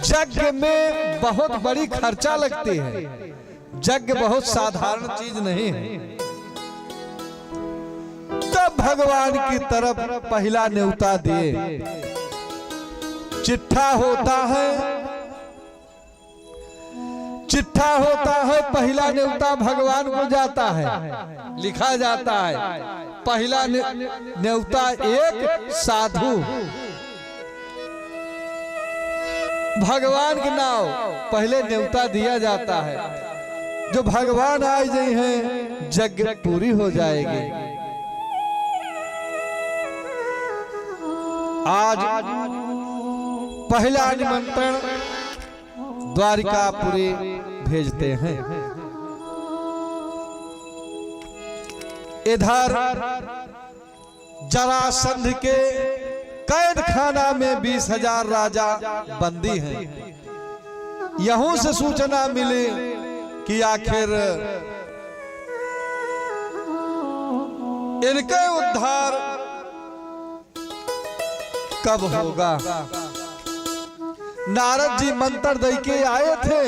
यज्ञ में बहुत बड़ी खर्चा लगती है। यज्ञ बहुत साधारण चीज नहीं है। तब भगवान की तरफ पहला न्योता दिए। चिट्ठा होता है, चिट्ठा होता है, पहला न्योता भगवान को जाता है, लिखा जाता है। पहला न्योता एक साधु, भगवान के नाम पहले न्योता दिया जाता है। जो भगवान आ गए हैं, यज्ञ पूरी हो जाएगी। आज पहला निमंत्रण द्वारिकापुरी भेजते हैं। इधर जरासंध के कैद खाना में 20,000 राजा बंदी हैं। यहूं से सूचना मिली कि आखिर इनके उद्धार कब होगा। नारद जी मंत्र दे के आए थे।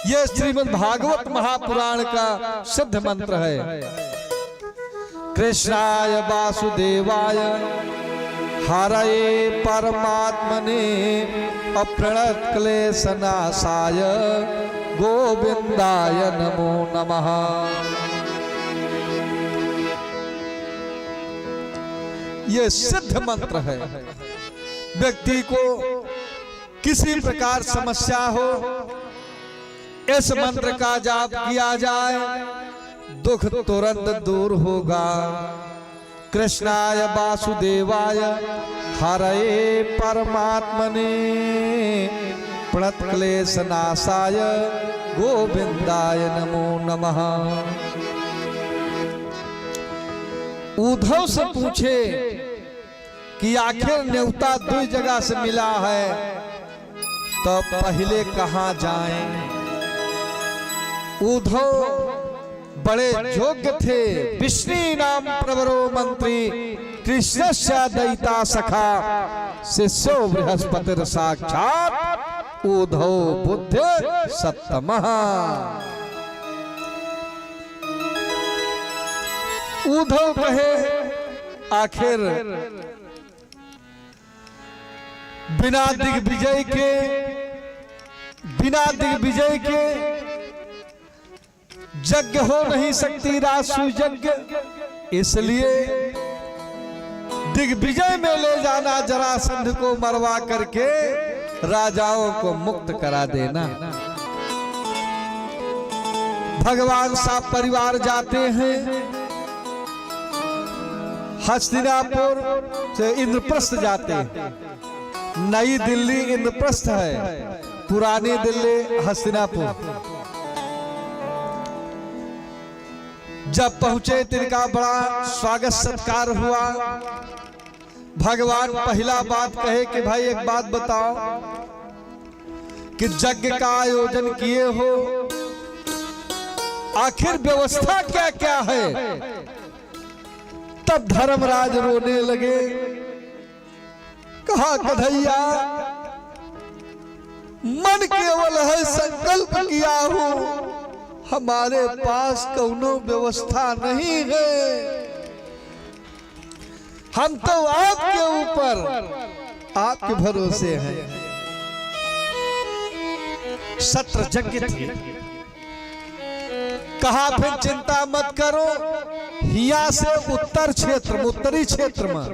यह श्रीमद् भागवत महापुराण का सिद्ध मंत्र है। कृष्णाय वासुदेवाय हरये परमात्मने अप्रणत क्लेशनाशाय गोविंदाय नमो नमः। ये सिद्ध मंत्र है। व्यक्ति को किसी प्रकार समस्या हो, इस मंत्र का जाप किया जाए, दुख तुरंत दूर होगा। कृष्णाय वासुदेवाय हरये परमात्मने प्रणतक्लेशनाशाय गोविंदाय नमो नमः। उद्धव से पूछे कि आखिर न्योता दो जगह से मिला है तो पहले कहां जाएं। उद्धव बड़े योग्य थे। विष्णु नाम प्रवरो मंत्री कृष्णस्य दयिता सखा शिष्यो बृहस्पतिर साक्षात उद्धव बुद्ध सत्तमः। उद्धव कहे आखिर बिना दिग्विजय के यज्ञ हो नहीं सकती राजसू यज्ञ, इसलिए दिग्विजय में ले जाना, जरासंध को मरवा करके राजाओं को मुक्त करा देना। भगवान साहब परिवार जाते हैं, हस्तिनापुर से इंद्रप्रस्थ जाते हैं। नई दिल्ली इंद्रप्रस्थ है, पुरानी दिल्ली हस्तिनापुर। जब पहुंचे तिनका बड़ा स्वागत सत्कार हुआ। भगवान पहला बात कहे कि भाई एक बात बताओ कि यज्ञ का आयोजन किए हो, आखिर व्यवस्था क्या क्या है। तब धर्मराज रोने लगे, कहा कन्हैया मन केवल है संकल्प किया हूं, हमारे पास कौनो व्यवस्था नहीं है। हम तो आपके ऊपर, आपके भरोसे हैं। सत्र यज्ञ थे। कहा फिर चिंता मत करो, हिया से उत्तर क्षेत्र में, उत्तरी क्षेत्र में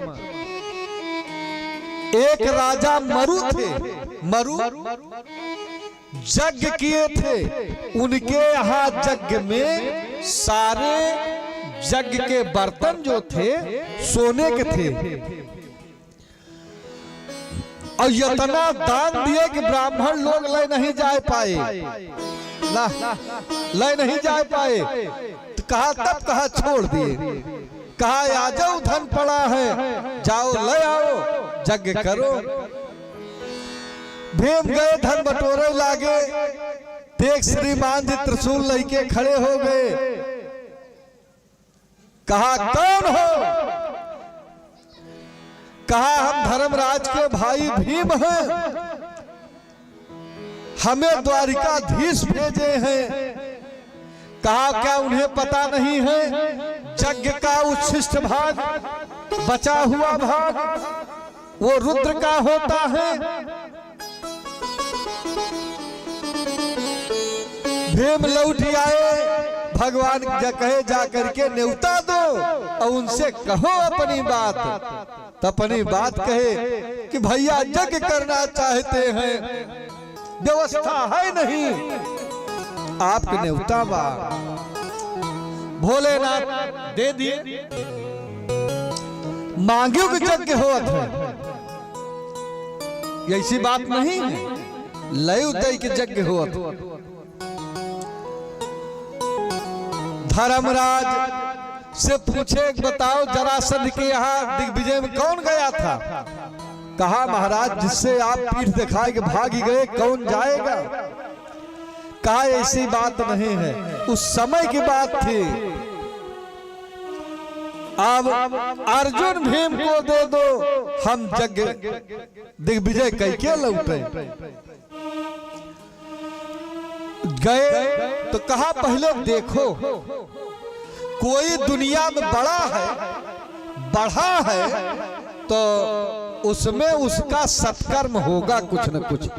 एक राजा मरु थे। मरु यज्ञ किए थे। उनके यहाँ यज्ञ में सारे यज्ञ के बर्तन जो थे सोने के थे, और इतना दान दिए कि ब्राह्मण लोग ले नहीं जा पाए, ना ले नहीं जा पाए। तो कहा, तब कहा छोड़ दिए। कहा आ जाओ, धन पड़ा है, जाओ ले आओ, यज्ञ करो। भीम गए, धन बटोरे लागे। देख श्रीमान जी त्रिशूल लेके खड़े हो गए। कहा कौन हो? कहा हम धर्मराज के भाई भीम हैं, हमें द्वारिकाधीश भेजे हैं। कहा क्या उन्हें पता नहीं है यज्ञ का उच्छिष्ट भाग, बचा हुआ भाग वो रुद्र का होता है। भीम लौट आए। भगवान कहे जा करके न्योता दो और उनसे कहो अपनी बात। तो अपनी बात कहे कि भैया यज्ञ करना चाहते हैं, व्यवस्था है नहीं, आपके न्योता बा। भोलेनाथ दे दिए। मांगियो कि यज्ञ होत है, ऐसी बात नहीं है। लय दई के यज्ञ होत। धर्मराज से पूछे, बताओ जरासंध के यहाँ दिग्विजय में कौन गया था? कहा महाराज जिससे आप पीठ दिखाए के भाग गए, कौन जाएगा? कहा ऐसी बात नहीं है, उस समय की बात थी। अब अर्जुन भीम को दे दो, हम यज्ञ दिग्विजय कह के लौटे। गए तो कहा पहले देखो, कोई दुनिया में बड़ा है, बढ़ा है, तो उसमें उसका सत्कर्म होगा कुछ न कुछ।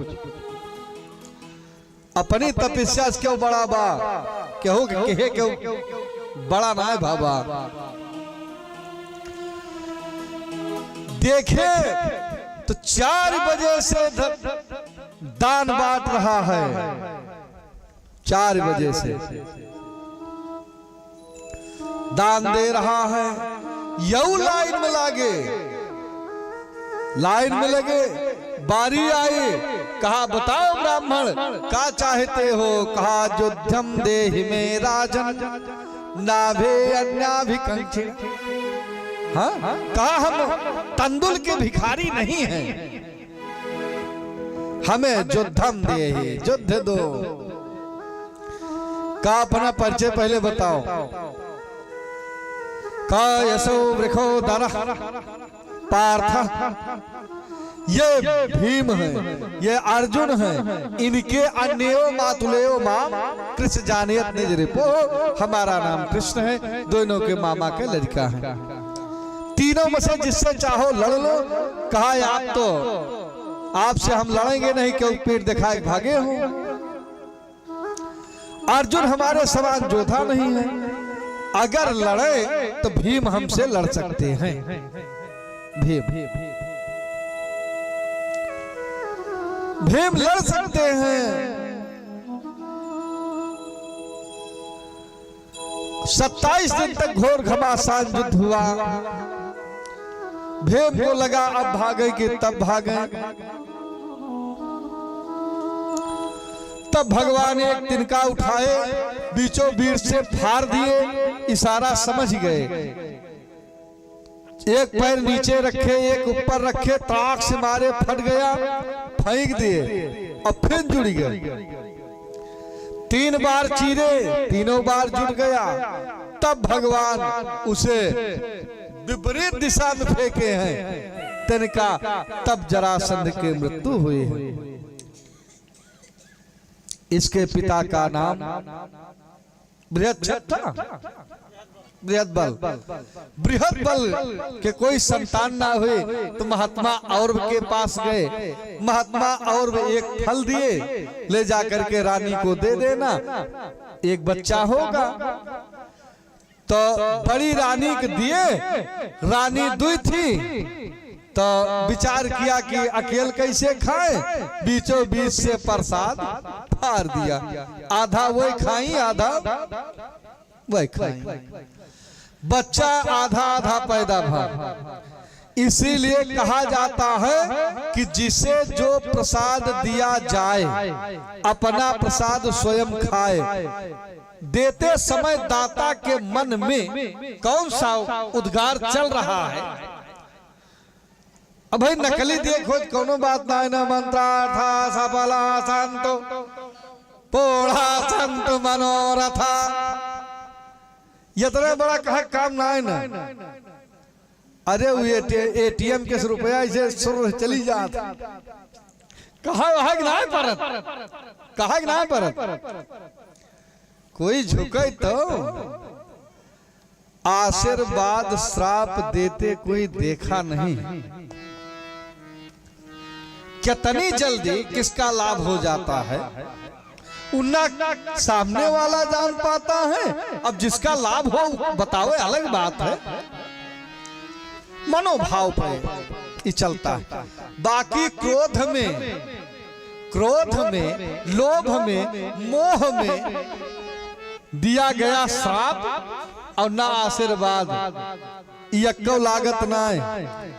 अपनी तपस्या से क्यों बड़ा बा, क्यों बड़ा ना है बाबा। देखे तो 4 बजे से दान बांट रहा है, 4 बजे से दान दे रहा है। यऊ लाइन में लागे, लाइन में लगे, बारी आई, कहा बताओ ब्राह्मण क्या चाहते हो? कहा युद्धम देहि में राजन नाभे अन्याभिकंक्षिण। हाँ, कहा हम तंदुल के भिखारी नहीं हैं, हमें युद्धम देहि, युद्ध दो। का अपना परिचय पहले बताओ। का यशो वृखो दरः पार्थ, ये भीम है, ये अर्जुन है, इनके अन्यो मातुलेयो माम कृष्ण जानियत निज रिपो। हमारा नाम कृष्ण है, दोनों के मामा के लड़का है। तीनों में से जिससे चाहो लड़ लो। कहा आप तो, आपसे हम लड़ेंगे नहीं, क्यों पीठ दिखाए भागे हो। अर्जुन हमारे समान योद्धा नहीं है, अगर लड़े तो भीम हमसे लड़ सकते हैं। भीम लड़ सकते हैं। 27 दिन तक घोर घमासान युद्ध हुआ। भीम को लगा अब भागेंगे, तब भागे। तब भगवान एक तिनका उठाए, बीचों बीच से फाड़ दिए, इशारा समझ गए। एक पैर नीचे रखे, एक ऊपर रखे, ताक से मारे, फट गया, फेंक दिए और फिर जुड़ गए। 3 बार चीरे, तीनों बार जुड़ गया। तब भगवान उसे विपरीत दिशा में फेंके हैं तिनका, तब जरासंध की मृत्यु हुई है। इसके पिता का नाम बृहद था, बृहदबल। बृहदबल के कोई संतान ना हुए तो महात्मा औरव के पास गए। महात्मा औरव एक फल दिए, ले जाकर के रानी को दे देना, एक बच्चा होगा। तो बड़ी रानी के दिए, रानी दुई थी, तो विचार किया कि अकेले कैसे खाए, बीचों बीच से प्रसाद फाड़ दिया। आधा वही खाई, आधा वही खाई। बच्चा आधा आधा पैदा हुआ। इसीलिए कहा जाता है कि जिसे जो प्रसाद दिया जाए, अपना प्रसाद स्वयं खाए। देते समय दाता के मन में कौन सा उद्गार चल रहा है। अब भाई नकली देखो, कोनो बात ना है ना। मंत्रार्था सफला संतो पोढ़ा संत मनोरथा, इतना बड़ा कहा काम ना है ना। अरे वो एटीएम के रुपया ऐसे सुर चली जात, कहा वहां ना परत, कहा ना परत। कोई झुके तो आशीर्वाद श्राप देते कोई देखा नहीं। कितनी जल्दी किसका लाभ हो जाता है, उन्ना सामने वाला जान पाता है। अब जिसका लाभ हो बताओ, अलग बात है, मनोभाव पर ही चलता है। बाकी क्रोध में, लोभ में, मोह में दिया गया श्राप और ना आशीर्वाद, यक्को लागत ना है।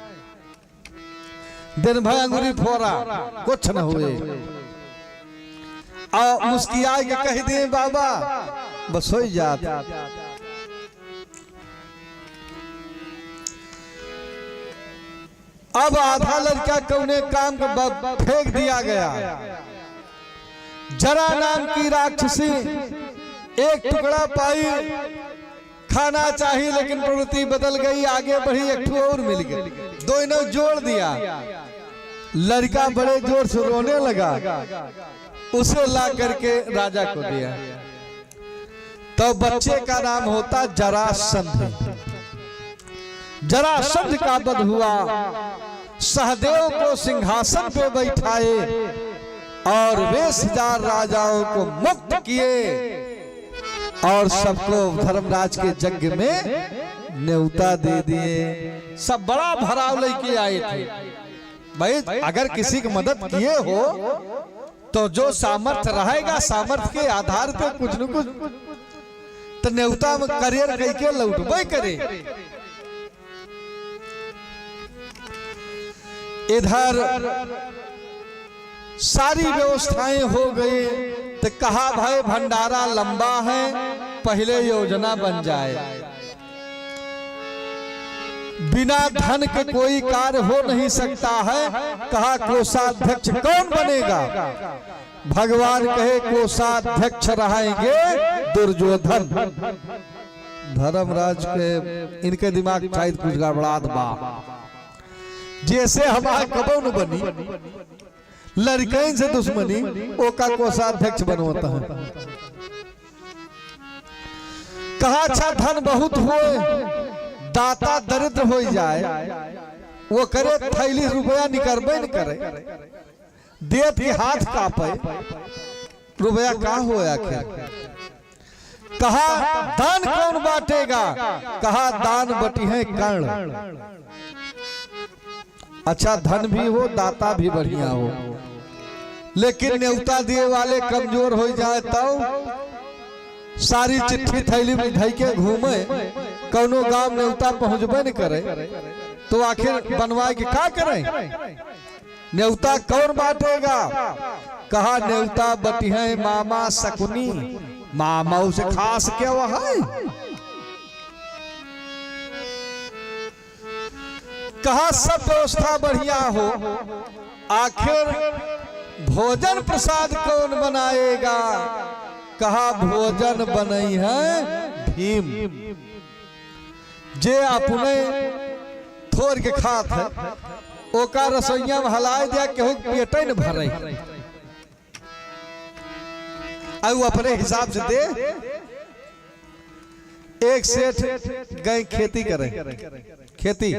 दिन भर अंगुरी फोड़ा, कुछ न हुए, और मुस्किया के कह दे बाबा, बस हो जात। अब आधा लड़का कौने काम का फेंक दिया गया। जरा नाम की राक्षसी एक टुकड़ा पाई, खाना चाहिए लेकिन प्रवृत्ति बदल गई, आगे बढ़ी, एक और मिल गई, दोनों जोड़ दिया। लड़का बड़े जोर से रोने लगा, उसे ला करके राजा को दिया। तो बच्चे का नाम होता जरासंध। जरासंध का वध हुआ, सहदेव को सिंहासन पे बैठाए और 20,000 राजाओं को मुक्त किए और सबको धर्मराज के यज्ञ में न्योता दे दिए। सब बड़ा भराव लेके आए थे। भाई अगर किसी की मदद किए हो तो जो सामर्थ्य रहेगा, सामर्थ्य के आधार पे कुछ न कुछ तो न्योता में करियर करके लौटबे करे। इधर सारी व्यवस्थाएं हो गई तो कहा भाई भंडारा लंबा है, पहले योजना बन जाए। बिना धन के कोई कार्य हो नहीं सकता है। कहा कोषाध्यक्ष कौन बनेगा? भगवान कहे कोषाध्यक्ष रहेंगे दुर्योधन। धर्मराज के इनके दिमाग शायद कुछ गड़बड़ात बा। जैसे हमारे कबो न बनी लड़कन से दुश्मनी, ओका कोषाध्यक्ष बनवाता है। कहा अच्छा धन बहुत हुए, दाता दरिद्र हो जाए, वो करे थैली रुपया निकलबे न करे, देत के हाथ कापे, रुपया का हो आखिर। कहा दान कौन बांटेगा? कहा दान बटी है कर्ण। अच्छा धन भी हो, दाता भी बढ़िया हो, लेकिन न्योता दिए वाले कमजोर हो जाए तो सारी चिट्ठी थैली में ढई के घूमे, कौनो गांव न्योता पहुंचबे न करे तो आखिर बनवाए के का करें? न्योता कौन बांटेगा? कहा न्योता बटी है मामा शकुनी। मामा उसे खास क्या वह है? कहा सब व्यवस्था बढ़िया हो, आखिर भोजन प्रसाद कौन बनाएगा? कहा भोजन बनई है भीम, जे अपने थोड़ के खात है, ओका रसोईया में हलाए दिया केहू पेटे न भरे, और अपने हिसाब से दे। एक सेठ गए खेती करे, खेती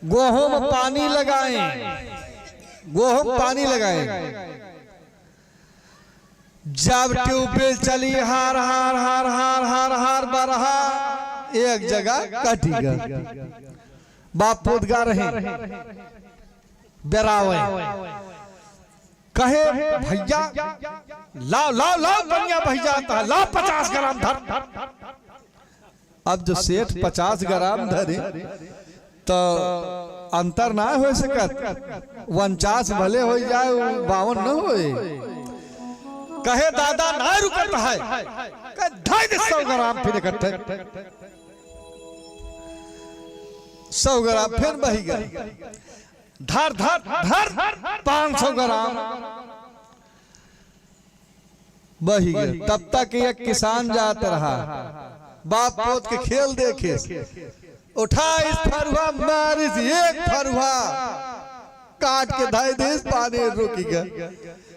गेहूं में पानी लगाए, गेहूं पानी लगाए। जब ट्यूबवेल चली हार हार हार हार हार हार बरहा, एक जगह कटी गई। बाप पोतगा रहे बेरावे, कहे भैया लाओ लाओ लाओ बढ़िया भैया, लाओ 50 ग्राम धर। अब जो सेठ 50 ग्राम धरे तो अंतर ना हो सकत, 49 भले हो जाए 52 न होए। कहे दादा ना रुकत है, 250 ग्राम फिर इकट्ठे 100 ग्राम फिर बही गई, धर धर धर 500 ग्राम बही गई। तब तक एक किसान जाता रहा, बाप पोत के खेल देखे, उठा इस फरुआ मारी एक फरुआ काट के धाई देश पानी रुकी गए।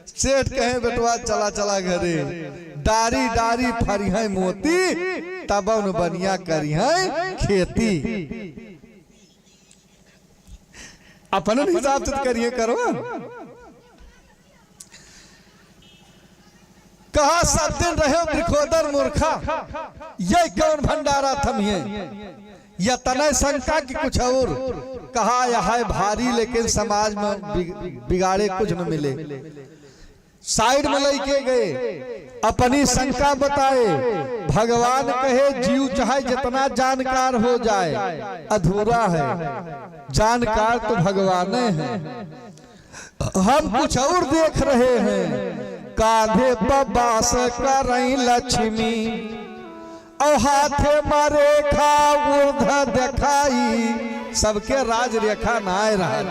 सेठ कहे बेटवा चला चला घरे, डारी डारी फरी है मोती, तब उन बनिया करी है खेती। अपन हिसाब से करिए करो। कहा सब दिन रहे वृखोदर मूर्खा, ये कौन भंडारा थमिए, या तनय शंका की कुछ और। कहा यह है भारी, लेकिन समाज में बिगाड़े कुछ न मिले। साइड में लेके गए, अपनी शंका बताए। भगवान कहे जीव चाहे जितना जानकार हो जाए अधूरा है, जानकार तो भगवान है। हम कुछ और देख रहे हैं, कांधे पर बास करई लक्ष्मी, और हाथे मारे खा ऊर्ध्व दिखाई। सबके राज रेखा ना रहा,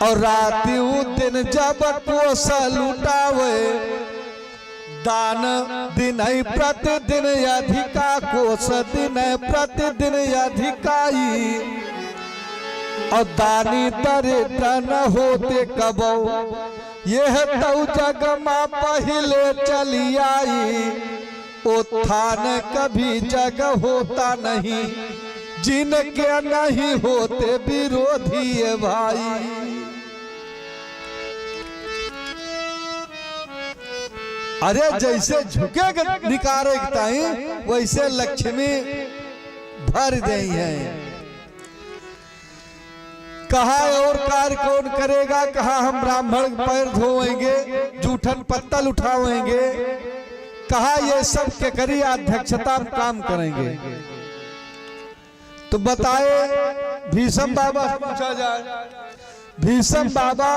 और राति दिन जब कोस लुटावे, दान दिन प्रतिदिन अधिका, कोस दिन प्रतिदिन अधिकाई। और दानी दरिद्र न होते कबो, यह तो जग मां पहले चली आई। उत्थान कभी जग होता नहीं, जिनके नहीं होते विरोधी भाई। अरे जैसे झुके निकारे वैसे लक्ष्मी भर गई है। कहा और कार्य कौन करेगा? कहा हम ब्राह्मण पैर धोएंगे, जूठन पत्तल उठाएंगे। कहा ये सब के करी अध्यक्षता काम करेंगे। तो बताए भीष्म बाबा से पूछा जाए। भीष्म बाबा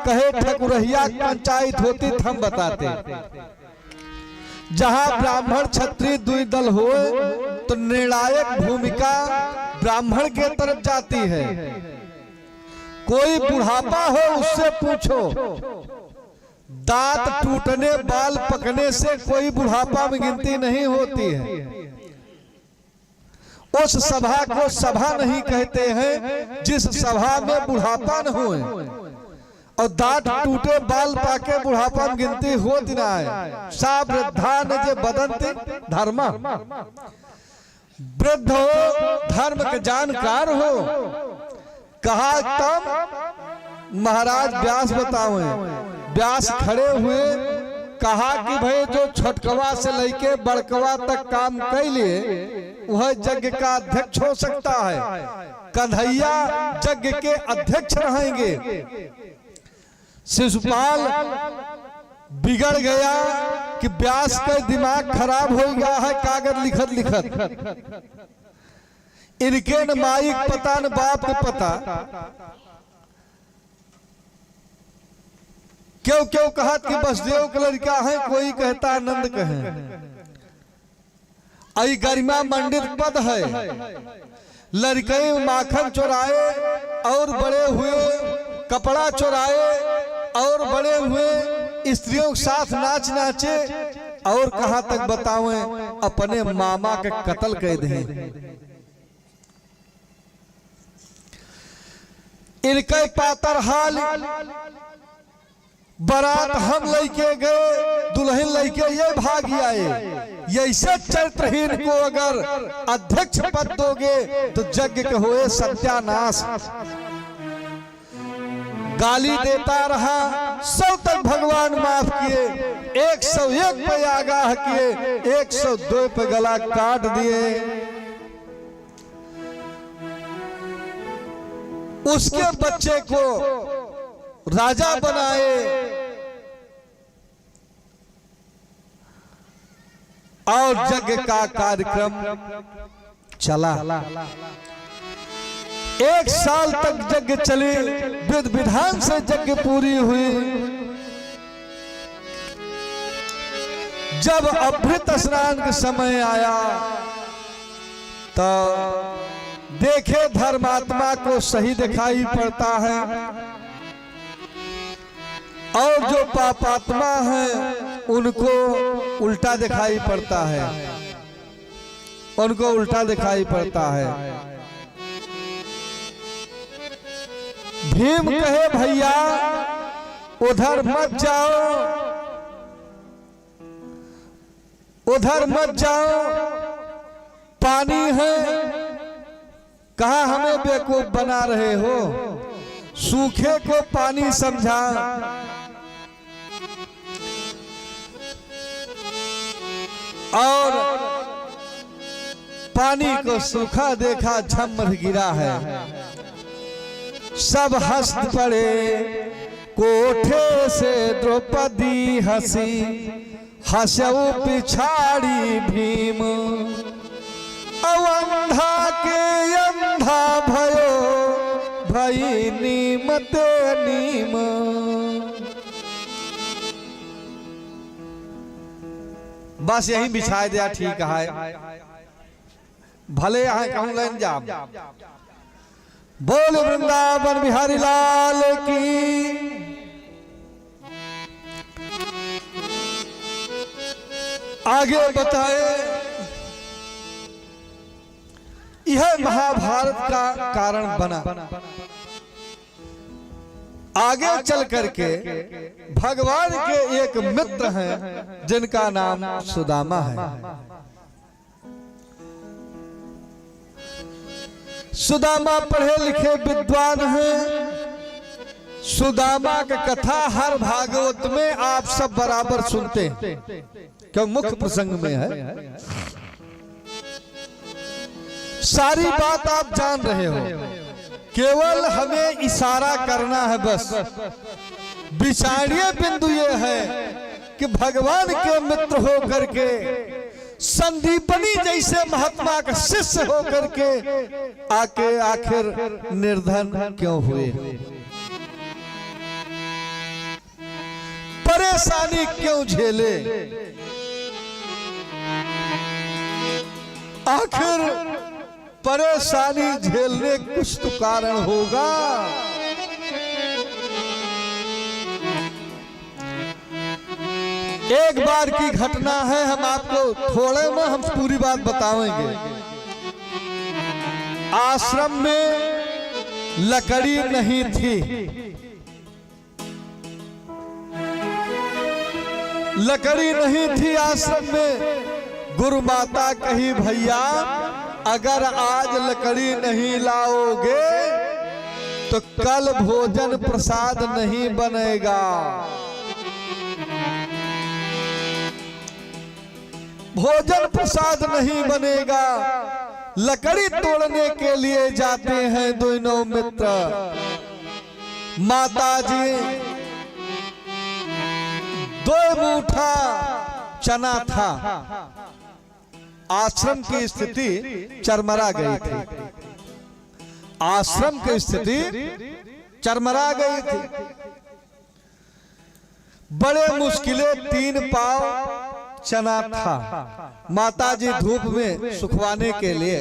कहे ठकुरहिया पंचायत होती तो हम बताते। जहां ब्राह्मण क्षत्रिय दुई दल हो तो निर्णायक भूमिका ब्राह्मण के तरफ जाती है। कोई बुढ़ापा हो उससे पूछो, दांत टूटने बाल पकने से कोई बुढ़ापा में गिनती नहीं होती है। उस सभा को सभा नहीं कहते हैं जिस सभा में बुढ़ापा न हो, और दांत टूटे बाल पाके बुढ़ापा में गिनती होती ना है। सा वृद्धा न जे बदंती धर्म, वृद्ध हो धर्म के जानकार हो। कहा तब महाराज व्यास बताओ, व्यास खड़े हुए कहा कि भाई जो छोटकवा से लेके बड़कवा तक काम कर लिए वह यज्ञ का अध्यक्ष हो सकता है। कन्हैया यज्ञ के अध्यक्ष रहेंगे। शिशुपाल बिगड़ गया कि व्यास का दिमाग खराब हो गया है कागज लिखत लिखत। इनके न माइक पता न बाप के पता। क्यों क्यों कहा कि बसदेव का लड़का है, कोई कहता नंद कहे। आई गरिमा मंडित पद है। लड़के माखन चुराए और बड़े हुए, कपड़ा चुराए और बड़े हुए, स्त्रियों के साथ नाच नाचे, और कहां तक बतावें अपने मामा के कत्ल कर दें। इनके पातर हाल बारात हम लेके गए, दुल्हन लेके ये भाग आए। ऐसे चरित्रहीन को अगर अध्यक्ष पद दोगे तो यज्ञ के हुए सत्यानाश। गाली देता रहा, 100 तक भगवान माफ किए, 101 पे आगाह किए, 102 पे गला काट दिए। उसके बच्चे को राजा बनाए और यज्ञ का कार्यक्रम चला। 1 साल तक यज्ञ चली, विधि विधान से यज्ञ पूरी हुई। जब अमृत स्नान का समय आया तो देखे धर्मात्मा को सही दिखाई पड़ता है, और जो पापात्मा है उनको उल्टा दिखाई पड़ता है, उनको उल्टा दिखाई पड़ता है। भीम कहे भैया उधर मत जाओ, उधर मत जाओ, पानी है। कहा हमें बेवकूफ बना रहे हो, सूखे को पानी समझा। और पानी को सूखा देखा, झम्मर गिरा है। सब हंस पड़े, कोठे से द्रौपदी हंसी, हंसऊ पिछाड़ी भीम। अंधा के अंधा भयो, भई नीमते नीम। बस यही बिछा दिया, ठीक है। भले यहाँ कहूँ लाइन जा। बोल वृंदावन बिहारी लाल की। आगे बताए यह महाभारत का कारण बना। आगे चल करके भगवान के एक मित्र हैं जिनका नाम सुदामा है। सुदामा पढ़े लिखे विद्वान हैं। सुदामा की कथा हर भागवत में आप सब बराबर सुनते हैं, क्यों मुख्य प्रसंग में है। सारी बात आप जान रहे हो, केवल हमें इशारा करना है बस। विचारणीय बिंदु ये है कि भगवान के मित्र हो करके संदीपनी जैसे महात्मा का शिष्य होकर के आके आखिर निर्धन क्यों हुए? परेशानी क्यों झेले? आखिर परेशानी झेलने कुछ तो कारण होगा। एक बार की घटना है, हम आपको थोड़े में हम पूरी बात बताएंगे। आश्रम में लकड़ी नहीं थी, लकड़ी नहीं थी आश्रम में। गुरु माता कही भैया अगर आज लकड़ी नहीं लाओगे तो कल भोजन प्रसाद नहीं बनेगा। भोजन प्रसाद नहीं बनेगा। लकड़ी तोड़ने के लिए जाते हैं दोनों मित्र। माता जी 2 मुठा चना था। आश्रम की स्थिति चरमरा गई थी। आश्रम की स्थिति चरमरा गई थी। बड़े मुश्किलें 3 पाव चना था। माताजी धूप में सुखवाने के लिए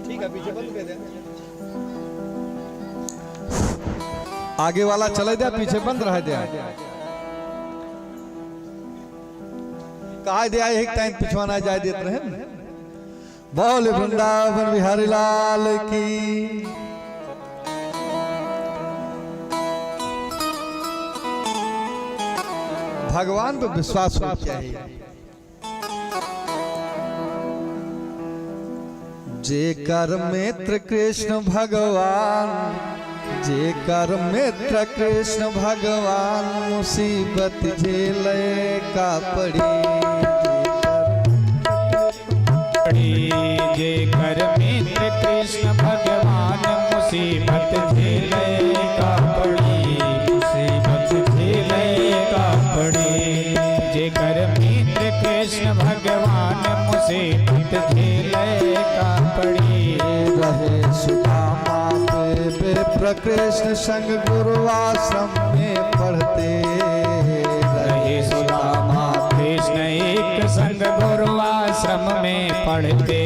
ठीक है, पीछे बंद कर दे। आगे वाला चले दे, पीछे बंद रह दे। कहा दे एक टाइम पिछवाना जाए देते रहे। बोल वृंदावन बिहारी लाल की। भगवान पे विश्वास होना चाहिए। जेकर मित्र कृष्ण भगवान, जेकर मित्र कृष्ण भगवान, मुसीबत झेले का पड़ी। जेकर मित्र कृष्ण भगवान, मुसीबत झेले का पड़ी। मुसीबत झेले का पड़ी। जेकर मित्र कृष्ण भगवान, मुसीबत झेले का पड़ी। रहे सुदामा विप्र कृष्ण संग गुरु आश्रम में पढ़ते। रहे सुदामा कृष्ण एक संग गुरु आश्रम में पढ़ते।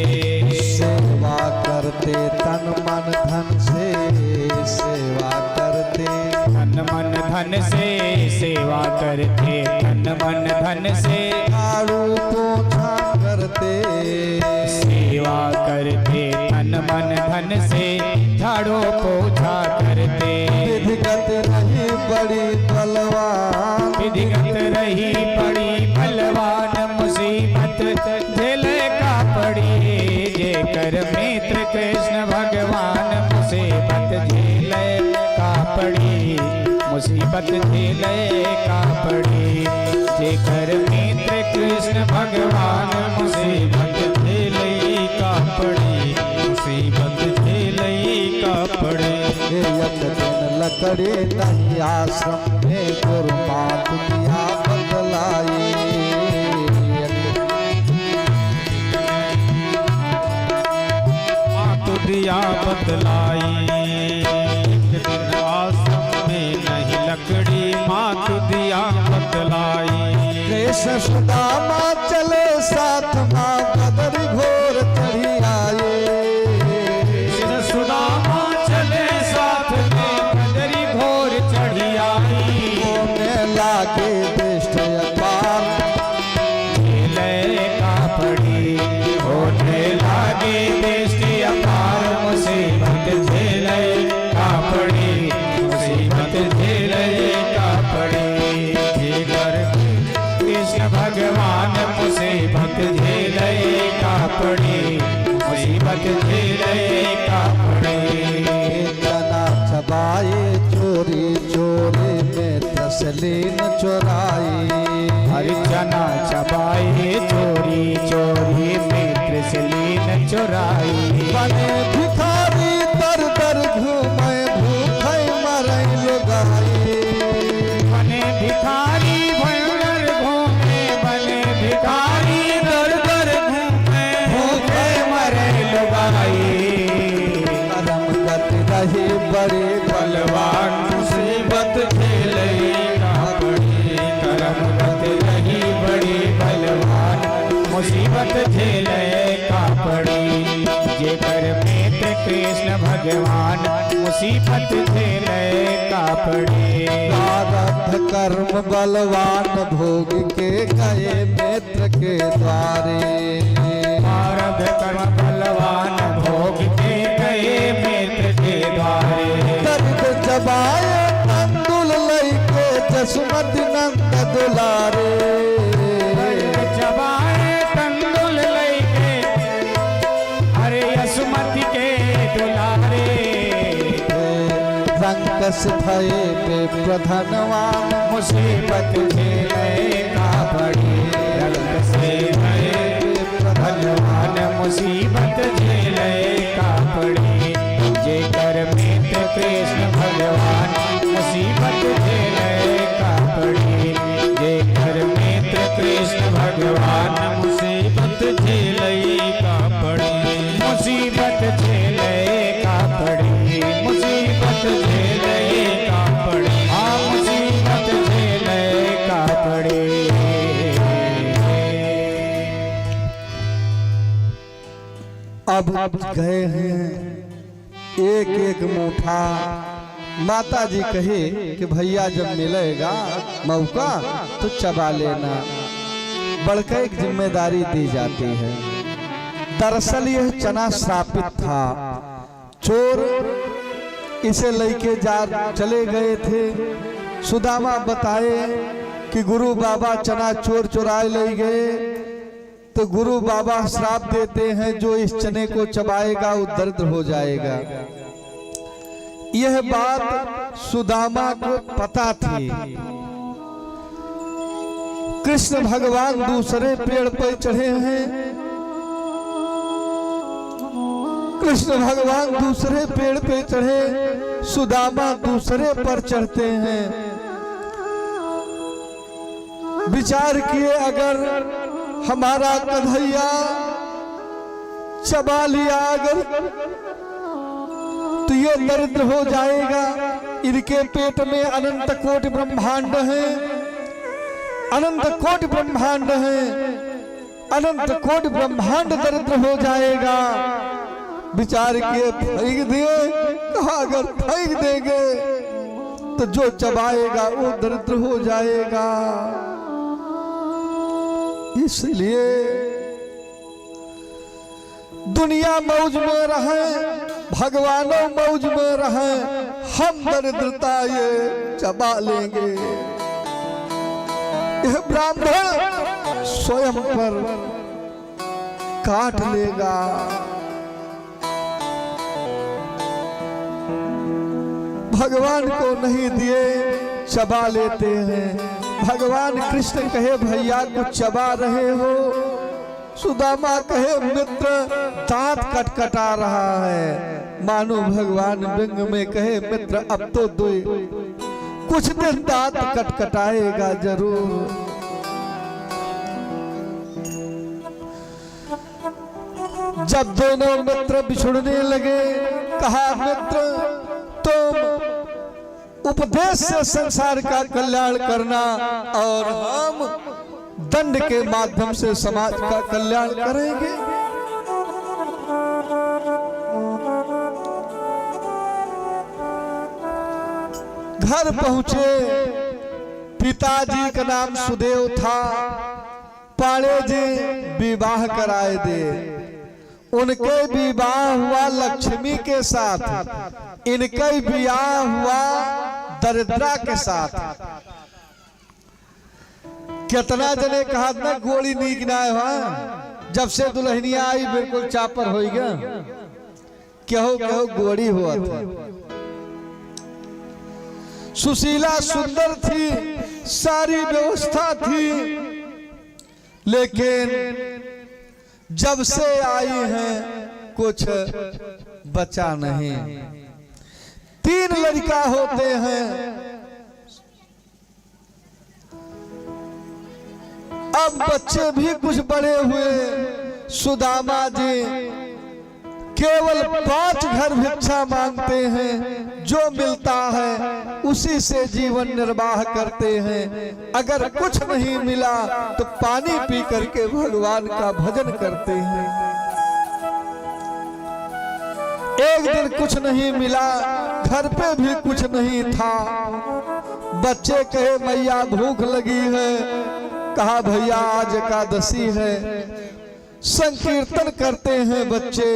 सेवा करते तन मन धन से, सेवा करते तन मन धन से, सेवा करते तन मन धन से। झाड़ू पोछा करते, सेवा करते तन मन धन से। झाड़ू पोछा करते। विधिगत रही बड़ी बलवान, विधिगत रही बड़ी बलवान, मुसीबत झेले का पड़ी। जेकर मित्र कृष्ण भगवान, मुसीबत झेले का पड़ी। मुसीबत झेले का पड़ी। जेकर मित्र कृष्ण भगवान, मुसीबत झेले का पड़ी। मुसीबत झेले का पड़ी। एक दिन लकड़ी नहीं आश्रम में गुरु मात दिया बतलाई। मात दिया बतलाई। एक दिन आश्रम में नहीं लकड़ी, मात दिया बतलाई। कृष्ण सुदामा चले साथ, माँ बदर घोर चढ़ी आए। कृष्ण सुदामा चले साथ में, बदरी घोर चढ़ी आई। होने लागे दृष्ट अपार, झेले का पड़ी। होने लागे दृष्टि अपार, मुसीबत झेले का पड़ी। मुसीबत झेले का पड़ी। जेकर कृष्ण भगवान, मुसीबत झेले का पड़ी। मुसीबत झेले का पड़ी। तना छबाए चोरी चोरी में तसलीन चोराई। हरि चना चबाए चोरी चोरी में त्रिशलीन चुराई। बने भिखारी दर भगवान मुसीबत झेले का पड़े। प्रारब्ध कर्म बलवान भोग के गए मित्र के द्वारे। प्रारब्ध कर्म बलवान भोग के गए मित्र के द्वारे। दर्द जबाए तंदुल लई के जसमति नंद दुलारे। जबाए तंदुल लई के अरे यसमति के दुलारे। रंकस भये पे प्रधनवान मुसीबत झेले का पड़े। रंकस भये प्रधनवान मुसीबत झेले का पड़े। जे कर मित्र कृष्ण भगवान मुसीबत झेले का पड़े। जे कर मित्र कृष्ण भगवान मुसीबत झेले का पड़े। मुसीबत झेले का पड़े। मुसीबत झेले का पड़े। हाँ मुसीबत झेले का पड़े। अब गए हैं एक एक मुठा। माता जी कहे कि भैया जब मिलेगा मौका तो चबा लेना। बढ़कर एक जिम्मेदारी दी जाती है। दरअसल यह चना श्रापित था। चोर इसे लेके जा चले गए थे। सुदामा बताए कि गुरु बाबा चना चोर चुराए ले गए। तो गुरु बाबा श्राप देते हैं जो इस चने को चबाएगा वो दरिद्र हो जाएगा। यह बात सुदामा को पता थी। कृष्ण भगवान दूसरे पेड़ पर चढ़े हैं। कृष्ण भगवान दूसरे पेड़ पे चढ़े, सुदामा दूसरे पर चढ़ते हैं। विचार किए अगर हमारा कन्हैया चबा लिया अगर तो ये दरिद्र हो जाएगा। इनके पेट में अनंत कोटि ब्रह्मांड है। अनंत कोटि ब्रह्मांड है। अनंत कोटि ब्रह्मांड दरिद्र हो जाएगा। विचार किए फेंक दिए। कहा अगर फेंक देंगे तो जो चबाएगा वो दरिद्र हो जाएगा। इसलिए दुनिया मौज में रहे, भगवानों मौज में रहे, हम दरिद्रता ये चबा लेंगे। यह ब्राह्मण स्वयं पर काट लेगा। भगवान को नहीं दिए चबा लेते हैं। भगवान कृष्ण कहे भैया को चबा रहे हो। सुदामा कहे मित्र दांत कटकटा रहा है। मानो भगवान व्यंग में कहे मित्र अब तो दो कुछ दिन दांत कटकटाएगा जरूर। जब दोनों मित्र बिछुड़ने लगे कहा मित्र तुम उपदेश से संसार का कल्याण करना और हम दंड के माध्यम से समाज का कल्याण करेंगे। घर पहुंचे। पिताजी का नाम सुदेव था। पाणे जी विवाह कराए दे। उनके विवाह हुआ लक्ष्मी के साथ। इनका विवाह हुआ दरिद्रा के साथ। कितना जने कहा ना गोली नीक ना है। जब से दुल्हनिया आई बिल्कुल चापर हो गया। कहो कहो गोड़ी हुआ था। सुशीला सुंदर थी, सारी व्यवस्था थी, लेकिन जब से आई हैं कुछ बचा नहीं। 3 लड़का होते हैं। अब बच्चे भी कुछ बड़े हुए। सुदामा जी केवल 5 घर भिक्षा मांगते हैं। जो मिलता है उसी से जीवन निर्वाह करते हैं। अगर कुछ नहीं मिला तो पानी पी करके भगवान का भजन करते हैं। एक दिन कुछ नहीं मिला, घर पे भी कुछ नहीं था। बच्चे कहे मैया भूख लगी है, कहा भैया आज एकादशी है। संकीर्तन करते हैं बच्चे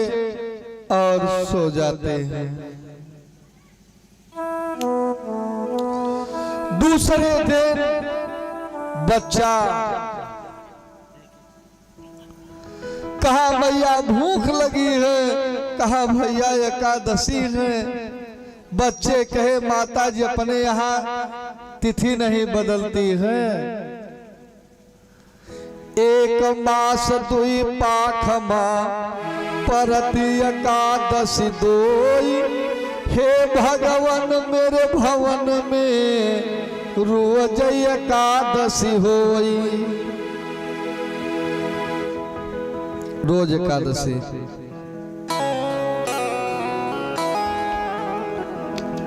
और सो जाते हैं। दूसरे दिन बच्चा कहा मैया भूख लगी है, कहा भैया एकादशी है। बच्चे कहे माता जी अपने यहाँ तिथि नहीं बदलती है। एक मास दुई पाखमा परति एकादशी दोई। हे भगवान मेरे भवन में रोज एकादशी होई। रोज एकादशी,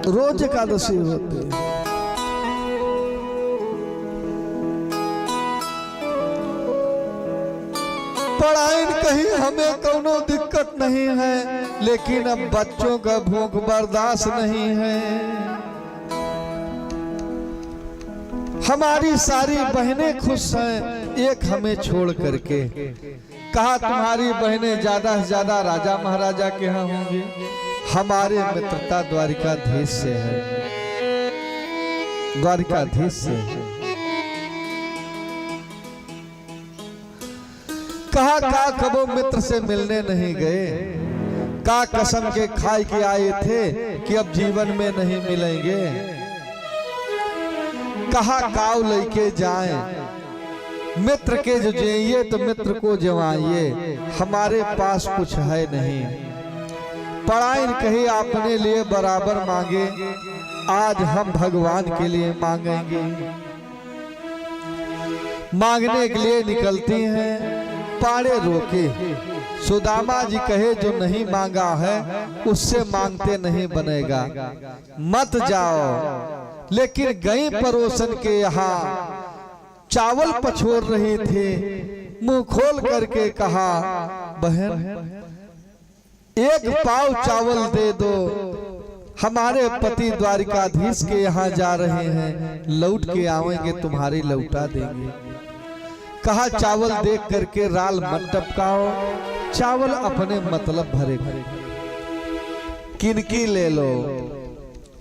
रोज एकादशी होती है। पढ़ाई कहीं हमें कोनो दिक्कत नहीं है, लेकिन अब बच्चों का भूख बर्दाश्त नहीं है। हमारी सारी बहनें खुश हैं, एक हमें छोड़ करके। कहा तुम्हारी बहनें ज्यादा से ज्यादा राजा महाराजा के यहाँ होंगी, हमारे मित्रता द्वारिकाधीश से है, द्वारिकाधीश से है। कहा का कबो मित्र से मिलने नहीं गए, का कसम के खाई के आए थे कि अब जीवन में नहीं मिलेंगे। कहा काव लेके जाएं, मित्र के जो जाइए तो मित्र को जवाइए, हमारे पास कुछ है नहीं। पढ़ाई कही आपने लिए बराबर मांगे, आज हम भगवान के लिए मांगेंगे। मांगने के लिए निकलती हैं, पाड़े रोके। सुदामा जी कहे जो नहीं मांगा है उससे मांगते नहीं बनेगा, मत जाओ। लेकिन गई पड़ोसन के यहाँ चावल पछोर रही थी, मुंह खोल करके कहा बहन एक पाव चावल दे दो, हमारे पति द्वारिकाधीश के यहाँ जा रहे हैं, लौट के आवेंगे तुम्हारी लौटा देंगे। कहा चावल देख करके राल मत टपकाओ, चावल अपने मतलब भरे भरे। किनकी ले लो,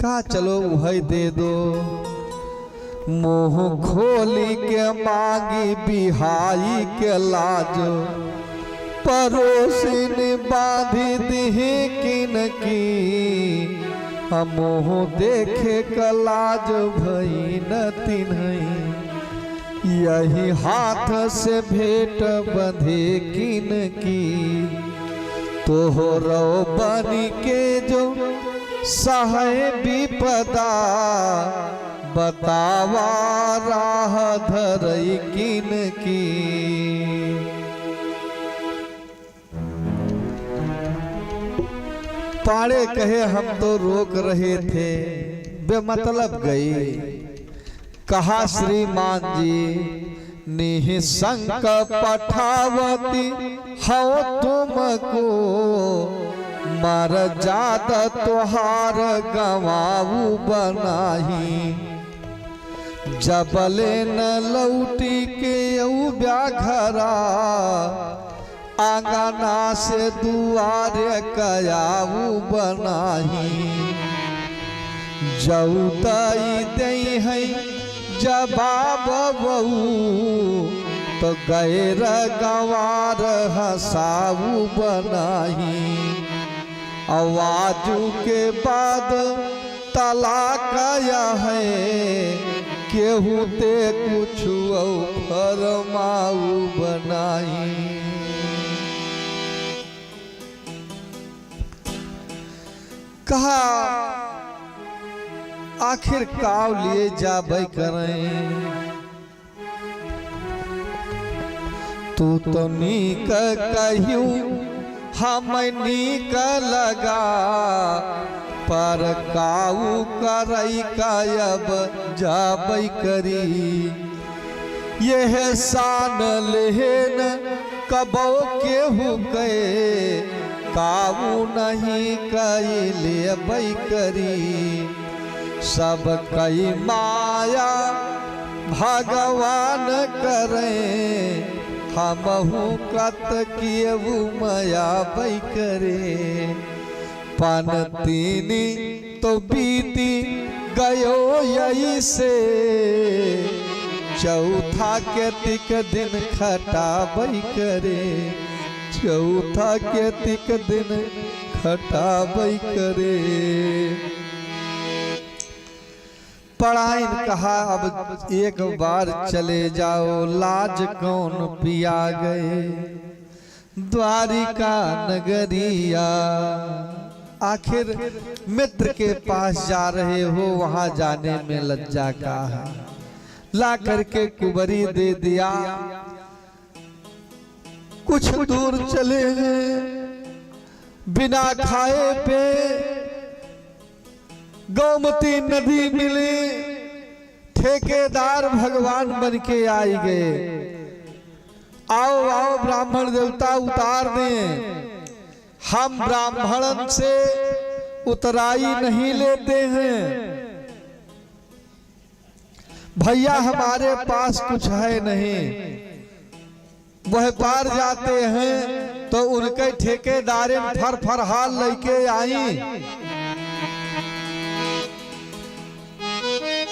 कहा चलो वही दे दो। मुंह खोली के मांगी बिहाई के लाज, पड़ोसिन बांधी दी किनकी। मुँह देखे कलाज भई न तिन्हई, यही हाथ से भेंट बंधे किनकी। तोहरो बनी के जो सहाय विपदा, बतावा राह धरई किनकी। पाड़े कहे हम तो रोक रहे थे, बेमतलब गई। कहा श्रीमान जी निःशंक पठावती हो तुमको, मर जात तुहार गवाऊ बनाही। जबले न लौटी के ब्याघरा, आंगना से दुआरे कयाऊ बनाही। जऊतई दई है जवाब बहू, तो गैर गंवार हंसाऊ बनाही। आवाजू के बाद तलाक या है, केहू ते कुछ फरमाऊ बनाई। कहा आखिर काव लिए जाबे करें, तू तो नीक कहियो हम नीक लगा, पर काऊ करई कायब जाबे करी। यह शान लेहन कबो केहू के, काबू नहीं कैले बैकरी, सब कई माया भगवान करे, हमहू कत कियऊ माया बैकरे। पन तीनी तो बीती गयो यही से, चौथा के तिक दिन खटा बैकरे, चौथा के तिक दिन खटा बैकरे। पढ़ाई कहा अब एक बार चले जाओ, लाज कौन पिया गए द्वारिका नगरिया। आखिर मित्र के पास जा रहे हो, वहां जाने में लज्जा का है। ला करके कुबरी दे दिया, कुछ दूर चले गए, बिना खाए पे गोमती नदी मिली, ठेकेदार भगवान बन के आई गए। आओ आओ ब्राह्मण देवता उतार दें, हम ब्राह्मण से उतराई नहीं लेते हैं भैया, हमारे पास कुछ है नहीं। वह पार जाते हैं तो उनके ठेकेदार फर फरहाल लेके आई,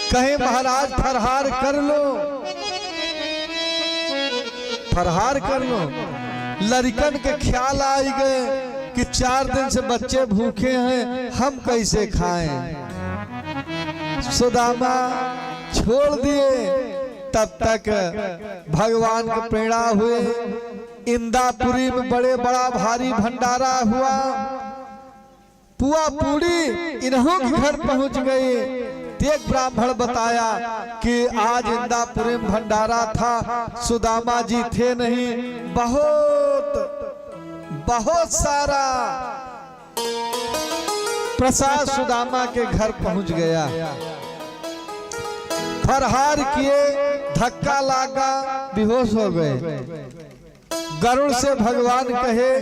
कहे महाराज फरहार कर लो, फरहार कर लो। लड़कन के ख्याल आई गए कि 4 दिन से बच्चे भूखे हैं, हम कैसे खाएं। सुदामा छोड़ दिए। तब तक भगवान के प्रेरणा हुए, इंदापुरी में बड़ा भारी भंडारा हुआ, पुआ पूरी इन्हों के घर पहुंच गए। एक ब्राह्मण बताया कि आज इंदापुरी में भंडारा था, सुदामा जी थे नहीं, बहुत सारा प्रसाद सुदामा के घर पहुंच गया। फरहार किए, धक्का लगा, बेहोश हो गए। गरुड़ से भगवान कहे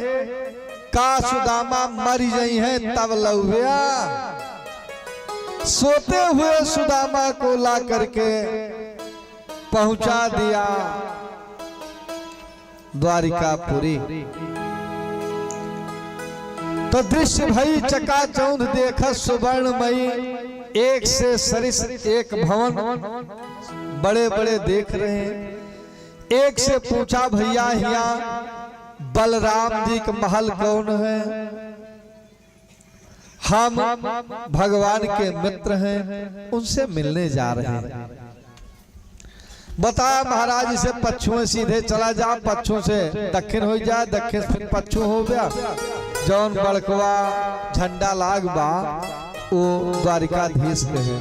का सुदामा मर गई हैं तब लौया। सोते हुए सुदामा को ला करके पहुंचा दिया द्वारिकापुरी। तो दृश्य भई चकाचौंध देखा सुवर्णमयी, एक से सरिस एक भवन बड़े बड़े देख रहे हैं। एक से पूछा भैया यहाँ बलराम जी का महल कौन है? हम भगवान के मित्र हैं, उनसे मिलने जा रहे हैं। बताया महाराज इसे पच्छुओं सीधे चला जा, पच्छुओं से दक्षिण हो जा, दक्षिण फिर पच्छु हो गया। जौन बड़कवा झंडा लाग बा वो द्वारिकाधीश के है।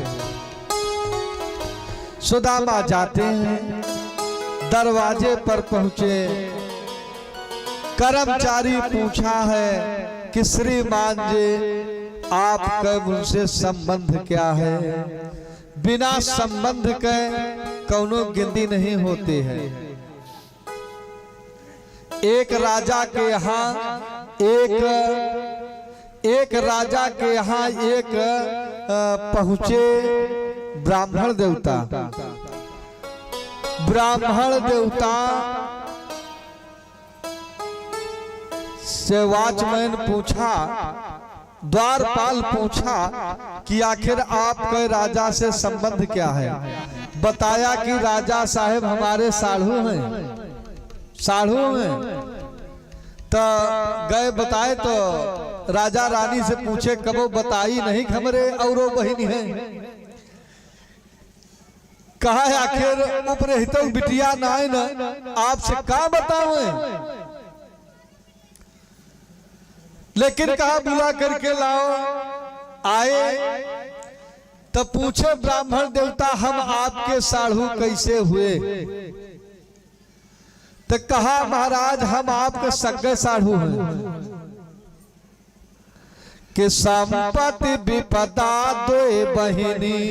सुदामा जाते हैं, दरवाजे पर पहुंचे, कर्मचारी पूछा है कि श्रीमान जी आपका मुझसे संबंध क्या है? बिना संबंध के कौनो गिनती नहीं होती है। एक राजा के यहाँ एक राजा के यहाँ एक पहुंचे ब्राह्मण देवता। ब्राह्मण देवता से वॉचमैन पूछा, द्वारपाल पूछा कि आखिर आपके राजा से संबंध क्या है? बताया कि राजा साहेब हमारे साढ़ू हैं, साढ़ू हैं। तो गए बताए तो राजा रानी से पूछे, कबो बताई नहीं हमरे औरो बहिनी है। कहा है आखिर ऊपर हित बिटिया नाय न, आपसे क्या बताऊं? लेकिन कहा बुला करके लाओ। आए तो पूछे ब्राह्मण देवता, हम आपके साढ़ू कैसे हुए? तो कहा महाराज हम आपके सगे साढ़ू हैं। कि संपत्ति विपदा दोए बहिनी,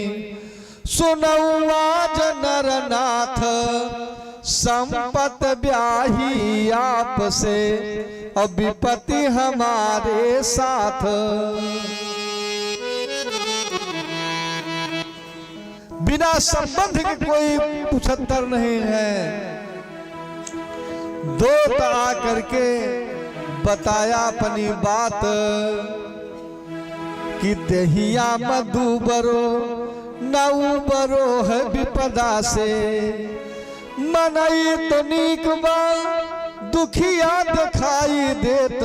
सुनौआ नरनाथ, संपत ब्याही आप से और विपत्ति हमारे साथ। बिना संबंध के कोई 75 नहीं है। दूत आकर के बताया अपनी बात कि देहिया मधुबरो न उबरो है विपदा से। मनई तो नीक बा दुखिया दिखाई देत।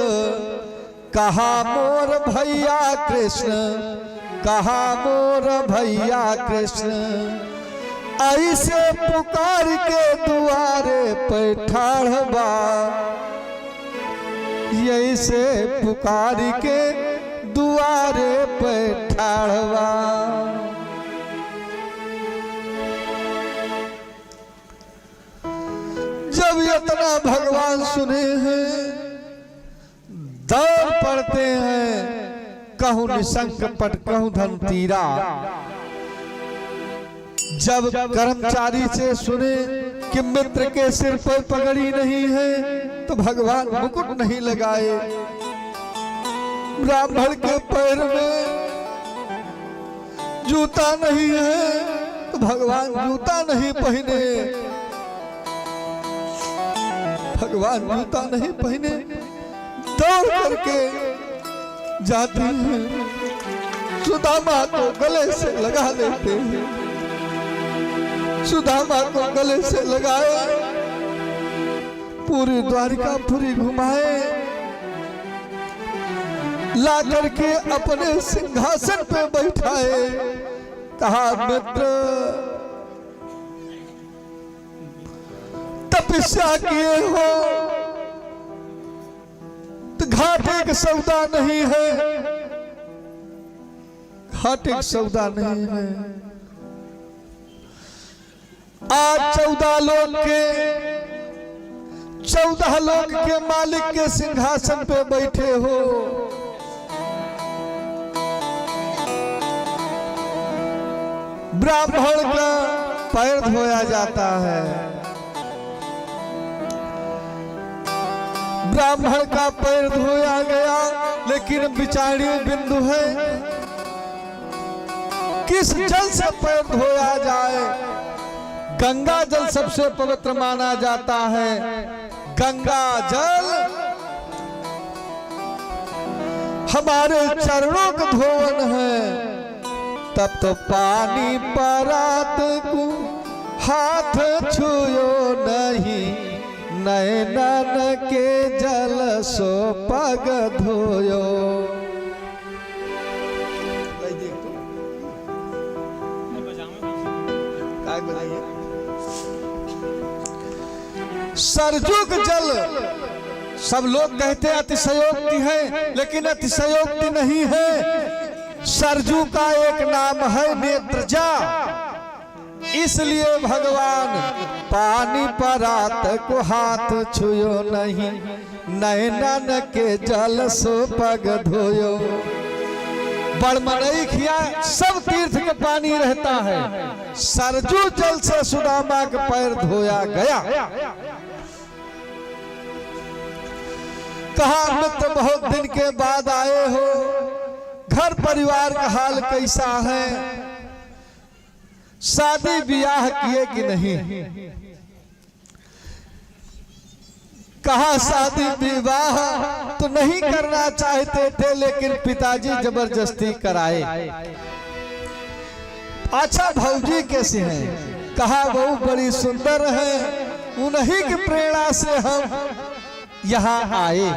कहा मोर भैया कृष्ण, कहा मोर भैया कृष्ण। ऐसे पुकार के दुआरे पे ठाढ़बा, ऐसे पुकार के दुआरे पे ठाढ़बा। जब इतना भगवान सुने हैं दौड़ पड़ते हैं। कहूं निशंक पट कहूं धन तीरा। जब कर्मचारी से सुने कि मित्र के सिर पर पगड़ी नहीं है तो भगवान मुकुट नहीं लगाए। ब्राह्मण के पैर में जूता नहीं है तो भगवान जूता नहीं पहने। भगवान जूता नहीं पहने, दौड़ करके जाते हैं। सुदामा को गले से लगा लेते हैं। सुदामा को गले से लगाए, पूरी द्वारिकापुरी घुमाए, ला करके अपने सिंहासन पे बैठाए। कहा मित्र तपस्या किए हो तो घाटे का सौदा नहीं है, घाटे का सौदा नहीं है। आज 14 लोग के मालिक के सिंहासन पे बैठे हो। ब्राह्मण का पैर धोया जाता है। ब्राह्मण का पैर धोया गया, लेकिन बिचारी बिंदु है किस जल से पैर धोया जाए। गंगा जल सबसे पवित्र माना जाता है। गंगा जल हमारे चरणों का धोवन है। तब तो पानी परात को हाथ छुयो नहीं, नैनन के जल सो पग धोयो। सरजू का जल सब लोग कहते हैं अतिशयोक्ति है, लेकिन अतिशयोक्ति नहीं है। सरजू का एक नाम है नेत्रजा। इसलिए भगवान पानी परात को हाथ छुयो नहीं, नैनन के जल सो पग धोयो। बड़मनई खिया सब तीर्थ के पानी रहता है। सरजू जल से सुदामा का पैर धोया गया। कहा मित्र बहुत दिन के बाद आए हो, घर परिवार का हाल कैसा है, शादी ब्याह किए कि नहीं। कहा शादी विवाह तो नहीं करना चाहते थे, लेकिन पिताजी जबरदस्ती कराए। अच्छा भौजी कैसे हैं? कहा बहू बड़ी सुंदर है, उन्हीं की प्रेरणा से हम यहाँ आए।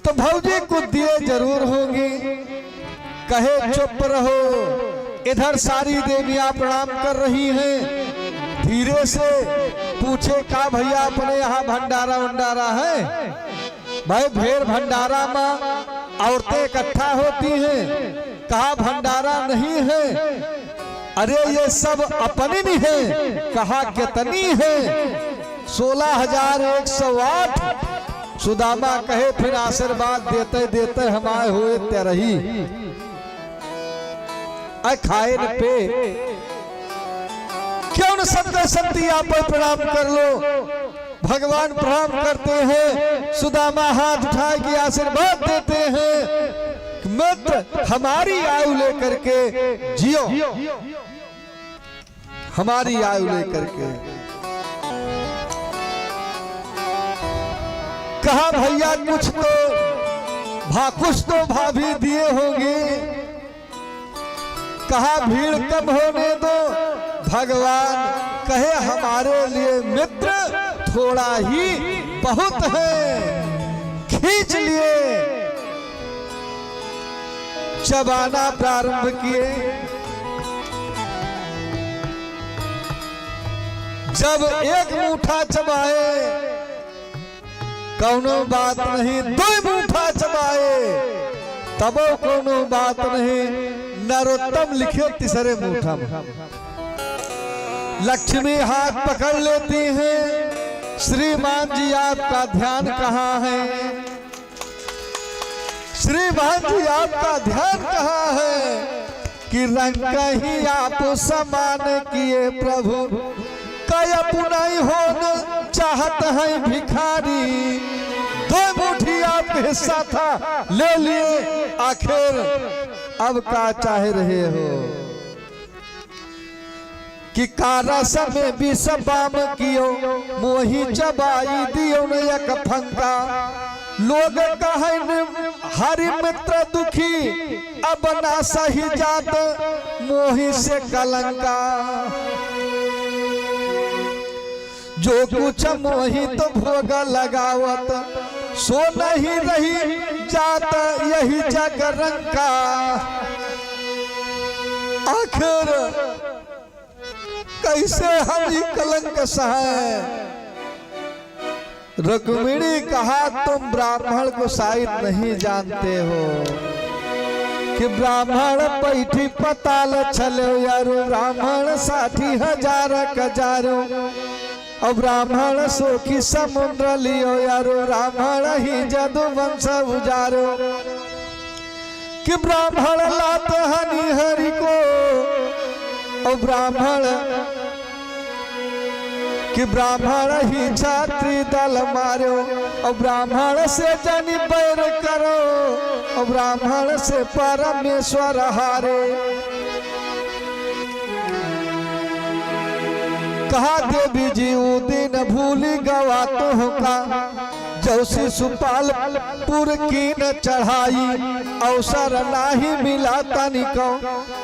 तो भौजी को दिए जरूर होंगी। कहे चुप रहो, इधर सारी देवियां प्रणाम कर रही हैं। धीरे से पूछे का भैया अपने यहाँ भंडारा वंडारा है? भाई भेड़ भंडारा में औरतें इकट्ठा होती हैं। कहा भंडारा नहीं है। अरे ये सब अपनी नहीं है। कहा कितनी है? 16,108। सुदामा कहे फिर आशीर्वाद देते देते हमारे हुए तेरही। खाए न पे क्यों न संत संती आप प्रणाम कर लो। भगवान प्रणाम करते हैं, सुदामा हाथ उठा के आशीर्वाद देते हैं, मित्र हमारी आयु लेकर के जियो, हमारी आयु लेकर के। कहा भैया कुछ तो भाभी दिए होंगे, कहा भीड़ कम होने दो। भगवान कहे हमारे लिए मित्र थोड़ा ही बहुत है, खींच लिए, चबाना प्रारंभ किए। जब एक मुट्ठा चबाए कौनो बात नहीं, दो मुट्ठा चबाए तबो कोनो बात नहीं, नरोत्तम लिखे तीसरे मुट्ठा में। लक्ष्मी हाथ पकड़ लेती हैं, श्रीमान जी आपका ध्यान कहाँ है, श्रीमान जी आपका ध्यान कहाँ है, कि रंग कहीं आप समान किए प्रभु, कई पुनाई होने चाहत है भिखारी। दो मुट्ठी आपके हिस्सा था ले लिए, आखिर अब का चाह रहे हो, कि कारस में भी सबाम कियो, मोही चबाई दियो न एक फंका। लोग कहे हरि मित्र दुखी, अब ना सही जात मोही से कलंका। जो कुछ मोही तो भोग लगावत, सो नहीं रही जात यही जग रंका। आखिर कैसे हम ही कलंक सहे। रुक्मिणी कहा तुम ब्राह्मण को शायद नहीं जानते हो, कि ब्राह्मण पैठी पताल छलो यारो, ब्राह्मण 60,000 कजारो, और ब्राह्मण सोखी समुद्र लियो यारो, ब्राह्मण ही जदु वंश उजारो। कि ब्राह्मण लात हनि हरि को, और ब्राह्मण कि ब्राह्मण ही छात्री दल मारो, और ब्राह्मण से जनि बैर करो, और ब्राह्मण से परमेश्वर हारे। कहा देवी जी वो दिन भूली गवा तो का, जौसी सुपाल पुर की न चढ़ाई, अवसर नाही मिला तनिको,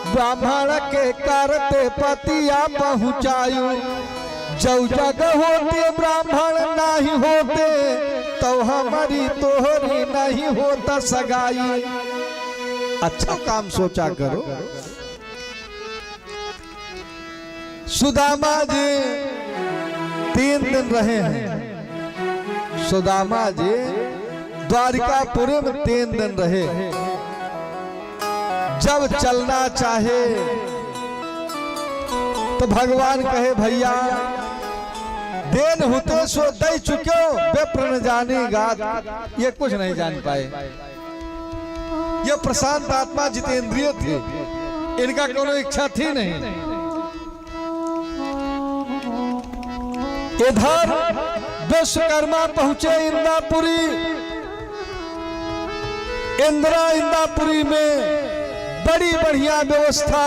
ब्राह्मण के करते पतिया पहुँचायु। जो जग होते ब्राह्मण नहीं होते, तो हमारी तोहरी नहीं होता सगाई। अच्छा काम सोचा करो। सुदामा जी 3 दिन रहे हैं, सुदामा जी द्वारिकापुरी में 3 दिन रहे। जब चलना चाहे तो भगवान कहे भैया देन होते सो दे चुके हो, विप्र न जानी गात। ये कुछ नहीं जान पाए, ये प्रशांत आत्मा जितेंद्रिय थे, इनका कोनो इच्छा थी नहीं। इधर विश्वकर्मा पहुंचे इंदापुरी, इंदापुरी में बड़ी बढ़िया व्यवस्था,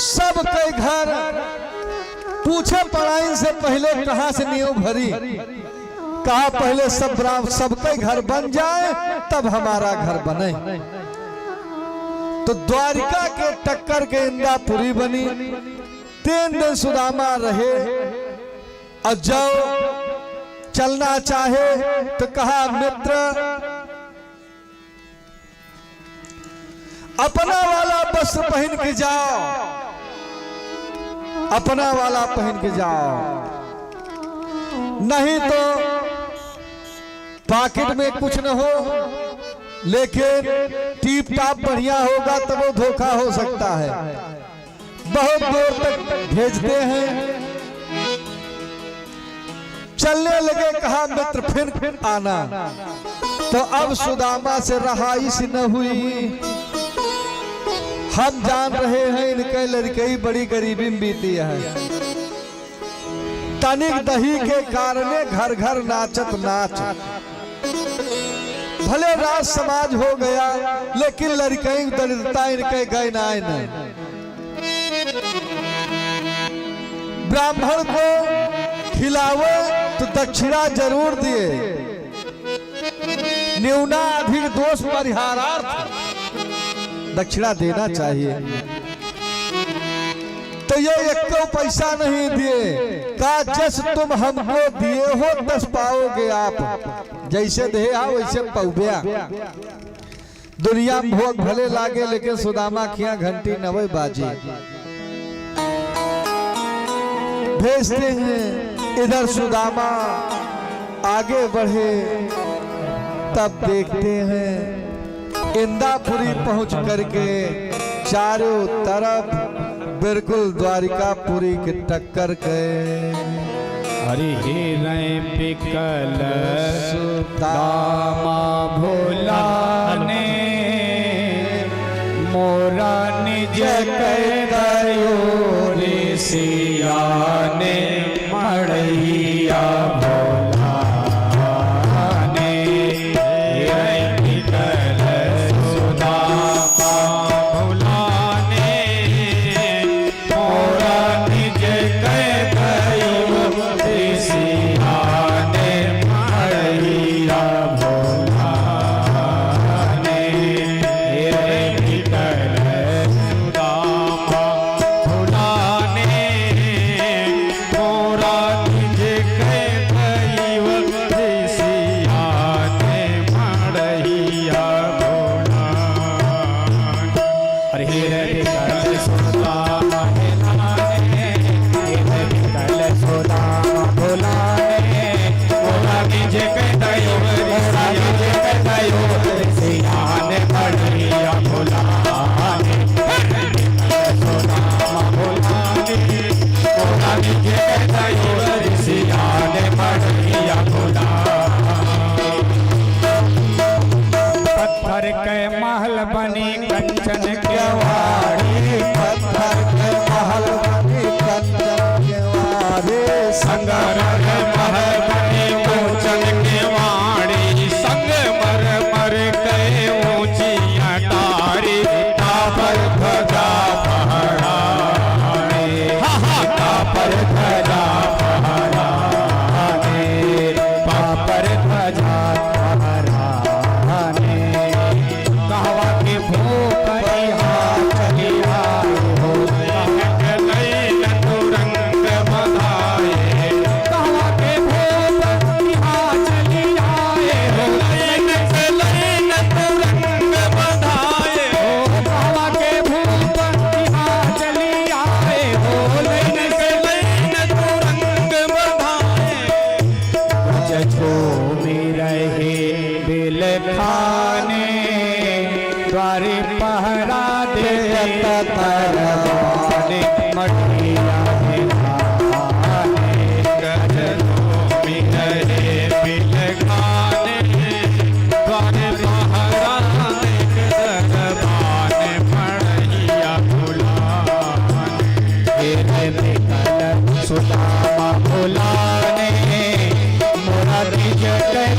सब के घर पूछे पढ़ाई से पहले कहां से नींव भरी, कहा पहले सबके घर बन जाए तब हमारा घर बने। तो द्वारिका के टक्कर के इंदापुरी बनी। 3 दिन सुदामा रहे, और जब चलना चाहे तो कहा मित्र अपना वाला वस्त्र पहन के जाओ, अपना वाला पहन के जाओ, नहीं तो पॉकेट में कुछ न हो, लेकिन टीप टाप बढ़िया होगा तब वो धोखा हो सकता है। बहुत दूर तक भेजते हैं, चलने लगे। कहा मित्र फिर आना। तो अब सुदामा से रहाइश न हुई, हम जान रहे हैं इनके लड़कई बड़ी गरीबी में बीती है। तनिक दही के कारणे घर घर नाचत नाच। भले राज समाज हो गया लेकिन लड़कई दरिद्रता इनके गए ना। ब्राह्मण को खिलावे तो दक्षिणा जरूर दिए, न्यूनाधिक दोष परिहारार्थ दक्षिणा देना चाहिए। तो ये एक पैसा नहीं दिए, का जस तुम हमको दिए हो तस पाओगे आप। जैसे दे वैसे पौबया। दुनिया में भोग भले लागे लेकिन सुदामा खिया घंटी नवे बाजी। भेजते हैं इधर सुदामा आगे बढ़े, तब देखते हैं इंदापुरी पहुंच करके चारों तरफ बिल्कुल द्वारिकापुरी के टक्कर गए। हरि हिरय बिकल सुदामा भोलाने, मोरा निज कयो रे सियाने, मड़ैया भोलाने। हिरय बिकल सुदामा भोलाने, मोरा निज कयो रे सियाने, मड़ैया भोलाने। हिरय बिकल सुदामा भोलाने, मोरा निज कयो रे सियाने, मड़ैया भोलाने। अरे हिरय बिकल सुदामा भोलाने, हिरय बिकल सुदामा भोलाने, मोरा निज कयो रे सियाने, मड़ैया भोलाने। हिरय बिकल सुदामा भोलाने, मोरा निज कयो रे सियाने, मड़ैया भोलाने। पत्थर के महल बनी कंचन के वाड़ी, पत्थर के महल बने कंचन के वारे। संगर महल बनी कंचन के वाड़ी, संग मर मर के ऊंची अटारी, तापर ध्वजा फहराने, तापर ध्वजा फहराने, तापर ध्वजा फहराने। कहवा के भूप यहाँ चली आए हो, लैन तुरंग बधाए। कहवा के भूप यहाँ चली आए हो, लैन तुरंग बधाए हो। कहवा के भूप यहाँ चली आए हो, लैन तुरंग बधाए। झूमी रहे बिल खाने, द्वारे पहरा दे तरबाने, मटिया दिखाने। झूमी रहे बिल खाने, द्वारे पहरा दे तरबाने, मटिया भुलाने। हिरय बिकल सुदामा भोलाने, मोरा निज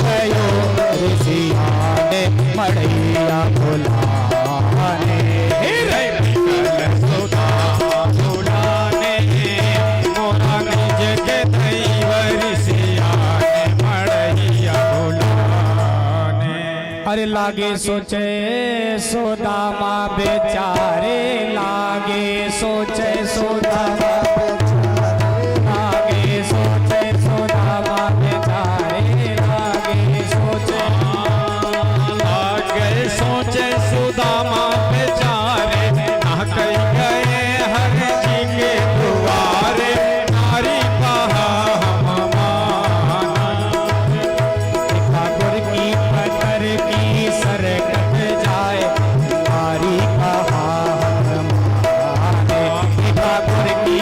कयो रे सियाने, मड़ैया भोलाने। हिरय बिकल सुदामा भोलाने, मोरा निज कयो रे सियाने, मड़ैया भोलाने। अरे लागे सोचे सुदामा बेचारे, लागे सोचे सुदामा लागे सोचे सुदामा बेचारे, लागे सोचे सुदामा बेचारे। ना कहीं गए हर जी के दुआरे, नारी कहा हम माना। ठाकुर की पत्थर की सरकत जाए, नारी कहा हम माने। ठाकुर की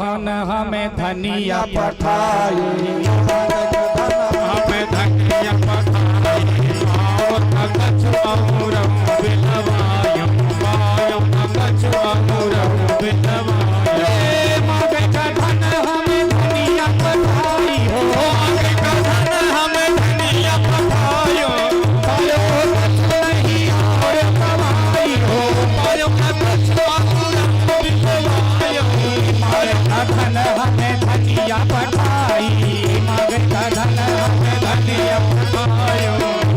कहन हमें धनिया पठाई हमें धनिया पठाई आओ न कछुआ मुरम बिलवायम पायम न कछुआ मुरम बिलवायम मांगे का धन हमें धनिया पठाई हो मांगे का धन हमें धनिया पठायो पायो कछु नहीं और कमाई हो पायो न कछुआ मुरम बिलवायम मांगे का धन हमें धनिया पठाई मांगे का धन हमें धनिया पठायो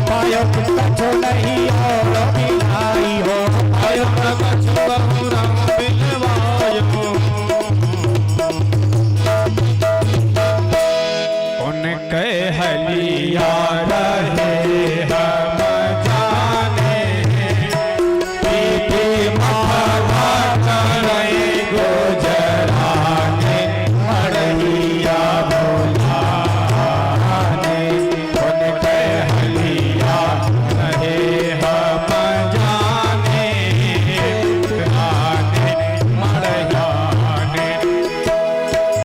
पायो कछु नहीं और बिलाई हो पायो न कछुआ मुरम बिलवायम उनके हलिया